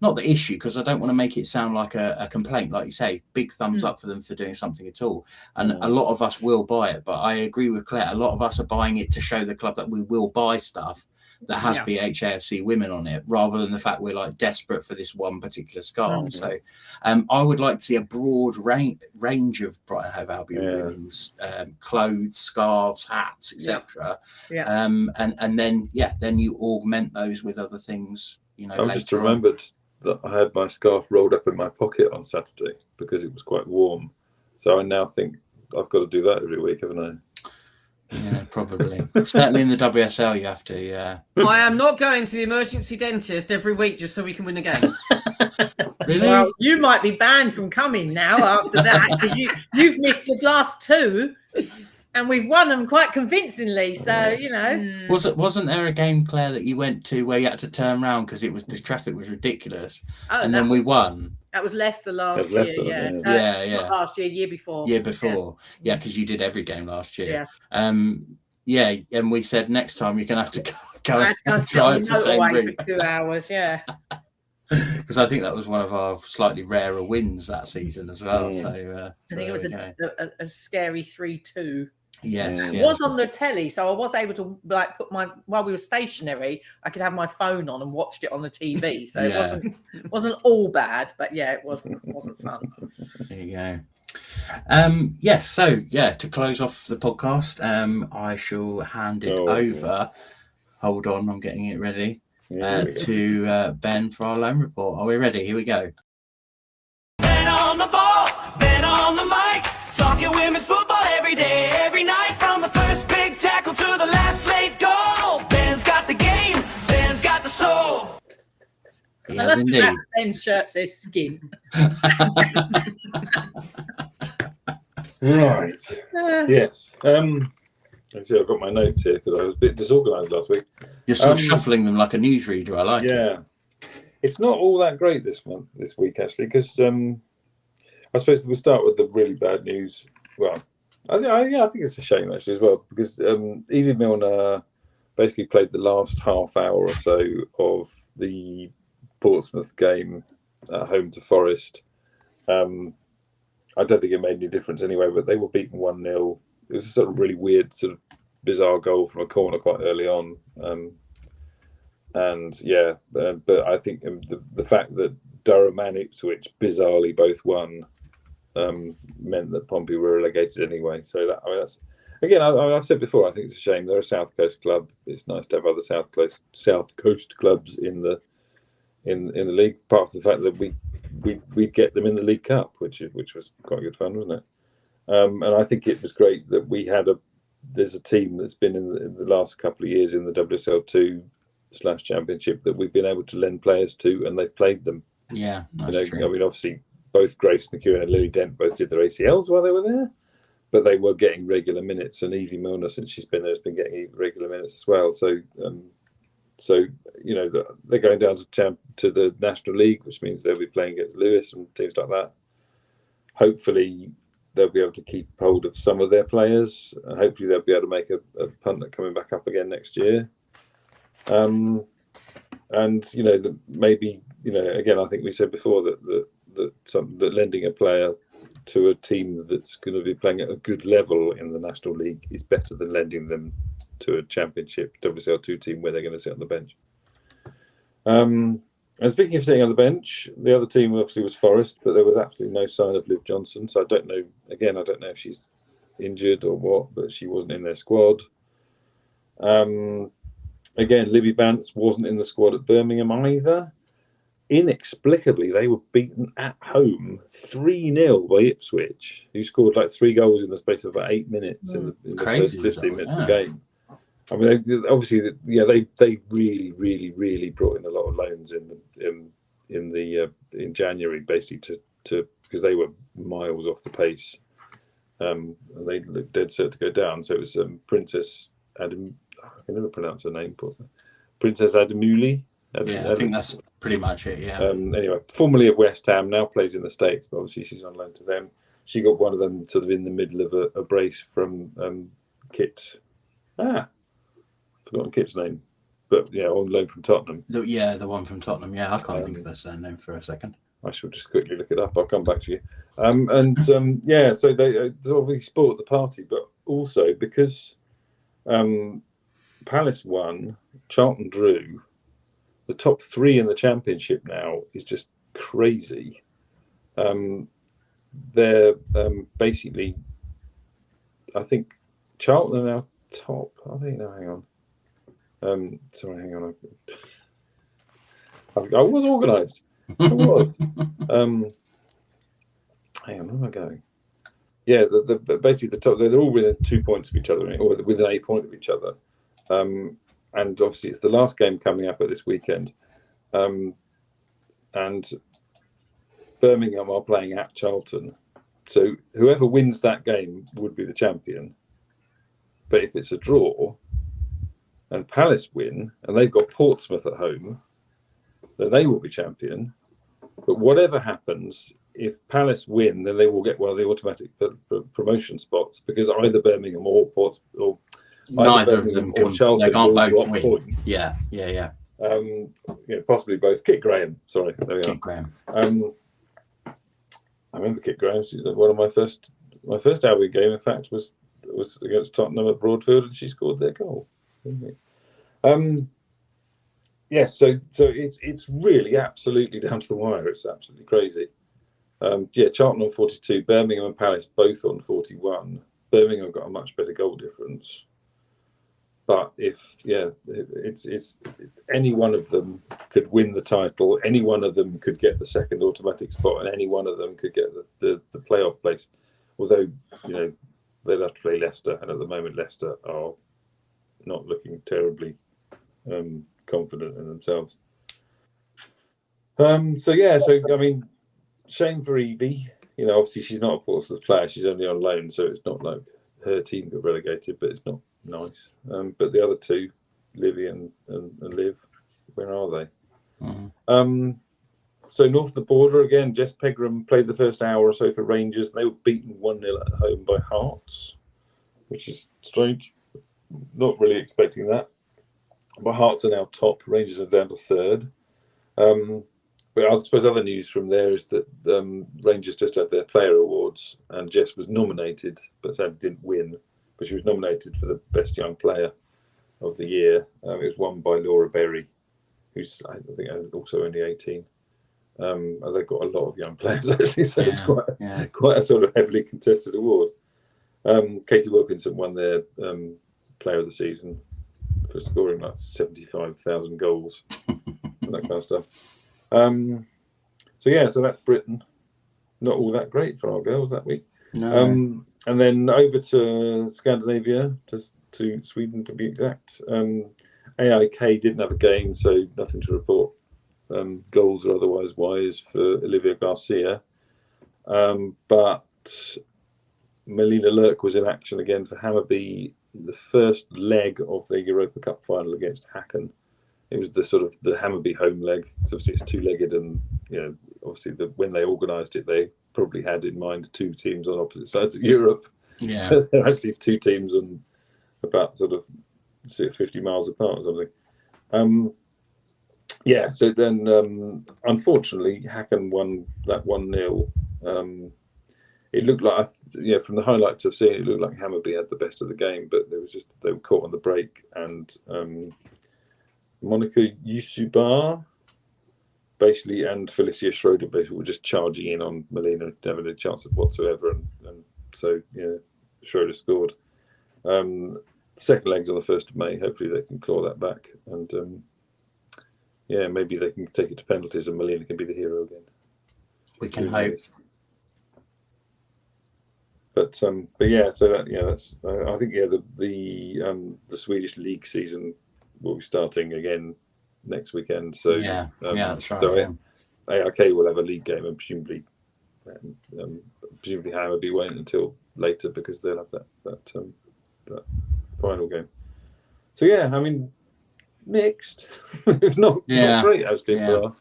not the issue, because I don't want to make it sound like a complaint. Like you say, big thumbs up for them for doing something at all. And a lot of us will buy it. But I agree with Claire. A lot of us are buying it to show the club that we will buy stuff that has BHAFC women on it, rather than the fact we're like desperate for this one particular scarf. So I would like to see a broad range of Brighton Hove Albion women's clothes, scarves, hats, etc. And then you augment those with other things. You know, I just remembered that I had my scarf rolled up in my pocket on Saturday because it was quite warm. So I now think I've got to do that every week, haven't I? Yeah, probably. Certainly in the WSL you have to, yeah. I am not going to the emergency dentist every week just so we can win a game. Really? Well, you might be banned from coming now after that, because you've missed the last two. And we've won them quite convincingly, so you know. Wasn't there a game, Claire, that you went to where you had to turn around because the traffic was ridiculous, and then we won? That was Leicester last year, Not last year, year before. Yeah, because you did every game last year. And we said next time you're gonna have to go and drive the same route for 2 hours. Yeah. Because I think that was one of our slightly rarer wins that season as well. So I think it was a scary 3-2. Yes, it was on the telly, so I was able to put while we were stationary, I could have my phone on and watched it on the TV. So it wasn't all bad, but it wasn't fun. There you go. So to close off the podcast, I shall hand it over. Hold on, I'm getting it ready. To Ben for our loan report. Are we ready? Here we go. Ben on the ball, Ben on the mic, talking women's football every day, every night, from the first big tackle to the last late goal. Ben's got the game, Ben's got the soul. He has indeed. Ben's shirt says skin. Right. Yes. See, I've got my notes here because I was a bit disorganised last week. You're sort of shuffling them like a newsreader. I like it. Yeah. It's not all that great this week, actually, because I suppose we'll start with the really bad news. Well, I think it's a shame, actually, as well, because Evie Milner basically played the last half hour or so of the Portsmouth game at home to Forest. I don't think it made any difference anyway, but they were beaten 1-0. It was a sort of really weird, sort of bizarre goal from a corner quite early on. But I think the fact that Durham and Ipswich bizarrely both won meant that Pompey were relegated anyway. So that's again, I've said before, I think it's a shame. They're a South Coast club. It's nice to have other South Coast clubs in the league. Part of the fact that we get them in the League Cup, which was quite good fun, wasn't it? And I think it was great that we had there's a team that's been in the last couple of years in the WSL2/Championship that we've been able to lend players to, and they've played them. Yeah, that's true. I mean, obviously, both Grace McEwen and Lily Dent both did their ACLs while they were there, but they were getting regular minutes. And Evie Milner, since she's been there, has been getting regular minutes as well. So they're going down to the National League, which means they'll be playing against Lewis and teams like that. Hopefully, they'll be able to keep hold of some of their players, and hopefully they'll be able to make a punt at coming back up again next year. And maybe again, I think we said before that lending a player to a team that's going to be playing at a good level in the National League is better than lending them to a Championship WSL2 team where they're going to sit on the bench. And speaking of sitting on the bench, the other team obviously was Forest, but there was absolutely no sign of Liv Johnson. So I don't know if she's injured or what, but she wasn't in their squad. Again, Libby Bance wasn't in the squad at Birmingham either. Inexplicably, they were beaten at home 3-0 by Ipswich, who scored like 3 goals in the space of about 8 minutes in the first 15 minutes of the game. I mean, obviously, they really, really, really brought in a lot of loans in January, basically to because they were miles off the pace, and they looked dead set to go down. So it was Princess Adam. I can never pronounce her name, but Princess Adamuli. I think that's pretty much it. Yeah. Anyway, formerly of West Ham, now plays in the States, but obviously she's on loan to them. She got one of them sort of in the middle of a brace from Kit. Forgotten Kit's name, but on loan from Tottenham. The one from Tottenham. Yeah, I can't think of their surname for a second. I shall just quickly look it up. I'll come back to you. So they obviously sport the party, but also because Palace won, Charlton drew. The top 3 in the Championship now is just crazy. They're basically, I think Charlton are now top. I think no, hang on. Sorry, hang on. I was organised. I was. Hang on, where am I going? Yeah, basically the top. They're all within 2 points of each other, or within a point of each other. And obviously, it's the last game coming up at this weekend. And Birmingham are playing at Charlton. So whoever wins that game would be the champion. But if it's a draw and Palace win, and they've got Portsmouth at home, then they will be champion. But whatever happens, if Palace win, then they will get one of the automatic promotion spots, because either Birmingham or Portsmouth, or neither of them can. They can't both win. Points. Yeah. Possibly both. Kit Graham. Sorry, there we Kit are. Graham. I remember Kit Graham. One of my first Albion game, in fact, was against Tottenham at Broadfield, and she scored their goal. Yes, so it's really absolutely down to the wire. It's absolutely crazy. Charlton on 42, Birmingham and Palace both on 41. Birmingham have got a much better goal difference. But it's any one of them could win the title, any one of them could get the second automatic spot, and any one of them could get the playoff place. Although, they'll have to play Leicester, and at the moment Leicester are not looking terribly confident in themselves. Shame for Evie. Obviously she's not a Portsmouth player, she's only on loan, so it's not like her team got relegated, but it's not nice. But the other two, Livy and Liv, where are they? Mm-hmm. So north of the border again, Jess Pegram played the first hour or so for Rangers. They were beaten 1-0 at home by Hearts, which is strange. Not really expecting that. But Hearts are now top. Rangers are down to third. But I suppose other news from there is that Rangers just had their player awards, and Jess was nominated, but sadly didn't win. But she was nominated for the best young player of the year. It was won by Laura Berry, who's I think also only 18. They've got a lot of young players actually, so it's quite a sort of heavily contested award. Katie Wilkinson won their player of the season for scoring like 75,000 goals and that kind of stuff. So that's Britain. Not all that great for our girls that week. No. And then over to Scandinavia, to Sweden to be exact. AIK didn't have a game, so nothing to report. Goals or otherwise wise for Olivia Garcia. But Melina Lurk was in action again for Hammarby, the first leg of the Europa Cup final against Häcken. It was the Hammarby home leg. So obviously it's two-legged, and obviously when they organised it, they probably had in mind 2 teams on opposite sides of Europe. Yeah. They're actually 2 teams on about sort of 50 miles apart or something. Yeah, so then unfortunately Hacken won that 1-0. It looked like, from the highlights I've seen, it looked like Hammarby had the best of the game, but they were caught on the break, and Monica Yusubar basically and Felicia Schroeder basically were just charging in on Melina, having a chance whatsoever, and so Schroeder scored. Second leg's on the 1st of May. Hopefully they can claw that back, and maybe they can take it to penalties, and Melina can be the hero again. We can hope. But yeah, so that's I think the Swedish league season will be starting again next weekend. So that's right. So ARK will have a league game, and presumably Hammarby won't until later because they'll have that final game. So yeah, I mean, mixed, not great actually. For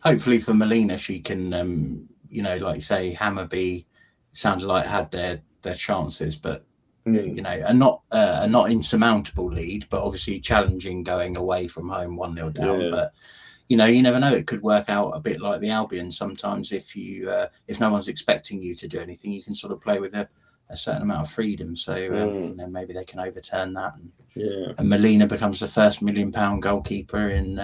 hopefully for Melina, she can like you say, Hammarby sounded like had their chances, but a not insurmountable lead, but obviously challenging going away from home 1-0 down. But you never know, it could work out a bit like the Albion. Sometimes if no one's expecting you to do anything, you can sort of play with a certain amount of freedom. So maybe they can overturn that, and Melina becomes the first £1 million goalkeeper in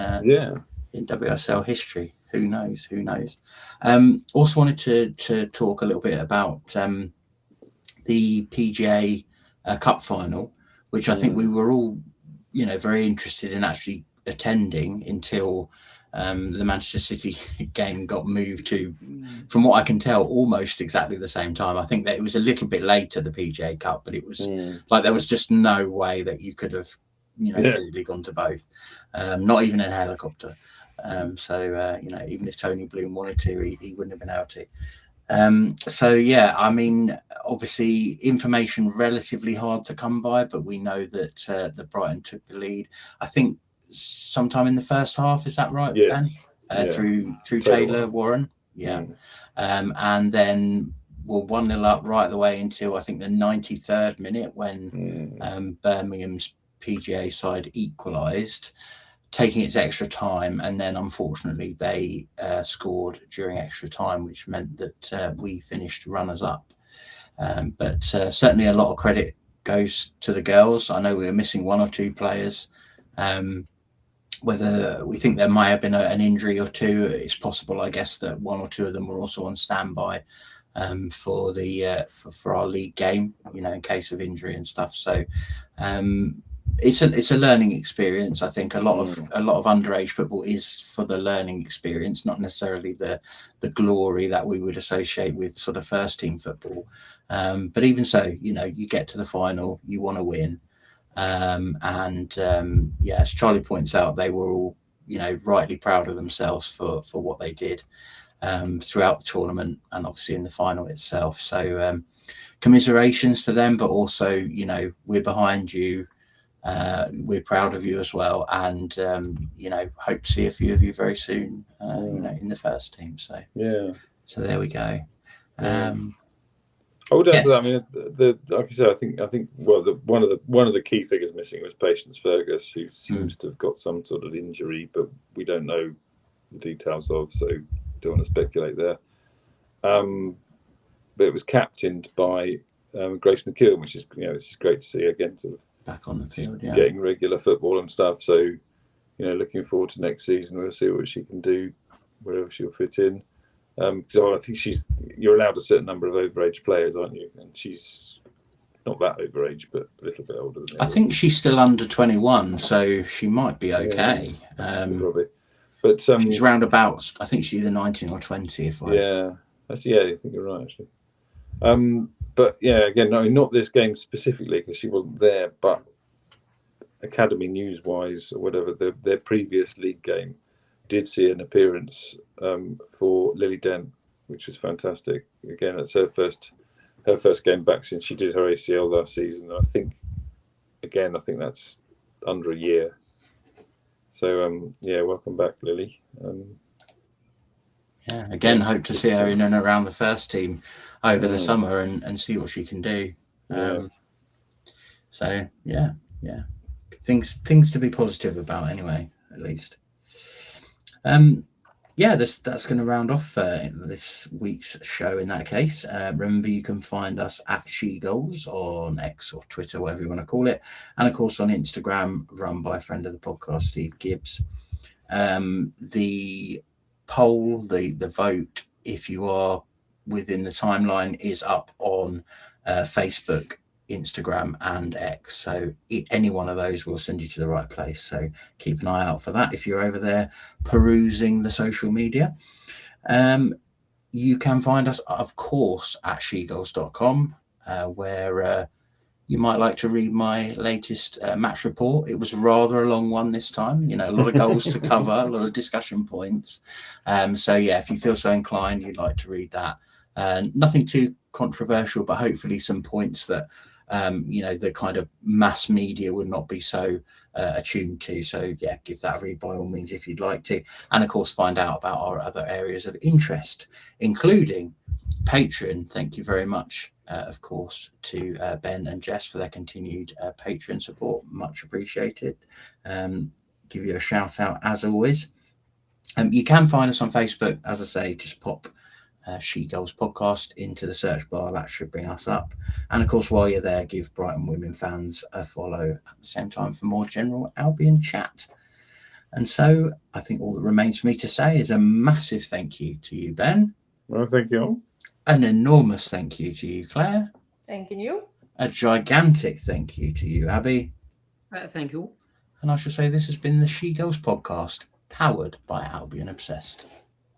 WSL history. Who knows? Also wanted to talk a little bit about the PGA Cup final, which I think we were all, very interested in actually attending until the Manchester City game got moved to, from what I can tell, almost exactly the same time. I think that it was a little bit later, the PGA Cup, but it was like there was just no way that you could have, physically gone to both, not even in a helicopter. Even if Tony Bloom wanted to, he wouldn't have been able to. I mean, obviously information relatively hard to come by, but we know that Brighton took the lead, I think sometime in the first half. Is that right, Ben? Through Taylor Warren. And then we're 1-0 up right the way until I think the 93rd minute when Birmingham's PGA side equalised, taking it to extra time, and then unfortunately they scored during extra time, which meant that we finished runners up. But certainly a lot of credit goes to the girls. I know we were missing 1 or 2 players. Whether we think there might have been an injury or 2, it's possible, I guess, that 1 or 2 of them were also on standby for our league game, in case of injury and stuff. So it's a learning experience. I think a lot of underage football is for the learning experience, not necessarily the glory that we would associate with sort of first team football. But even so, you get to the final, you want to win. As Charlie points out, they were all, rightly proud of themselves for what they did throughout the tournament and obviously in the final itself. So commiserations to them, but also, we're behind you. We're proud of you as well, and hope to see a few of you very soon. In the first team. So there we go. I would add to that. I mean, like I said, I think one of the key figures missing was Patience Fergus, who seems to have got some sort of injury, but we don't know the details of, so don't want to speculate there. But it was captained by Grace McKeown, which is it's great to see again, sort of back on the field, getting regular football and stuff. So looking forward to next season. We'll see what she can do, wherever she'll fit in. So I think you're allowed a certain number of overage players, aren't you? And she's not that overage, but a little bit older than I think she's still under 21, so she might be okay. Probably. But she's round about, I think she's either 19 or 20. I think you're right, actually. But again, not this game specifically because she wasn't there, but Academy News-wise or whatever, their previous league game did see an appearance for Lily Dent, which was fantastic. Again, it's her first game back since she did her ACL last season. I think that's under a year. So welcome back, Lily. Yeah, again, hope to see her in and around the first team over the Mm. summer and see what she can do. Yeah. So yeah, things to be positive about anyway, at least. Yeah, that's going to round off this week's show. In that case, remember you can find us at SheGulls on X or Twitter, whatever you want to call it, and of course on Instagram, run by a friend of the podcast, Steve Gibbs. The poll, the vote, if you are within the timeline, is up on Facebook, Instagram, and X. So any one of those will send you to the right place. So keep an eye out for that if you're over there perusing the social media. You can find us, of course, at shegulls.com, where you might like to read my latest match report. It was rather a long one this time, a lot of goals to cover, a lot of discussion points. So yeah, if you feel so inclined, you'd like to read that. Nothing too controversial, but hopefully some points that the kind of mass media would not be so attuned to. So yeah, give that a read by all means if you'd like to, and of course find out about our other areas of interest, including Patreon. Thank you very much, of course, to Ben and Jess for their continued Patreon support. Much appreciated. Give you a shout out as always. You can find us on Facebook, as I say, just pop SheGulls podcast into the search bar. That should bring us up. And of course, while you're there, give Brighton Women fans a follow at the same time for more general Albion chat. And so I think all that remains for me to say is a massive thank you to you, Ben. Well, thank you. An enormous thank you to you, Claire. Thanking you. A gigantic thank you to you, Abby. Thank you. And I shall say this has been the SheGulls podcast, powered by Albion Obsessed.